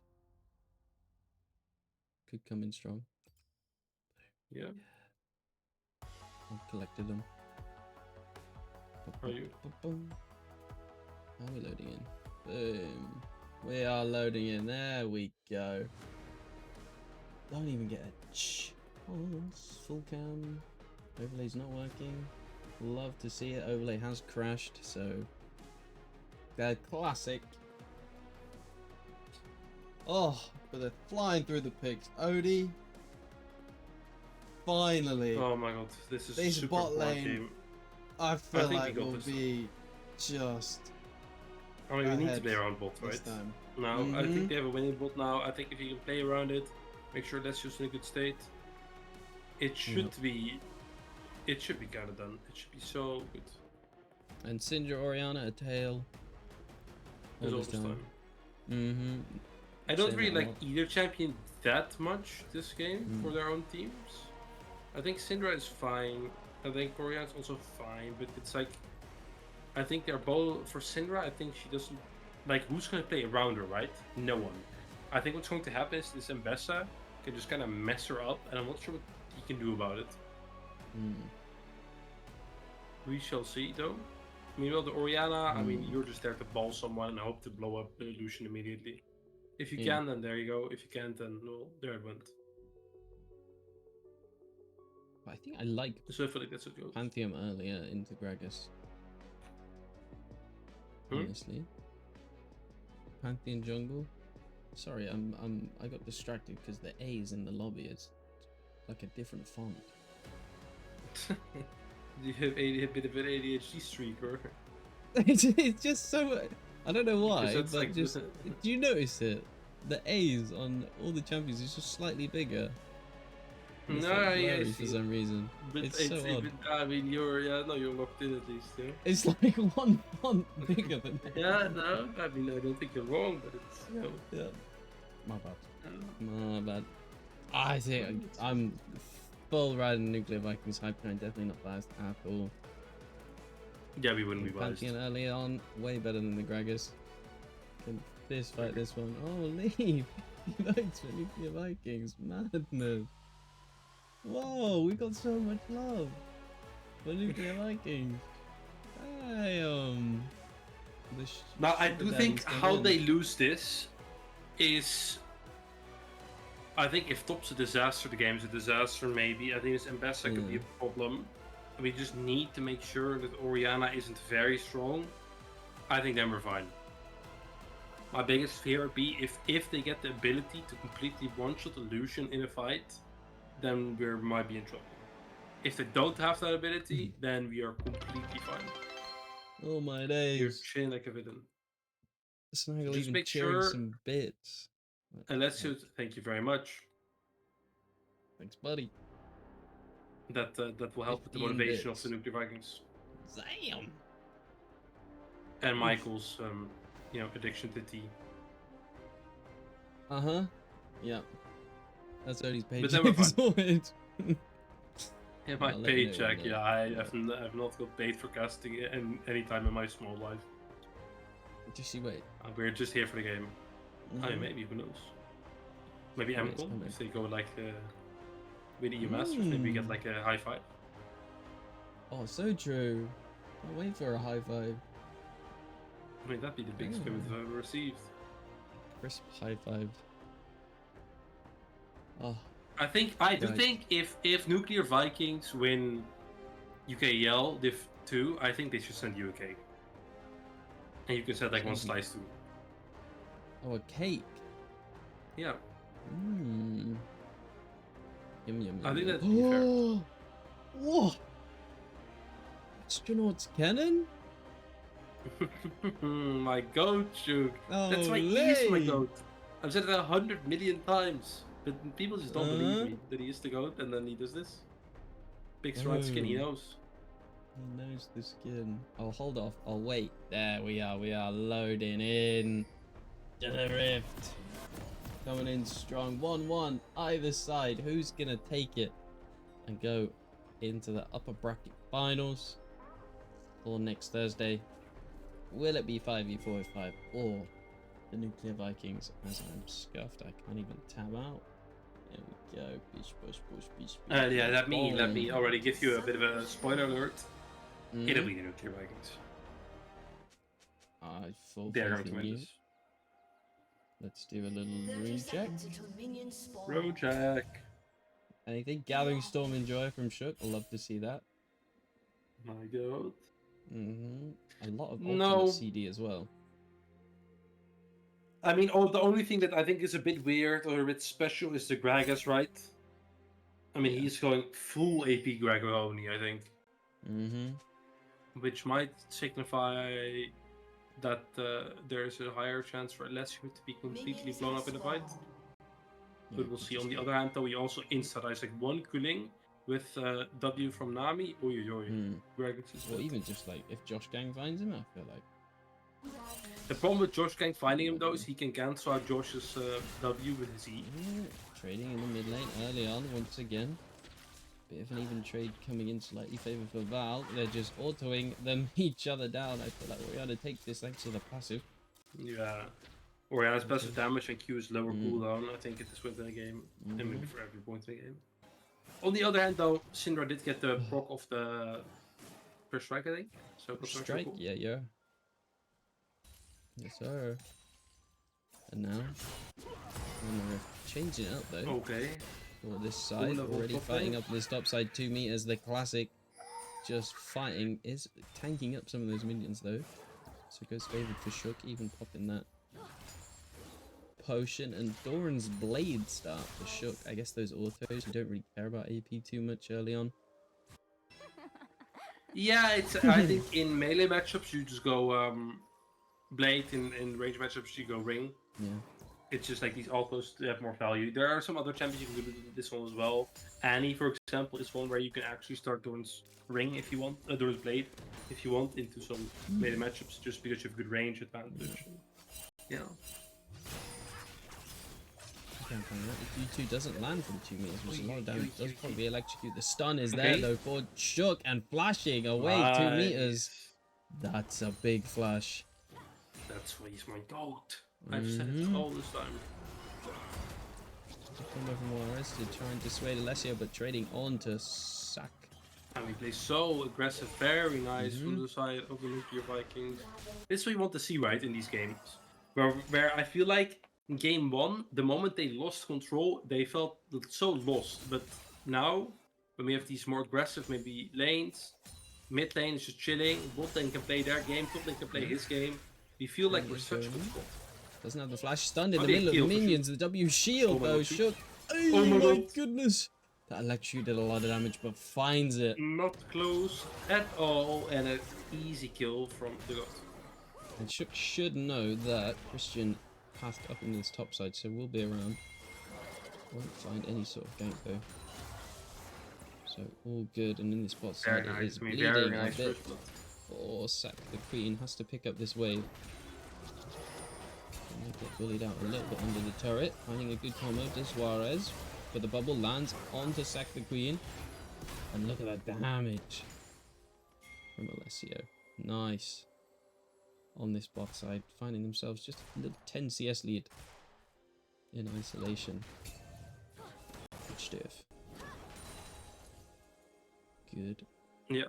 Could come in strong. Yeah. I've collected them. Are you? Are we loading in? Boom. We are loading in. There we go. Don't even get a chance. Full cam. Overlay's not working. Love to see it. Overlay has crashed, so they're classic. Oh, but they're flying through the picks. Odie. Finally. Oh my god, this is This super bot hard lane, game. I feel think we like got will this be just I mean, we need to ahead play around bot, right? this time. Now, I think they have a winning bot now. I think if you can play around it, make sure that's just in a good state, it should be kind of done. It should be so good. And Syndra Oriana a tail. There's All this always time. I don't saying really that a like lot. either champion that much this game for Mm. their own teams. I think Syndra is fine. I think Korea is also fine, but it's like I think they're both for Syndra. I think she doesn't like who's going to play around her, right? No one. I think what's going to happen is this Mbessa can just kind of mess her up, and I'm not sure what he can do about it. Mm. We shall see, though. Meanwhile, the Oriana, I mean, Mm. you're just there to ball someone and hope to blow up the illusion immediately. If you Yeah. can, then there you go. If you can't, then well, there it went. But I think I like So I feel like that's what goes. Pantheon earlier into Gragas. Hmm? Honestly. Pantheon jungle. Sorry, I got distracted because the A's in the lobby is like a different font. You have a bit of an ADHD streak, or It's just so. I don't know why, that's but like just do you notice it? The A's on all the champions is just slightly bigger. And it's No, like yeah, I blurry for see. some reason. But It's so odd. I mean, you're you're locked in at least, yeah. It's like one font bigger than. Yeah, no, I mean, I don't think you're wrong, but it's Yeah. My bad. uh, My bad. I think I'm full riding Nuclear Vikings hype train. Definitely not biased at all. yeah, we wouldn't be biased. Pantheon early on, way better than the Gragas. Can fist fight this one. Oh, leave! He likes for Nuclear Vikings. Madness. Whoa, we got so much love for Nuclear Vikings. Damn. Now, I do think how they lose this is. I think if top's a disaster, the game's a disaster, maybe. I think this Mbessa could be a problem. We just need to make sure that Oriana isn't very strong. I think then we're fine. My biggest fear would be if they get the ability to completely one-shot illusion in a fight, then we might be in trouble. If they don't have that ability, then we are completely fine. Oh my You're days. chilling like a villain. Snaggle Just even make cheering sure- some bits. And let's just thank you very much. Thanks, buddy. That will help with the 15 motivation bits. of the Nuclear Vikings Damn. and Michael's addiction to tea. Uh-huh. Yeah. That's Odie's But then we're paycheck fine. sorted. Yeah, my I'll let you know paycheck. when Yeah, I have not got paid for casting it any time in my small life. Just you wait. We're just here for the game. I mean, Mhm. maybe, who knows? Maybe Yeah, it's Amcon, coming. if they go like with EU Masters, maybe we get like a high five. Oh, so true. I'll wait for a high five. I mean, that'd be the biggest payment I've ever received. Crisp high five. Oh, I do Right. think if Nuclear Vikings win UKL Div 2, I think they should send you a cake. And you can send like one Send- slice too. oh, a cake. Yeah. Mmm. Yum yum. I think yum. that'd be fair. Whoa! Astronauts cannon? My goat, Shug. Oh, That's why he's my goat. I've said it 100 million times, but people just don't believe me that he is the goat, and then he does this. Big stride skin, he Oh. knows. He knows the skin. Oh, hold off. Oh, wait. There we are. We are loading in to the rift. Coming in strong. 1-1 either side. Who's going to take it and go into the upper bracket finals for next Thursday? Will it be 5v4-5 or the Nuclear Vikings? As I'm scuffed, I can't even tab out. There we go. Bish, bush, bush, bish, bish, Yeah, let boom. me already give you a bit of a spoiler alert. Mhm. It'll be the Nuclear Vikings. I full They're faith going to in win you. this. Let's do a little 30 recheck. seconds until minions spawn. Rojak. Anything? Gathering Storm and Joy from Shook. I'd love to see that. My goat. A lot of No. ultimate CD as well. I mean, the only thing that I think is a bit weird or a bit special is the Gragas, right? I mean, Yeah. he's going full AP Gragoroni, I think. Which might signify that there's a higher chance for Alessio to be completely Minions blown have up in the fight. spawned. But we'll see. On the other hand, though, he also insta-dies like one Kuling with W from Nami. Oy, oy, oy. Hmm. Gragas is Or dead. even just like if Josh Gang finds him, I feel like The problem with Josh Kang finding him though is he can cancel out Josh's W with his E. Trading in the mid lane early on once again. Bit of an even trade coming in slightly favor for Val. They're just autoing them each other down. I feel like we're gonna take this thanks to the passive. Yeah. Oriana's passive damage and Q's lower cooldown, I think, at this point in the game. And maybe for every point in the game. On the other hand though, Syndra did get the proc of the first strike, I think. So it was not so Strike, cool. yeah. Yes, sir. And now, we're changing it up though. Okay. For this side, level already top fighting lane. up this top side 2 meters. The classic, just fighting, is tanking up some of those minions though. So it goes favored for Shook, even popping that potion. And Doran's blade start for Shook. I guess those autos, you don't really care about AP too much early on. Yeah, it's. I think in melee matchups you just go blade. In range matchups you go ring. Yeah. It's just like these autos to have more value. There are some other champions you can do this one as well. Annie, for example, is one where you can actually start Doran's ring if you want, Doran's blade if you want into some melee matchups, just because you have good range advantage. Yeah. Can't find that. If U2 doesn't land from 2 meters, which is a lot of damage, does probably electrocute. The stun is there though for Shook and flashing away 2 meters. That's a big flash. That's why he's my goat. I've said it all this time. Combo from Juarez to try and dissuade Alessio, but trading on to Sack. And we play so aggressive, very nice from the side of the nuclear Vikings. This is what you want to see, right, in these games. Where I feel like in game 1, the moment they lost control, they felt so lost. But now, when we have these more aggressive, maybe lanes, mid lane is just chilling, bot lane can play their game, top lane can play his game. We feel like we're such a good spot. Doesn't have the flash, stunned in the they middle of kill the for minions. The W shield though, Shook. Oh my goodness. That electrocute did a lot of damage, but finds it. Not close at all, and an easy kill from the god. And Shook should know that Christian passed up in this top side, so we'll be around. Won't find any sort of gank though. So all good, and in this bot side it is bleeding a bit. Oh, Sack the Queen has to pick up this wave. And they get bullied out a little bit under the turret. Finding a good combo to Suarez. But the bubble lands onto Sack the Queen. And look at that damage from Alessio. Nice. On this bot side, finding themselves just a little 10 CS lead in isolation. Good stuff. Good. Yeah.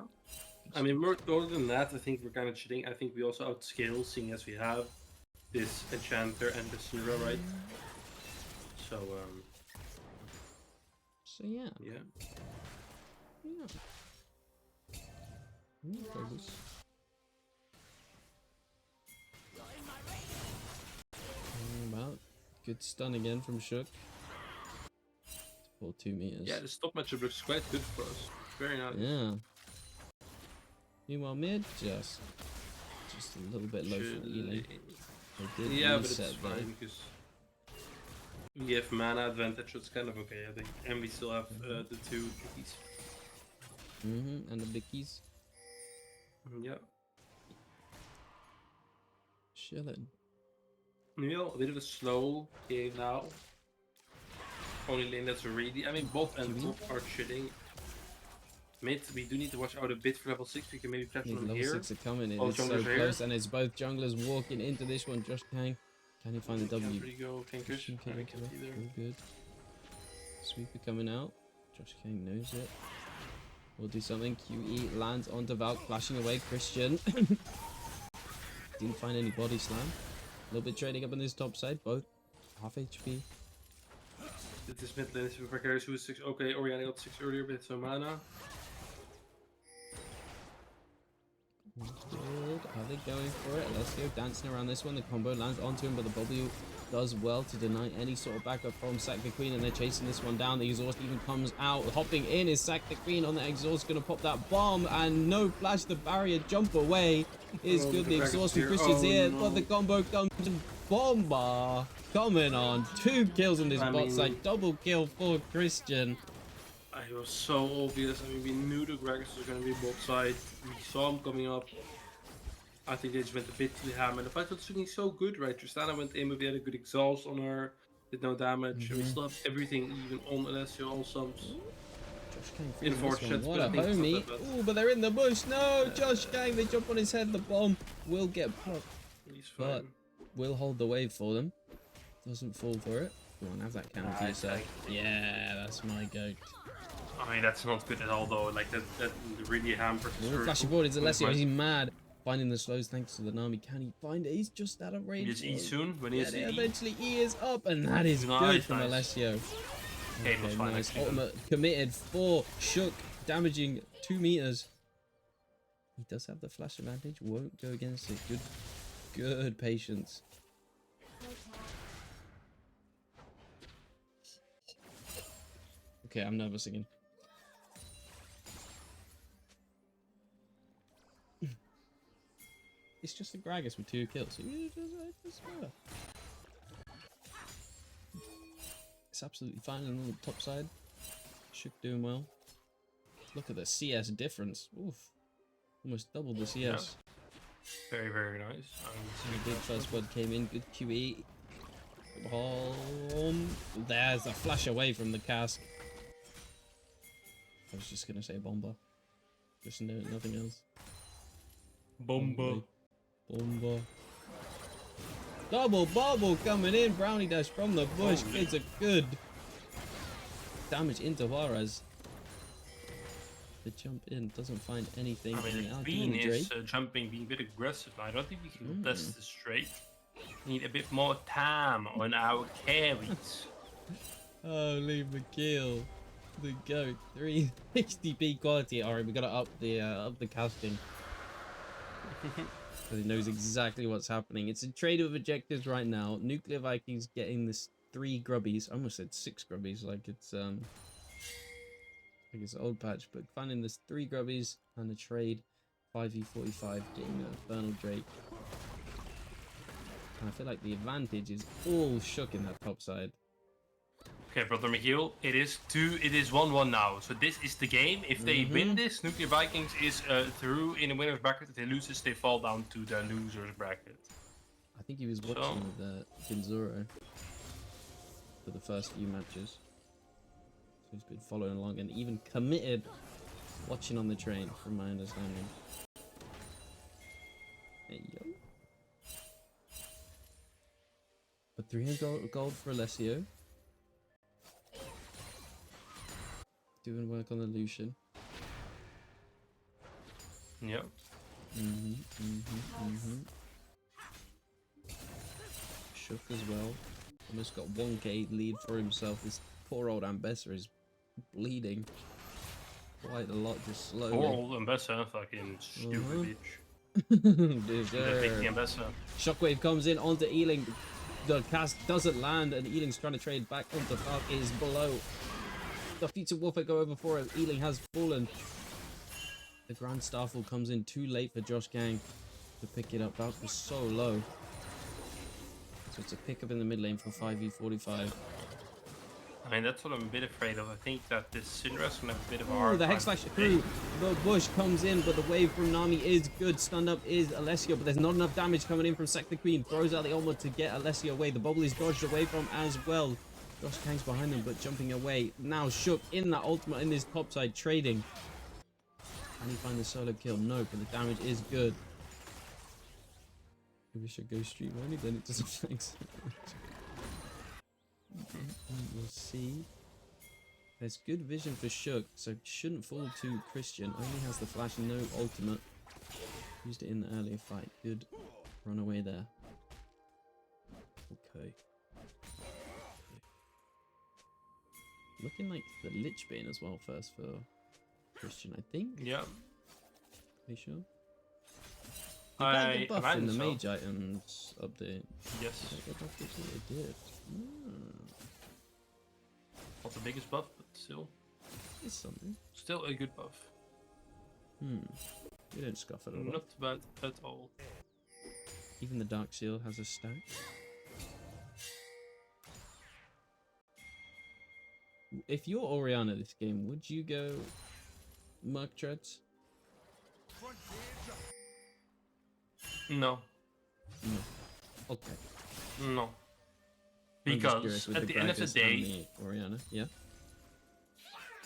I mean, more than that, I think we're kind of cheating. I think we also outscale, seeing as we have this Enchanter and the Syndra, right? So yeah. Yeah. Focus. About good stun again from Shook. For 2 meters. Yeah, the stop matchup looks quite good for us. Very nice. Yeah. Meanwhile, mid just a little bit low for healing. Yeah, but it's fine because we have mana advantage, so it's kind of okay, I think. And we still have the 2 cookies. And the bickies. Yeah. Chilling. Yeah, a bit of a slow game now. Only lane that's really. I mean, bot and top are chilling. Mid, we do need to watch out a bit for level 6. We can maybe flash on Level here. 6 are coming. All It's so junglers close, here. and it's both junglers walking into this one. Josh Kang, can he find the Can't W? really go fingers. Christian I Kang, can't either. all good. Sweeper coming out. Josh Kang knows it. We'll do something. QE lands onto Valk, flashing away. Christian didn't find any body slam. A little bit trading up on this top side. Both half HP. This mid lane is super precarious. Who is 6? Okay, Oriana got 6 earlier, but it's no mana. Good. Are they going for it? Let's go dancing around this one. The combo lands onto him, but the W does well to deny any sort of backup from Sack the Queen, and they're chasing this one down. The exhaust even comes out. Hopping in is Sack the Queen on the exhaust, gonna pop that bomb, and no flash. The barrier jump away is good. The exhaust from Christian's here, but the combo comes in. Bomba coming on. 2 kills on this bot side. Double kill for Christian. It was so obvious. I mean, we knew the Gragas was going to be bot side. We saw him coming up. I think they just went a bit too ham, and the fight was looking so good, right? Tristana went in, but we had a good exhaust on her, did no damage, and we still have everything even on Alessio, all sums. Josh Gang freezing this one. Unfortunate, What but a I think it's not homie. that bad. Oh, but they're in the bush. No, Josh Gang, they jump on his head. The bomb will get popped, He's but fine. will hold the wave for them. Doesn't fall for it. Come on, have that counter to Nice, yourself. Yeah, that's my goat. I mean, that's not good at all, though. Like, that really hampered the Oh, circle. flashing forward is Alessio. Might- He's mad. Finding the slows thanks to the Nami. Can he find it? He's just out of range. He is E Oh, soon. When he yeah, is E. eventually E is up, and that is Nice, good from nice. Alessio. Kane was fine, nice. actually. Ultimate committed for Shook, damaging 2 meters. He does have the flash advantage. Won't go against it. Good patience. Okay, I'm nervous again. It's just a Gragas with 2 kills. It's absolutely fine on the top side. Shook doing well. Look at the CS difference. Oof. Almost doubled the CS. Very, very nice. And the big first blood came in. Good QE. Bomb. There's a flash away from the cask. I was just gonna say bomba. Just nothing else. Bomba. Bomba. Double bubble coming in. Brownie dash from the bush. It's a good damage into Juarez. The jump in doesn't find anything. I mean, Now Bean doing is Drake. jumping, being a bit aggressive. I don't think we can contest this straight. We need a bit more time on our carries. Oh, leave McKeel. The goat. 360p quality. Alright, we gotta up the casting. So he knows exactly what's happening. It's a trade of objectives right now. Nuclear Vikings getting this 3 grubbies. I almost said 6 grubbies, like it's old patch, but finding this 3 grubbies and a trade 5v45 getting a Infernal Drake. And I feel like the advantage is all Shook in that top side. Okay, Brother Michiel, it is 1-1 now. So this is the game. If they win this, Nuclear Vikings is through in the winner's bracket. If they lose this, they fall down to the loser's bracket. I think he was watching with Binzuro for the first few matches. So he's been following along and even committed watching on the train, from my understanding. Hey, yo. But 300 gold for Alessio. Doing work on the Lucian. Yep. Shook as well. Almost got 1k lead for himself. This poor old Ambessa is bleeding quite a lot, just slowly. Poor old Ambessa, fucking stupid bitch. Deserve. The Ambessa. Shockwave comes in onto Ealing. The cast doesn't land, and Ealing's trying to trade back onto Falk. It is below. The Future Warfare go over for it. Ealing has fallen. The Grand Starfall comes in too late for Josh Gang to pick it up. Falk was so low. So it's a pickup in the mid lane for 5v45. I mean, that's what I'm a bit afraid of. I think that this Syndra's gonna have a bit of a hard The time. Hex Slash through. The bush comes in, but the wave from Nami is good. Stunned up is Alessio, but there's not enough damage coming in from Sector Queen. Throws out the ultimate to get Alessio away. The bubble is dodged away from as well. Josh Kang's behind him, but jumping away. Now Shook in that ultimate in this top side, trading. Can he find the solo kill? No, but the damage is good. Maybe we should go stream only, then it doesn't make so much. We'll see. There's good vision for Shook, so shouldn't fall to Christian. Only has the flash and no ultimate. Used it in the earlier fight. Good run away there. Okay. Looking like the Lich Bane as well first for Christian, I think. Yeah. Are you sure? They got the buff in the mage items update. Yes. They got buff they did. Not the biggest buff, but still. It's something. Still a good buff. You don't scuff it at all. Not bad at all. Even the Dark Seal has a stack. If you're Oriana this game, would you go Merc Treads? No. No. Okay. No. I'm just curious Because with at the end of the Gragas and day, the Oriana. Yeah.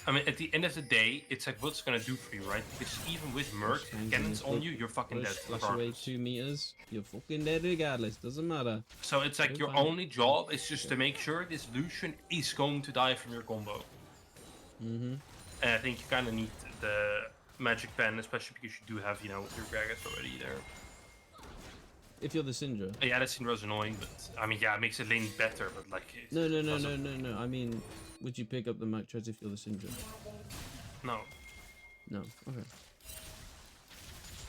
I mean, at the end of the day, it's like what's gonna do for you, right? Because even with Mercs, Hangs in cannons this on big you, you're fucking bush, dead. flash away Regardless. 2 meters. You're fucking dead regardless. Doesn't matter. So it's like Don't your find it. only job is just to make sure this Lucian is going to die from your combo. Mm-hmm. And I think you kind of need the magic pen, especially because you do have, you know, your Gragas already there. If you're the Syndra. Yeah, that Syndra's annoying, but I mean, yeah, it makes the lane better, but like. No. doesn't- I mean, would you pick up the Macros if you're the Syndra? No, No. Okay.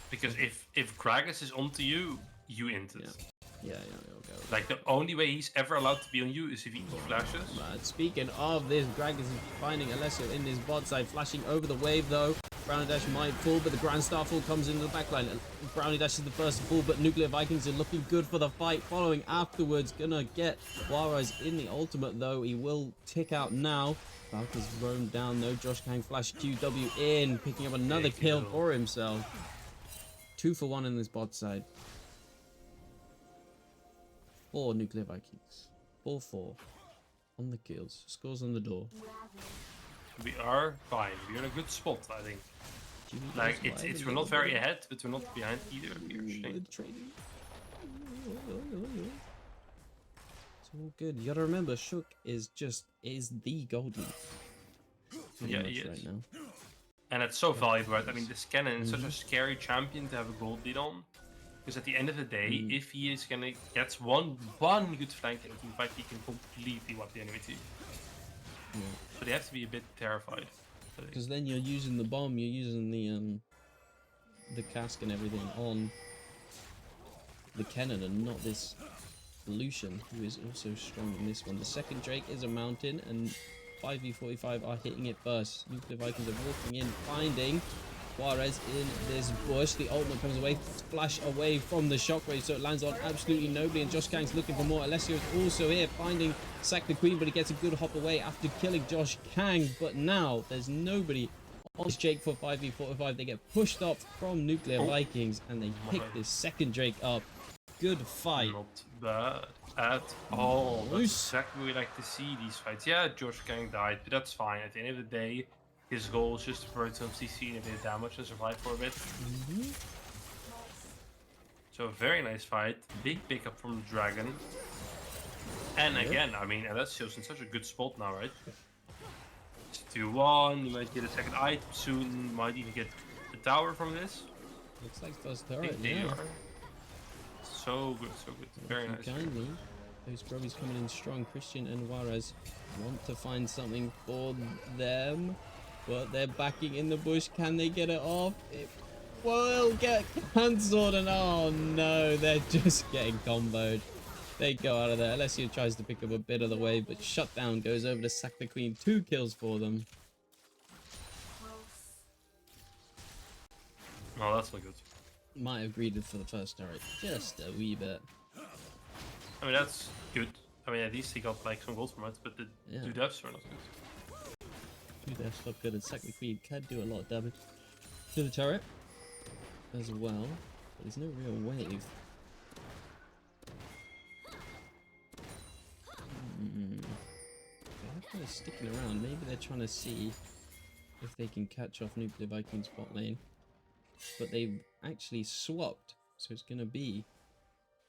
because if Gragas is onto you, you int it. Yeah. Okay. Like the only way he's ever allowed to be on you is if he flashes. Right, speaking of this, Gragas is finding Alessio in his bot side, flashing over the wave though. Brownie Dash might fall, but the Grand Starfall comes into the backline. Brownie Dash is the first to fall, but Nuclear Vikings are looking good for the fight. Following afterwards, gonna get Juarez in the ultimate though. He will tick out now. Falcon's roamed down though. Josh Kang flash QW in, picking up another kill for himself. 2 for 1 in this bot side. 4 Nuclear Vikings. 4-4 on the kills. Scores on the door. We are fine. We're in a good spot, I think. Like it's we're not very ahead, but we're not behind either. Good trading. It's all good. You gotta remember, Shook is the golden. Yeah, Pretty he much is. right now. And it's so valuable, right? I mean, this cannon is such a scary champion to have a gold lead on. Because at the end of the day, if he is gonna get one good flank in a team fight, he can completely wipe the enemy team. Yeah. So they have to be a bit terrified. Because then you're using the bomb, you're using the cask and everything on the cannon and not this Lucian, who is also strong in this one. The second Drake is a mountain, and 5v45 are hitting it first. Nuclear Vikings are walking in, finding Juarez in this bush. The ultimate comes away, flash away from the shockwave, so it lands on absolutely nobody. And Josh Kang's looking for more. Alessio is also here, finding Sack the Queen, but he gets a good hop away after killing Josh Kang. But now there's nobody on this Jake for 5v45. They get pushed up from Nuclear Vikings, and they pick this second Drake up. Good fight. Not bad at all. That's exactly what we like to see these fights. Yeah, Josh Kang died, but that's fine. At the end of the day, his goal is just to burn some CC and a bit of damage and survive for a bit. So very nice fight. Big pickup from the Dragon. And again, I mean, Alessio's in such a good spot now, right? It's 2-1, you might get a second item soon, might even get a tower from this. Looks like first I turret, think they yeah. are. So good, so good. Very nice. Kindly, those grubbies coming in strong. Christian and Juarez want to find something for them, but they're backing in the bush. Can they get it off? It will get cancelled, and oh no, they're just getting comboed. They go out of there. Alessio tries to pick up a bit of the wave, but Shutdown goes over to Sack the Queen. 2 kills for them. Oh, that's not good. Might have greeded for the first turret just a wee bit. I mean, that's good. I mean, at least he got like some gold from it, but the Yeah. 2 deaths were not good. 2 deaths not good, and Sack the Queen can do a lot of damage to the turret as well. But there's no real wave. They're kind of sticking around. Maybe they're trying to see if they can catch off Nuclear Vikings bot lane. But they've actually swapped, so it's going to be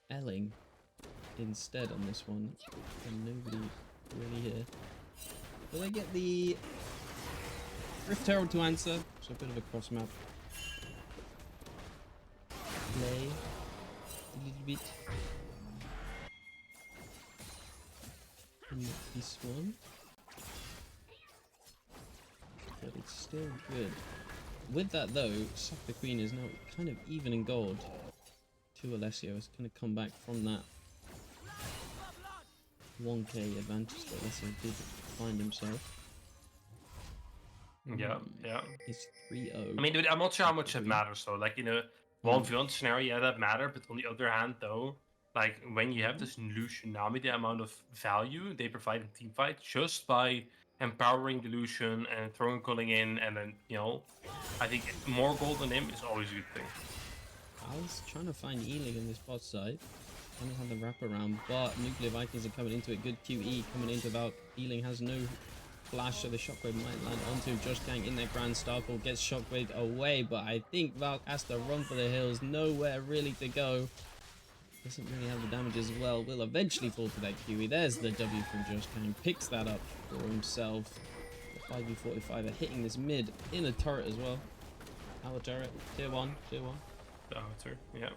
Elling instead on this one. And nobody really here. But they get the Rift Herald to answer, so a bit of a cross map play a little bit in this one, but it's still good. With that though, Sack the Queen is now kind of even in gold to Alessio. It's going to come back from that 1k advantage that Alessio did find himself. Yeah, yeah. It's 3-0. I mean, dude, I'm not sure how much it matters though. Like in a 1v1 scenario, yeah, that matter. But on the other hand, though, like when you have this Lucian Nami, the amount of value they provide in team fight just by empowering the Lucian and throwing calling in, and then I think more gold on him is always a good thing. Val's trying to find Ealing in this bot side. Trying to have the wraparound, but Nuclear Vikings are coming into it. Good QE coming into Val. Ealing has no flash, so the shockwave might land onto him. Josh Kang in their Grand Starfall gets shockwaved away, but I think Val has to run for the hills. Nowhere really to go. Doesn't really have the damage as well. Will eventually fall to that QE. There's the W from Josh Kang. Picks that up for himself. The 5v45 are hitting this mid in a turret as well. Our turret. Tier 1. Tier 1. The outer, yeah.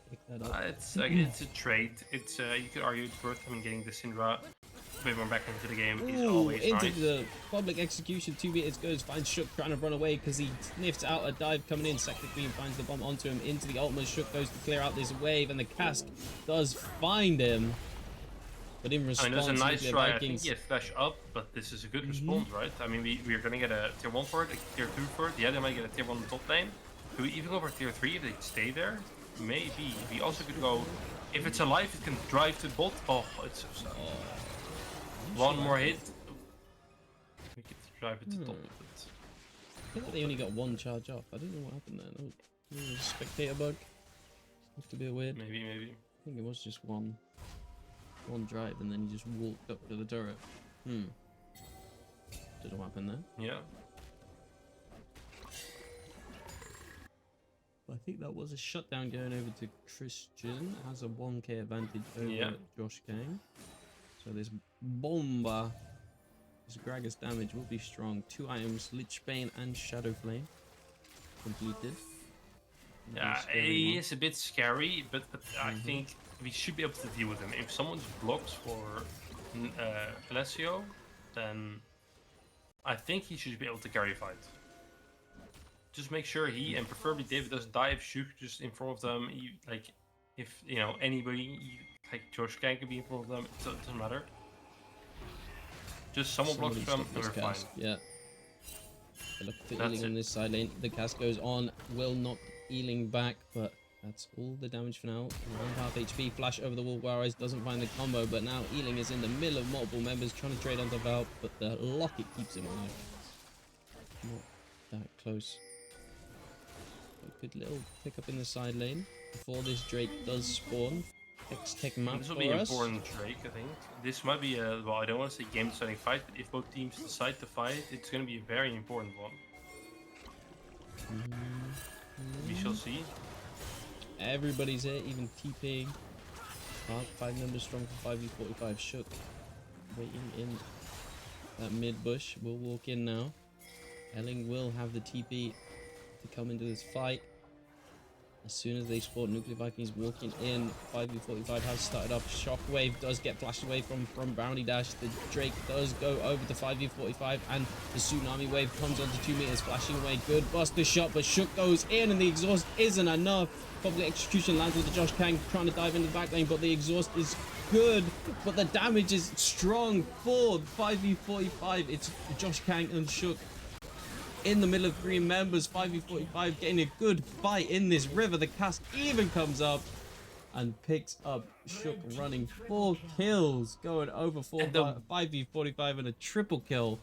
Pick that up. It's a trade. It's you could argue it's worth him getting the Syndra a bit more back into the game. He's always into nice. the public execution. 2 meters goes, finds Shook trying to run away because he sniffs out a dive coming in. Sector Queen finds the bomb onto him into the ultimate. Shook goes to clear out this wave, and the cask does find him. But in response, there's a nice Nuclear try. I Vikings, think he had flash up, but this is a good response, right? I mean, we're gonna get a tier 1 for it, a tier 2 for it. Yeah, they might get a tier 1 on top lane. Do we even go for tier 3 if they stay there? Maybe. We also could go, if it's alive, it can drive to bot. Oh, it's so sad. One more hit. We could drive it to top of it. I think they only got 1 charge off. I don't know what happened there. Oh, it was a spectator bug. Seems to be a weird. Maybe. I think it was just one drive, and then he just walked up to the turret. Don't know what happened there. Yeah. But I think that was a shutdown going over to Christian. Has a 1k advantage over Josh Kang. So this Bomba, this Gragas damage will be strong. 2 items, Lich Bane and Shadow Flame completed. Yeah, he is a bit scary, but I think we should be able to deal with him. If someone just blocks for Alessio, then I think he should be able to carry a fight. Just make sure he, and preferably David, doesn't die if Shuk just in front of them. Like, if, you know, anybody, like Josh Kang can be in front of them, it doesn't matter. Just someone blocks them and we're fine. Yeah. They look for Ealing on this side lane. The cast goes on, will knock Ealing back, but that's all the damage for now. 1.5 HP, flash over the wall. Warriors doesn't find the combo, but now Ealing is in the middle of multiple members trying to trade onto Val, but the locket keeps him alive. Not that close. A good little pick up in the side lane before this Drake does spawn. X-Tech map This will for be an us. important Drake, I think. This might be a, well, I don't want to say game-deciding fight, but if both teams decide to fight, it's going to be a very important one. We shall see. Everybody's here, even TP. 5 members strong for 5v45. Shook waiting in that mid bush. We'll walk in now. Elling will have the TP to come into this fight. As soon as they spawn, Nuclear Vikings walking in. 5v45 has started off. Shockwave does get flashed away from Brownie Dash. The Drake does go over to 5v45, and the Tsunami Wave comes onto 2 meters, flashing away. Good buster shot, but Shook goes in, and the exhaust isn't enough. Public execution lands with the Josh Kang trying to dive into the back lane, but the exhaust is good, but the damage is strong for 5v45. It's Josh Kang and Shook in the middle of 3 members. 5v45 getting a good fight in this river. The cast even comes up and picks up Shook, running 4 kills, going over 5v45 and a triple kill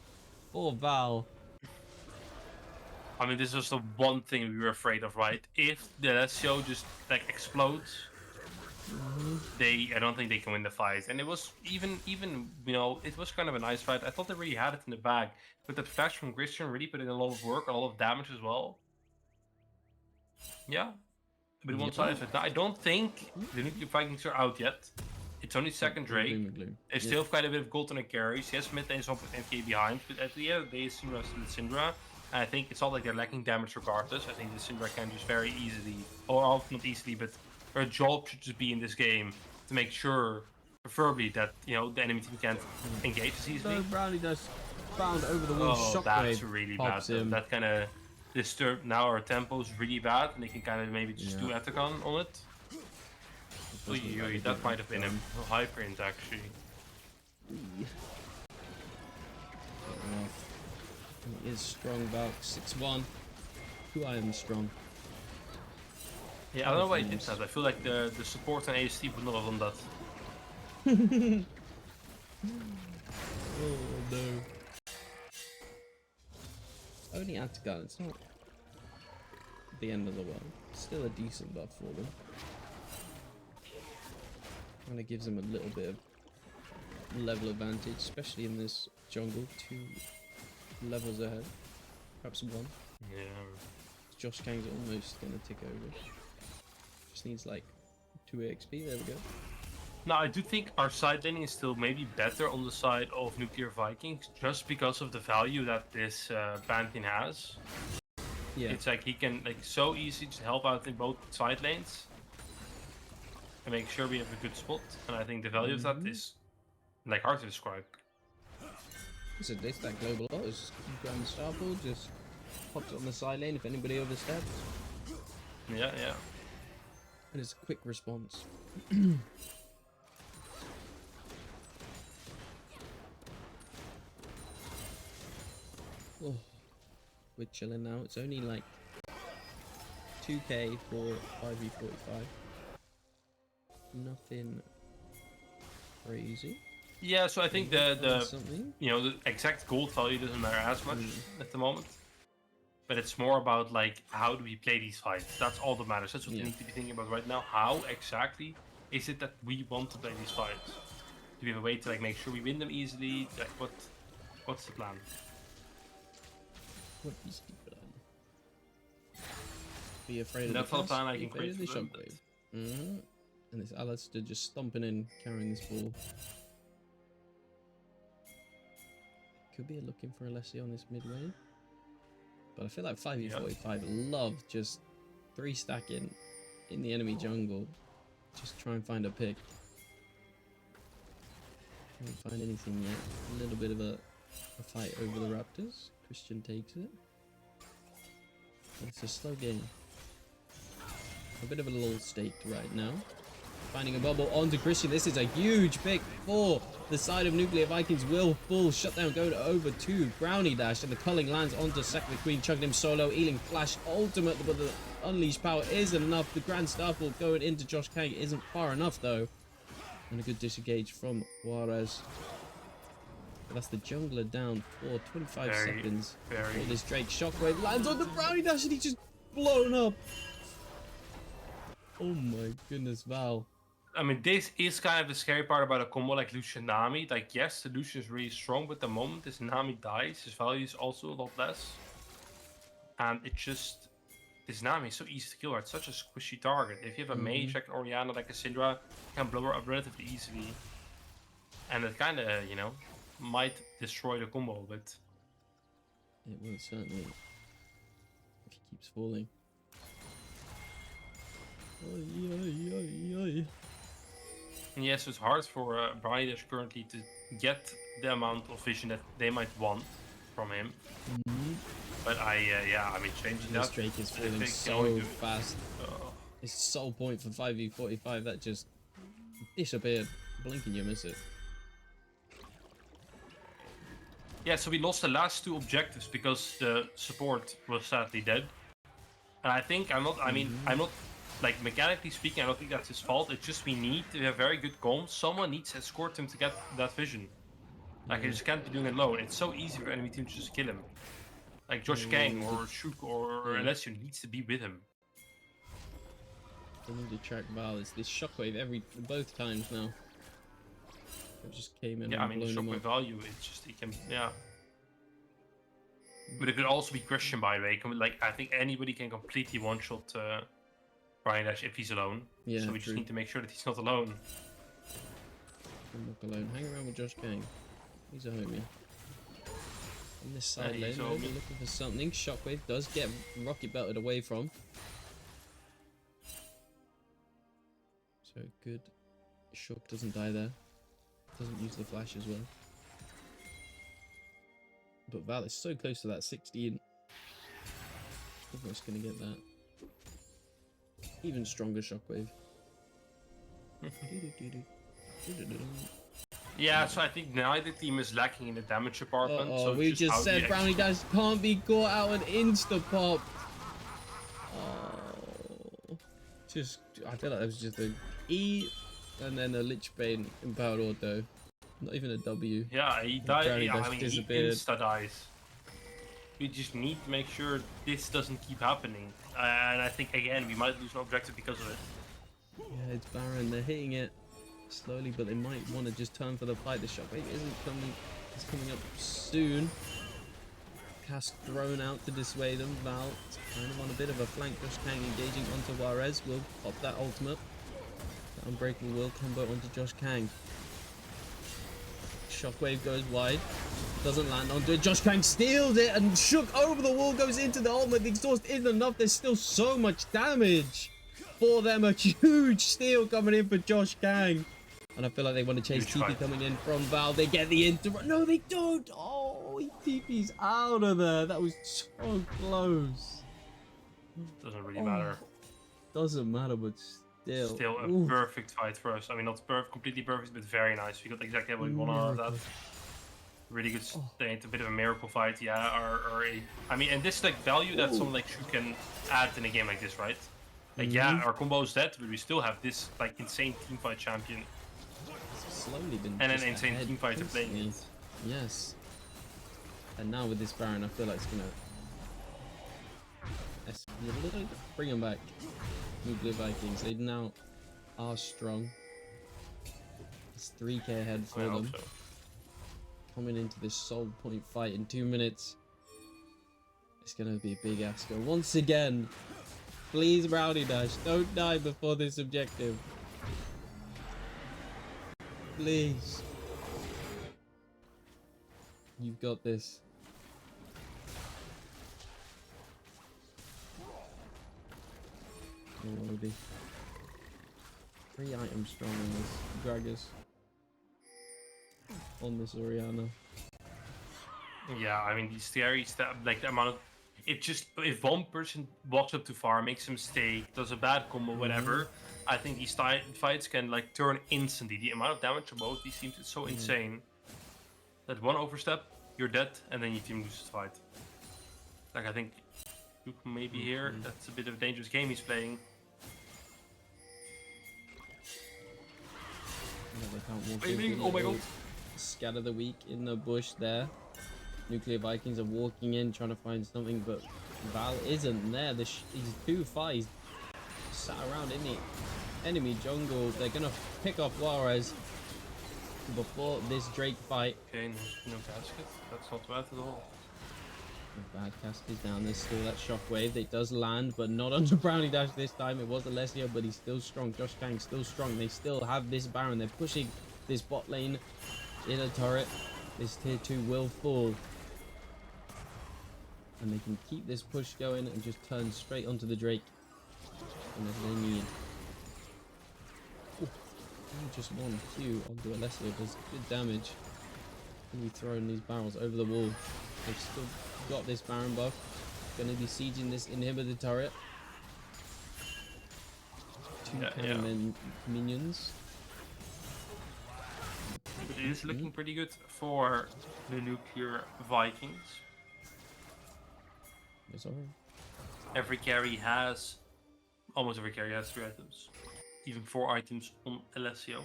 for Val. I mean, this was the one thing we were afraid of, right? If the Alessio just like explodes, I don't think they can win the fight. And it was even you know, it was kind of a nice fight. I thought they really had it in the bag, but that flash from Christian really put in a lot of work, a lot of damage as well. Yeah, but one side of it. Now, I don't think the Nuclear Vikings are out yet. It's only second Drake. They still have quite a bit of gold on the carries. Yes, mid lane is up with MK behind, but at the end of the day, Syndra is with Syndra. And I think it's not like they're lacking damage regardless. I think the Syndra can just very easily, or not easily, but her job should just be in this game to make sure, preferably, that, you know, the enemy team can't engage as easily. So Brownie does found over the wall. Oh, Shockwave that's really bad. That kind of disturbed now our tempo is really bad, and they can kind of maybe just do Ethicon on it. That might have been a hyper int actually. He is strong, about 6'1". 2 items strong. Yeah, I don't know why he did that. I feel like the support on AST would not have done that. Oh no. Only Atigan, it's not the end of the world. Still a decent buff for them. And it gives them a little bit of level advantage, especially in this jungle. 2 levels ahead. Perhaps 1. Yeah. Josh Kang's almost going to tick over. Just needs like 2 XP. There we go. Now, I do think our side laning is still maybe better on the side of Nuclear Vikings, just because of the value that this Pantheon has. Yeah. It's like he can like so easy to help out in both side lanes and make sure we have a good spot. And I think the value of that is like hard to describe. So this that global lot is Grand Starpool just pops on the side lane if anybody oversteps. Yeah, yeah. And it's a quick response. Oh, we're chilling now. It's only like 2k for 5v45. Nothing crazy. Yeah, so I think the something. you know the exact gold value doesn't matter as much at the moment. But it's more about like how do we play these fights? That's all that matters. That's what we need to be thinking about right now. How exactly is it that we want to play these fights? Do we have a way to like make sure we win them easily? Like what's the plan? What is the plan? Be afraid of That's the all the cast, plan I be can afraid create of the for them, shockwave. And this Alistair just stomping in, carrying this ball. Could be looking for Alessi on this mid lane. But I feel like 5v45 love just 3 stacking in the enemy jungle. Just try and find a pick. Can't find anything yet. A little bit of a fight over the Raptors. Christian takes it. But it's a slow game. A bit of a lull staked right now. Finding a bubble onto Christian. This is a huge pick for the side of Nuclear Vikings. Will full shutdown go to over 2. Brownie dash and the culling lands onto Sack the Queen. Chugged him solo. Ealing flash ultimate, but the unleashed power isn't enough. The Grand Starfall going into Josh Kang isn't far enough though. And a good disengage from Juarez. But that's the jungler down for 25 seconds. Before this Drake shockwave lands on the Brownie dash and he's just blown up. Oh my goodness, Val. I mean, this is kind of the scary part about a combo like Lucian Nami. Like, yes, the Lucian is really strong, but the moment this Nami dies, his value is also a lot less. And it just... This Nami is so easy to kill her. It's such a squishy target. If you have a mage like Orianna, like a Syndra, you can blow her up relatively easily. And it kind of, you know, might destroy the combo, but... It will certainly. If he keeps falling. Oy, oy, oy, oy. And yes, it's hard for Braidash currently to get the amount of vision that they might want from him. But yeah, I mean, changing This that. Drake is falling so fast. His sole point for 5v45 that just disappeared. Blink and you miss it. Yeah, so we lost the last 2 objectives because the support was sadly dead. And I think I'm not like mechanically speaking, I don't think that's his fault. It's just we need to have very good comms. Someone needs to escort him to get that vision. Like, he just can't be doing it alone. It's so easy for enemy teams to just kill him. Like Josh Kang or Shuk or Alessio needs to be with him. I need to track Val. It's this shockwave both times now. It just came in. Yeah, I mean, the shockwave value, it's just, he can, yeah. But it could also be Christian, by the way. Like, I think anybody can completely one-shot Brian Dash if he's alone. Yeah, so we just need to make sure that he's not alone. I'm not alone. Hang around with Josh Kang. He's a homie. On this side lane, we're looking for something. Shockwave does get rocket belted away from. So good. Shock doesn't die there. Doesn't use the flash as well. But Val is so close to that 16. Almost gonna get that. Even stronger shockwave. Yeah, so I think neither team is lacking in the damage department. So we just said Brownie Dash can't be caught out an insta pop. Oh, I feel like that was just a E and then a Lich Bane empowered auto. Not even a W. Yeah, he died. Brownie Yeah, Dash I mean, disappeared. he insta dies. We just need to make sure this doesn't keep happening. And I think, again, we might lose an objective because of it. Yeah, it's Baron. They're hitting it slowly, but they might want to just turn for the fight. The shockwave isn't coming. It's coming up soon. Cast thrown out to dissuade them. Val kind of on a bit of a flank. Josh Kang engaging onto Juarez. Will pop that ultimate. That Unbreakable will combo onto Josh Kang. Shockwave goes wide. Doesn't land onto it. Josh Kang steals it and shook over the wall. Goes into the ultimate. The exhaust isn't enough. There's still so much damage for them. A huge steal coming in for Josh Kang. And I feel like they want to chase TP coming in from Val. They get the inter. No, they don't. Oh, he TP's out of there. That was so close. Doesn't really matter. Doesn't matter, but still. Still a perfect fight for us. I mean, not completely perfect, but very nice. We got exactly what we wanted out of that. Really good state, a bit of a miracle fight, yeah. I mean, and this is like value that someone like Shu can add in a game like this, right? Like, yeah, our combo is dead, but we still have this like insane teamfight champion. Slowly been and an insane teamfighter playing it. Yes. And now with this Baron, I feel like it's gonna bring him back. Nuclear Vikings. They now are strong. It's 3k ahead for them. So. Coming into this soul point fight in 2 minutes. It's gonna be a big ask. Once again, please, Rowdy Dash, don't die before this objective. Please. You've got this. Already. 3 items strong on this Gragas. On this Oriana. Yeah, I mean, these theories that like the amount of it just if one person walks up too far, makes a mistake, does a bad combo, whatever, I think these fights can like turn instantly. The amount of damage from both these teams is so insane that one overstep, you're dead, and then your team loses the fight. Like I think Luke maybe here, that's a bit of a dangerous game he's playing. Oh my god. Scatter the weak in the bush there. Nuclear Vikings are walking in trying to find something, but Val isn't there. He's too far. He's sat around in the enemy jungle. They're gonna pick off Juarez before this Drake fight. Okay, no casket. That's not bad at all. The bad cast is down. There's still that shockwave. It does land, but not onto Brownie Dash this time. It was Alessio, but he's still strong. Josh Kang still strong. They still have this Baron. They're pushing this bot lane in a turret. This tier 2 will fall. And they can keep this push going and just turn straight onto the Drake whenever they need. Just one Q onto Alessio does good damage. Can be throwing these barrels over the wall. They've still got this Baron buff. Gonna be sieging this inhibitor turret. 2 cannon minions. But it is looking pretty good for the Nuclear Vikings. Sorry. Almost every carry has 3 items. Even 4 items on Alessio.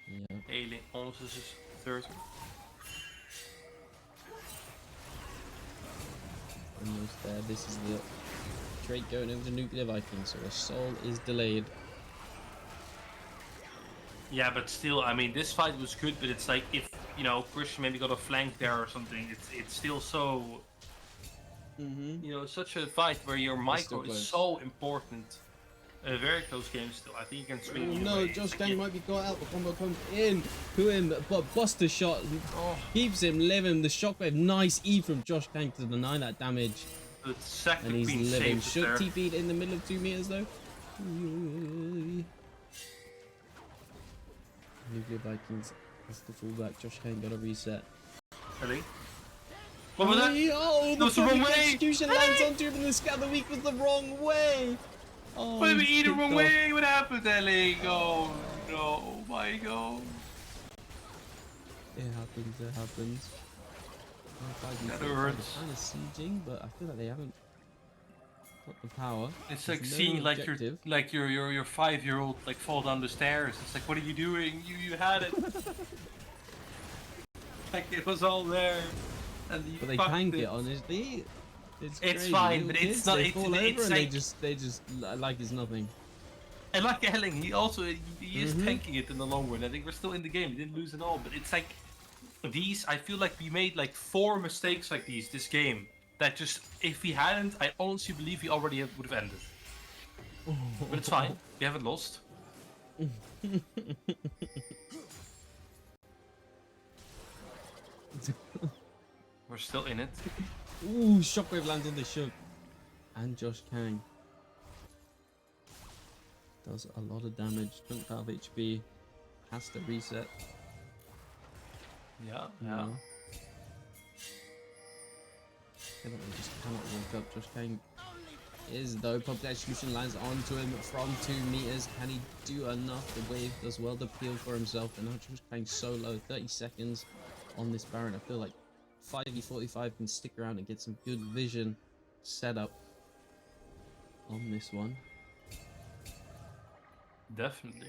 Yeah. Ailing almost is his 30. Almost there. This is the Drake going over to Nuclear Vikings, so a soul is delayed. Yeah, but still, I mean, this fight was good, but it's like if, you know, Christian maybe got a flank there or something, it's still so, you know, such a fight where your micro is so important. A very close game still. I think you can swing either way. Josh Kang might be got out. The combo comes in to him, but Buster shot keeps him living. The shockwave, nice E from Josh Kang to deny that damage. The second and he's living. Should there. TP in the middle of 2 meters though. Nuclear Vikings has to fall back. Josh Kang got a reset. Really? What was that? Oh, that was the wrong way! Execution lands onto him, and the Scatter Week was the wrong way. Oh, what did we eat the wrong way? What happened, Ellie? Oh no, my god. It happens, it happens. That hurts. Kind of sieging, but I feel like they haven't got the power. It's like seeing like your 5-year-old like fall down the stairs. It's like, what are you doing? You had it. Like it was all there. And he But they fucked tank it. it, honestly. It's crazy. fine, Little but kids, it's not. They It's, fall over it's and like, they just like it's nothing. and like Elling, he also he is Mhm. tanking it in the long run. I think we're still in the game. We didn't lose at all, but it's like these. I feel like we made like 4 mistakes like these this game. That just, if we hadn't, I honestly believe we already would have ended. But it's fine. We haven't lost. We're still in it. Ooh, Shockwave lands on the Shook. And Josh Kang. Does a lot of damage. Chunk out of HP. Has to reset. Yeah, You yeah. know. I feel like we just cannot walk up. Josh Kang is, though. Public execution lands onto him from 2 meters. Can he do enough? The wave does well to peel for himself. And now Josh Kang so low. 30 seconds on this Baron. I feel like 5v45 can stick around and get some good vision set up on this one. Definitely.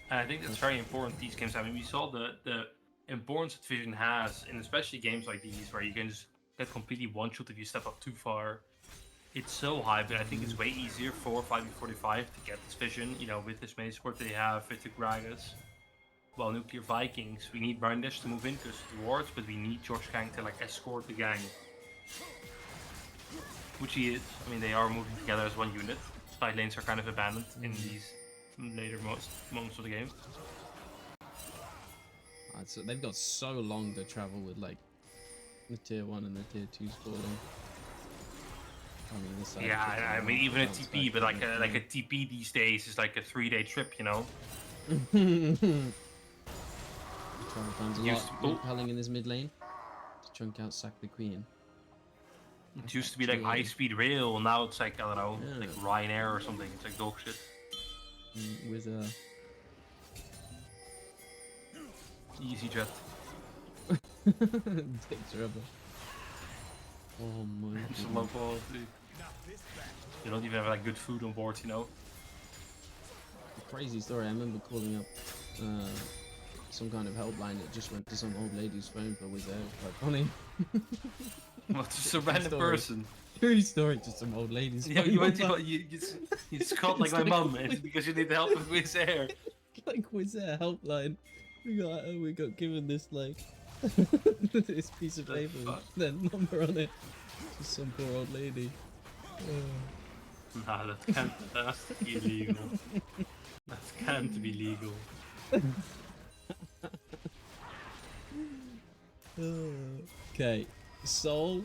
And I think that's very important, these games. I mean, we saw the importance that vision has, in especially games like these, where you can just get completely one-shot if you step up too far. It's so high, but I think it's way easier for 5v45 to get this vision, you know, with this many support they have, with the Gragas. Well, Nuclear Vikings, we need Brandish to move into the wards, but we need Josh Kang to like escort the gang. Which he is. I mean, they are moving together as one unit. Side lanes are kind of abandoned in these later moments of the game. So they've got so long to travel with like the tier 1 and the tier 2 scoring. I mean, this side Yeah, I mean, even a TP, but like a TP these days is like a 3-day trip, you know? Travel time's a Used lot. to- Luke Culling in his mid lane to chunk out, sack the queen. It used to be like high-speed rail, now it's like, I don't know, like Ryanair or something. It's like dog shit. With Easy jet. takes forever. Oh my Just god. low quality. You don't even have like good food on board, you know? Crazy story. I remember calling up some kind of helpline that just went to some old lady's phone but was there. It was quite funny. What, just a random story. person? True story, just some old lady's Yeah, phone. you went to you just called like It's my like- mum, and it's because you need help with Wizz Air. Like was there a helpline? We got given this like this piece of The paper with fuck? their number on it. Just some poor old lady. Nah, that can't. That's illegal. That can't be legal. Okay, Soul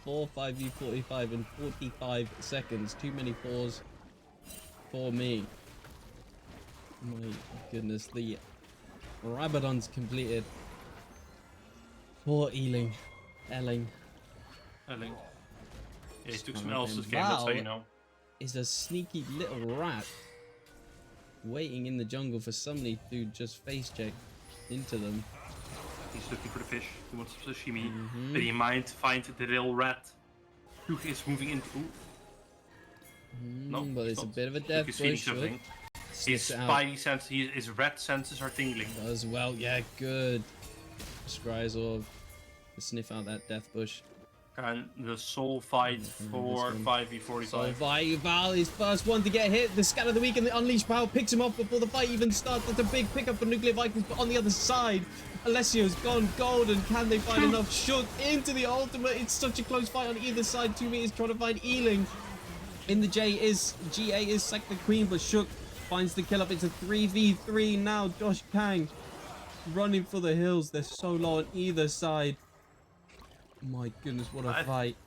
4 5v45 in 45 seconds. Too many 4s for me. My goodness, the Rabadon's completed. Poor Elling. Elling. Yeah, he took some Okay, L's this game, that's how you Val know. is a sneaky little rat waiting in the jungle for somebody to just face check into them. He's looking for the fish. He wants some sashimi. Mhm. But he might find the real rat. Luke is moving into. Ooh, no, But he's it's a not. bit of a Luke death is feeling push. something. His Sniffs it out. spidey sense, his rat senses are tingling. Does well, yeah, good. Scry's orb to sniff out that death bush. And the soul fight for this one. 5v45. So Val is first one to get hit. The scan of the week and the unleashed power picks him off before the fight even starts. That's a big pickup for Nuclear Vikings, but on the other side, Alessio's gone golden. Can they find enough? Shook into the ultimate. It's such a close fight on either side. 2 meters trying to find Ealing. In the GA is sack the queen, but Shook finds the kill up. It's a 3v3 now. Josh Kang running for the hills. They're so low on either side. My goodness, what a fight.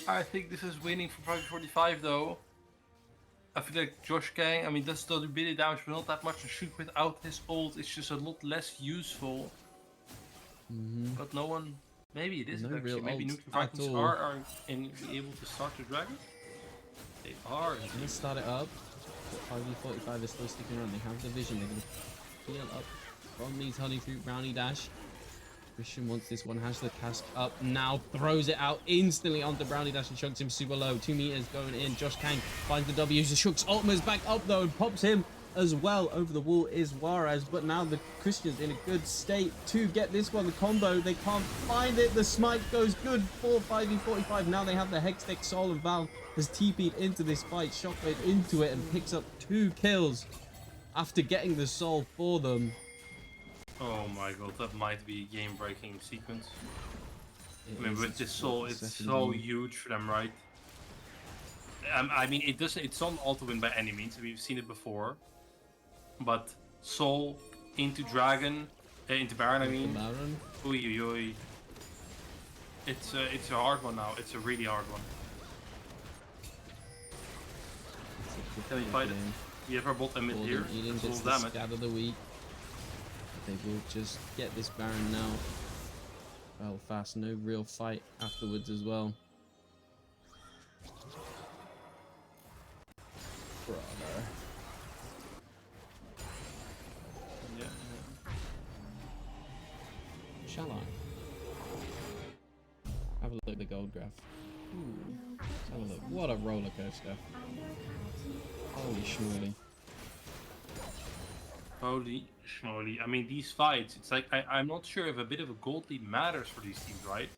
I think this is winning for 5v45 though. I feel like Josh Kang, I mean, does still do billion damage, but not that much. And Shook without his ult is just a lot less useful. But no one, maybe it isn't No actually. real Maybe ult Nuclear at Vikings all. are able to start the dragon. They are. Let's start it up. 5v45 is still sticking around. They have the vision. They're going to heal up from these Honeyfruit Brownie Dash. Christian wants this one. Has the cask up now. Throws it out instantly onto Brownie Dash and chunks him super low. 2 meters going in. Josh Kang finds the W. The Shook's ultimate is back up though and pops him as well. Over the wall is Juarez, but now the Christians in a good state to get this one. The combo, they can't find it. The smite goes good for 5v45. Now they have the Hextech Soul, and Val has TP'd into this fight. Shockwave into it and picks up 2 kills after getting the soul for them. Oh my god, that might be a game-breaking sequence. It I mean, is, with this soul, it's second so game. huge for them, right? I mean, it's not all to win by any means. We've seen it before. But soul into dragon, into baron. I mean, Baron. oi, oi, oi. It's a hard one now. It's a really hard one. Can we fight it? We have our bot and mid Golden here. Eating That's all gets the damage. scat of the week. They will just get this Baron now. Well, fast, no real fight afterwards as well. Brother. Yeah. Shall I? Have a look at the gold graph. Ooh. Let's have a look. What a roller coaster. Holy schmoly. Holy schmoly. I mean, these fights, it's like, I'm not sure if a bit of a gold lead matters for these teams, right?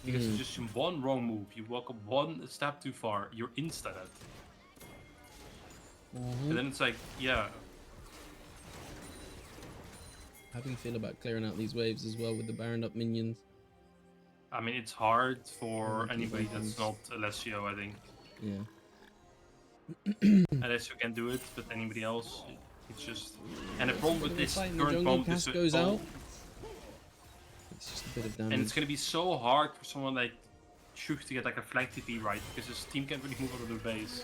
Because it's just one wrong move, you walk up one step too far, you're insta-dead. And then it's like, yeah. How do you feel about clearing out these waves as well with the Baron up minions? I mean, it's hard for the anybody Vikings. that's not Alessio, I think. Yeah. Alessio can do it, but anybody else, it's just... And the problem with this The current jungle bomb is... cast goes out. It's just a bit of damage. And it's gonna be so hard for someone like Shuk to get like a flank TP right, because his team can't really move out of their base.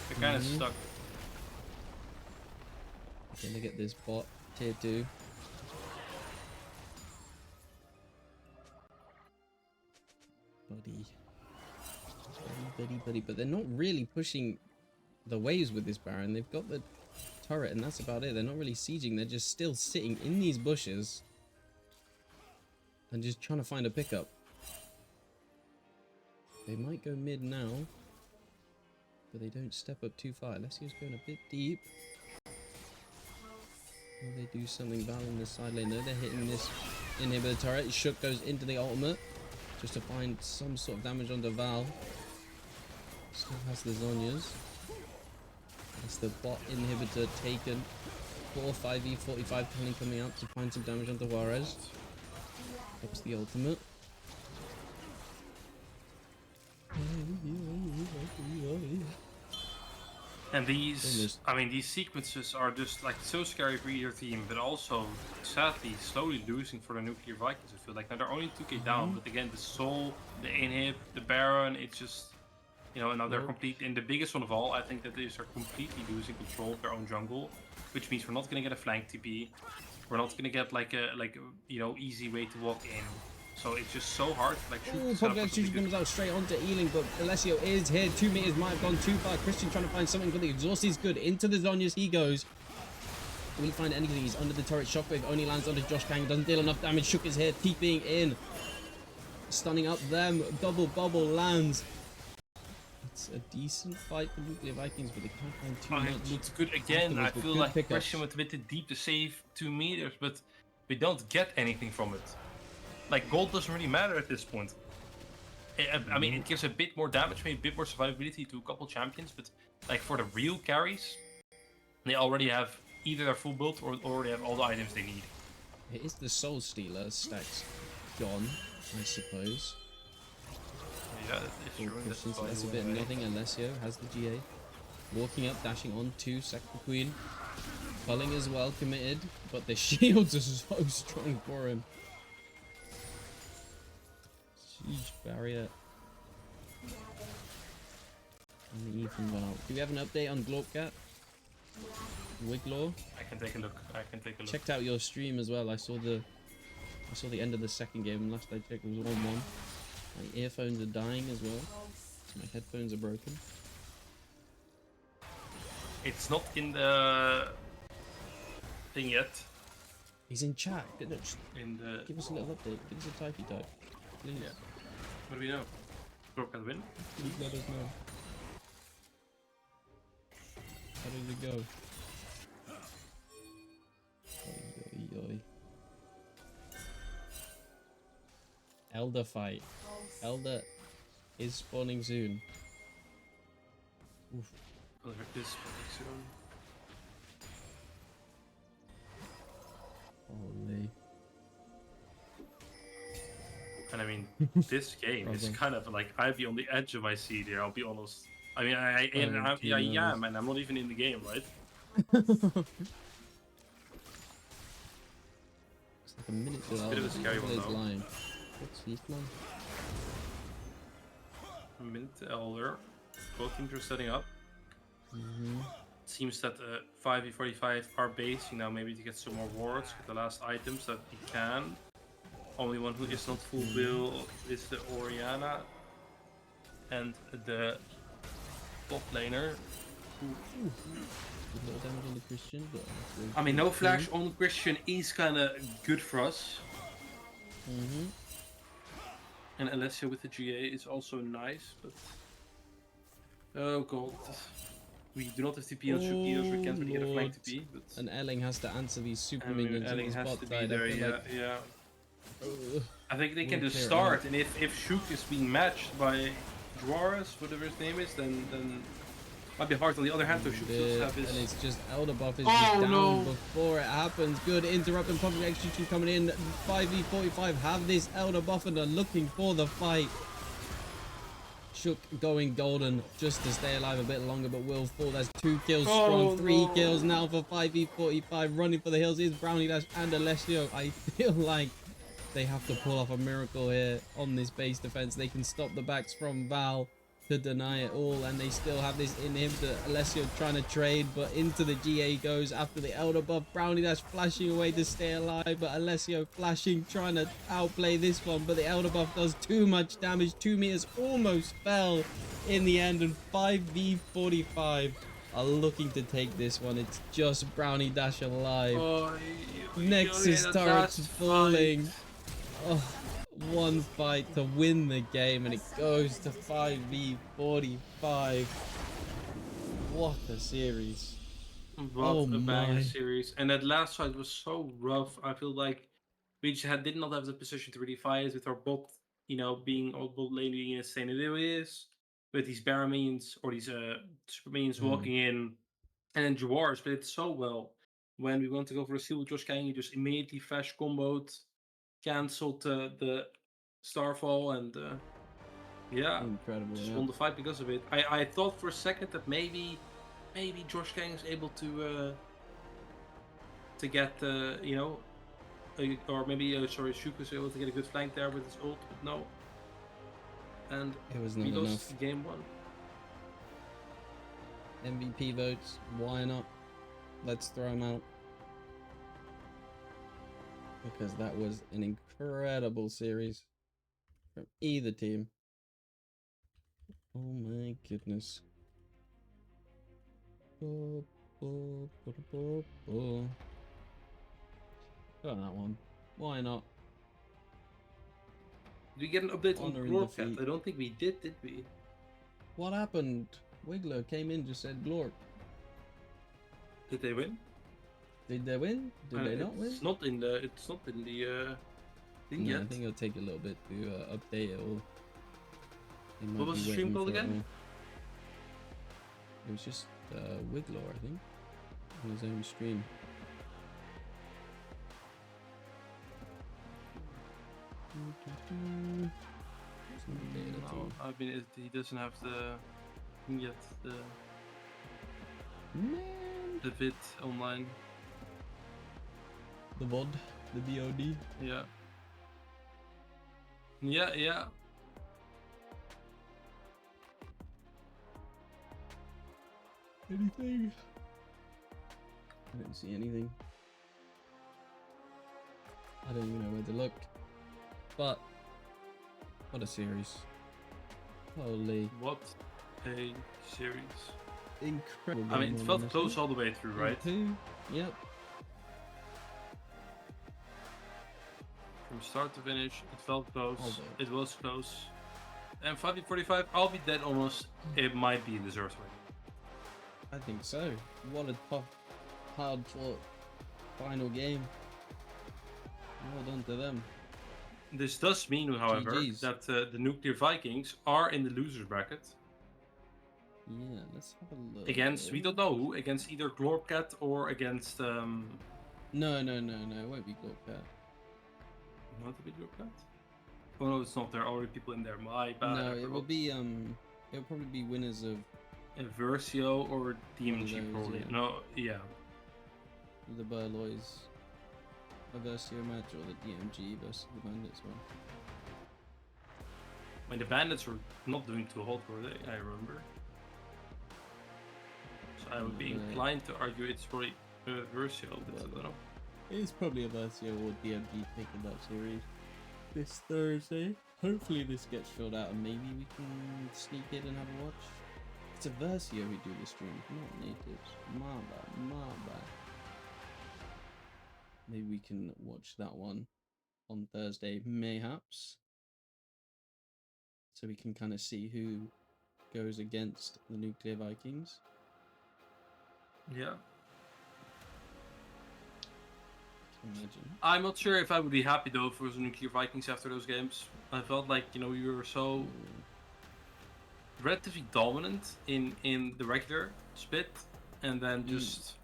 They're kind of stuck. Gonna get this bot tier 2. Buddy. But they're not really pushing the waves with this Baron. They've got the turret and that's about it. They're not really sieging. They're just still sitting in these bushes and just trying to find a pickup. They might go mid now, but they don't step up too far. Alessio's going a bit deep. Will they do something? Val in the side lane. No, they're hitting this inhibitor turret. Shook goes into the ultimate just to find some sort of damage onto Val. Still has the Zhonyas. That's the bot inhibitor taken. 4-5v45 Kelly coming out to find some damage onto Juarez. Pops the ultimate. And these, I mean, these sequences are just like so scary for either team, but also sadly slowly losing for the Nuclear Vikings. I feel like now they're only 2k down, but again, the Soul, the Inhib, the Baron, it's just, you know, now they're complete. And the biggest one of all, I think that they are completely losing control of their own jungle, which means we're not gonna get a flank TP, we're not gonna get like a you know, easy way to walk in. So it's just so hard to like shoot. Podcast comes out straight onto Ealing, but Alessio is here. 2 meters might have gone too far. Christian trying to find something, but the exhaust is good. Into the Zhonyas he goes. Will he find anything? He's under the turret. Shockwave only lands onto Josh Kang. Doesn't deal enough damage. Shook is here, TPing in. Stunning up them. Double bubble lands. It's a decent fight for Nuclear Vikings, but they can't find too much. Looks good again. I feel like Christian went a bit too deep to save 2 meters, but we don't get anything from it. Like, gold doesn't really matter at this point. I mean, it gives a bit more damage, maybe a bit more survivability to a couple champions, but like for the real carries, they already have either their full build or already have all the items they need. It is the Soul Stealer stacks gone, I suppose. Yeah, it's true. So that's a bit of nothing. Alessio has the GA. Walking up, dashing on to sack the Queen. Culling as well, committed, but the shields are so strong for him. Huge barrier. And the Ethan went out. Do we have an update on Glorpcat? Wiglaw? I can take a look. Checked out your stream as well. I saw the end of the second game. Last I checked it was 1-1. My earphones are dying as well. My headphones are broken. It's not in the thing yet. He's in chat. Just in the... give us a little update. Give us a typey type. Please. Yeah. What do we know? Glorpcat win? Please let us know. How did it go? Elder fight. Elder is spawning soon. Oof. Well, there is spawning soon. Holy. And I mean, this game is Problem. kind of like I'd be on the edge of my seat here. I'll be honest. I mean, I Who am, and I'm not even in the game, right? It's like a minute It's a bit of a scary one, though. line. What's he playing? A minute to Elder. Both teams are setting up. Seems that 5v45 are base, you know, maybe to get some more wards with the last items that he can. Only one who is not full build is the Oriana and the bot laner. A little damage on the Christian, but I mean, no flash on Christian is kind of good for us. And Alessio with the GA is also nice, but... Oh god. We do not have TP on Shuki, so we can't really get a flank TP. But... And Elling has to answer these super And minions in Elling his has bot to be side. there, I feel yeah, like, yeah. ugh, I think they can we'll just clear it start, out. and if Shuk is being matched by Juarez, whatever his name is, then might be hard. On the other hand, though, Shuk does have his... and it's just Elder buff is Oh, just down no. before it happens. Good interrupt and public execution coming in. 5v45 have this Elder buff and are looking for the fight. Shook going golden just to stay alive a bit longer, but will fall. That's 2 kills strong, 3 kills now for 5v45. Running for the hills is Brownie Dash and Alessio. I feel like they have to pull off a miracle here on this base defense. They can stop the backs from Val to deny it all, and they still have this in him. Alessio trying to trade, but into the GA goes after the Elder buff. Brownie Dash flashing away to stay alive, but Alessio flashing, trying to outplay this one, but the Elder buff does too much damage. 2 meters almost fell in the end, and 5v45 are looking to take this one. It's just Brownie Dash alive. Nexus turrets falling. Oh, one fight to win the game, and it goes to 5v45. What a series. What a banger series. And that last fight was so rough. I feel like we just did not have the position to really fight with our bot, you know, being our bot lane being insane as it is. With these Baron minions or these super minions walking in. And then Dwarves played it so well. When we went to go for a steal with Josh Kang, he just immediately flash comboed, cancelled the Starfall, and yeah, Incredible. just Yeah. won the fight because of it. I thought for a second that maybe Josh Kang is able to get you know, or maybe sorry, Shuk was able to get a good flank there with his ult, but no. And It was we not lost enough. game 1. MVP votes, why not? Let's throw them out. Because that was an incredible series from either team. Oh my goodness. Go on that one. Why not? Did we get an update on Honor in Braket? defeat. I don't think we did we? What happened? Wiggler came in, just said Glorp. Did they win? Did they win? Did they not win? It's not in the thing No, yet. I think it'll take a little bit to update it all. They might What was be the stream waiting called for it again? all. It was just Wiggler, I think, on his own stream. No, I mean he doesn't have the thing yet. Man. The vid online. The VOD, the VOD. Yeah. Yeah. Anything? I don't see anything. I don't even know where to look. But what a series. Holy. What a series. Incredible. I mean, it felt close all the way through, right? Yep. From start to finish, it felt close. All the way. It was close. And 5v45, I'll be dead almost. It might be a deserved win. I think so. What a tough, hard fought final game. Well done to them. This does mean, however, GGs. that the Nuclear Vikings are in the losers bracket Yeah, let's have a look. against, we don't know who, against either Glorcat or against No, it won't be Glorcat. not a big Glorcat. Oh no, it's not. There are already people in there. My bad. No, I it will forgot. be it'll probably be winners of Versio or DMG those, probably. yeah. No, yeah. the Burloys, a Versio match, or the DMG versus the Bandits one. When the Bandits were not doing too hot, were they? I remember. So I would be Yeah. inclined to argue it's probably Versio, but I don't know. It's probably a Versio or DMG taking that series this Thursday. Hopefully this gets filled out and maybe we can sneak in and have a watch. It's a Versio who do the stream, not natives. My bad. Maybe we can watch that one on Thursday, mayhaps. So we can kind of see who goes against the Nuclear Vikings. Yeah. Imagine. I'm not sure if I would be happy though if it was Nuclear Vikings after those games. I felt like, you know, you were so relatively dominant in the regular split, and then just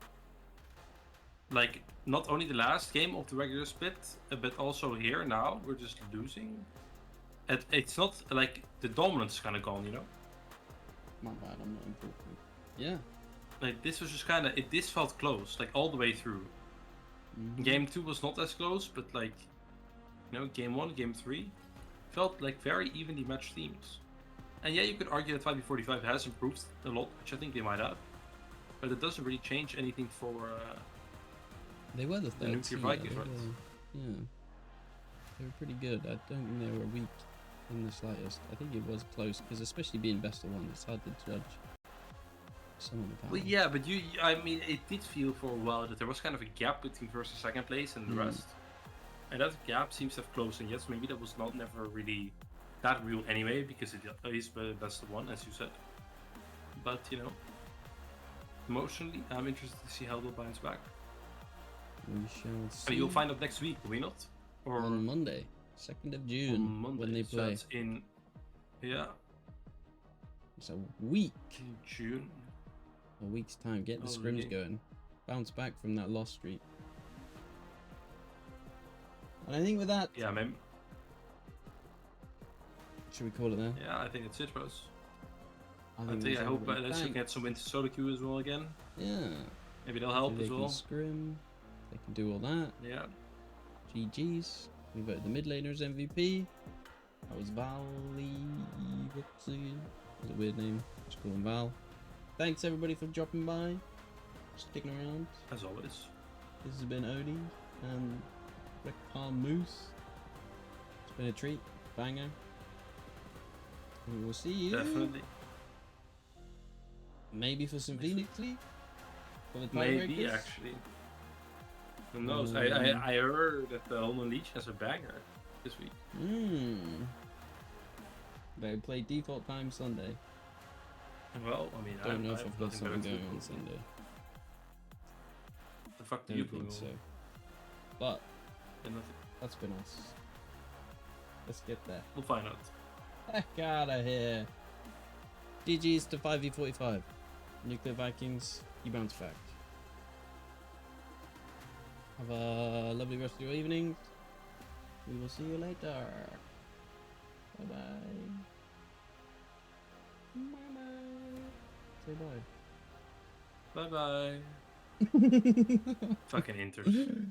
like not only the last game of the regular split, but also here now we're just losing. It's not like the dominance is kind of gone, you know. My bad, I'm not important. Yeah. Like this was just kind of this felt close, like all the way through. Mhm. Game 2 was not as close, but like, you know, game 1, game 3 felt like very evenly matched teams. And yeah, you could argue that 5v45 has improved a lot, which I think they might have, but it doesn't really change anything for They were the the third Nuclear seed, Vikings, they right? were- Yeah. They were pretty good. I don't think they were weak in the slightest. I think it was close, because especially being best of one, it's hard to judge some of the power. Well, yeah, but I mean, it did feel for a while that there was kind of a gap between first and second place and the rest. And that gap seems to have closed, and yes, maybe that was not never really that real anyway, because it is the best of one, as you said. But, you know, emotionally, I'm interested to see how they'll bounce back. We shall see. I mean, you'll find out next week, will we not? Or on Monday, 2nd of June, on Monday, when they so play. that's in, yeah, It's a week. in June. A week's time. Get the Oh, scrims really? going. Bounce back from that loss streak. And I think with that, Yeah, maybe. should we call it there? Yeah, I think that's it, bros. I that's hope everybody. let's Thanks. get some winter solo queue as well again. Yeah. Maybe they'll help Hopefully as they well. can scrim. They can do all that. Yeah. GG's. We voted the mid laners MVP. That was Valley. What's it? That's a weird name. Just call him Val. Thanks everybody for dropping by. Sticking around. As always. This has been Odie and Rick Palm Moose. It's been a treat. Banger. And we'll see you. Definitely. Maybe for some Next Phoenix League? For the Maybe tiebreakers? actually. Who knows? I heard that the Holman Leech has a banger this week. They play default time Sunday. Well, I mean, Don't know I if have I've got nothing something better to going on do. Sunday. The fuck do you Don't think do? so. But Yeah, nothing. that's been us. Let's get there. We'll find out. Heck out of here. GG's to 5v45. Nuclear Vikings, you bounce fact. Have a lovely rest of your evening. We will see you later. Bye bye. Bye bye. Say bye. Bye bye. Fucking inters.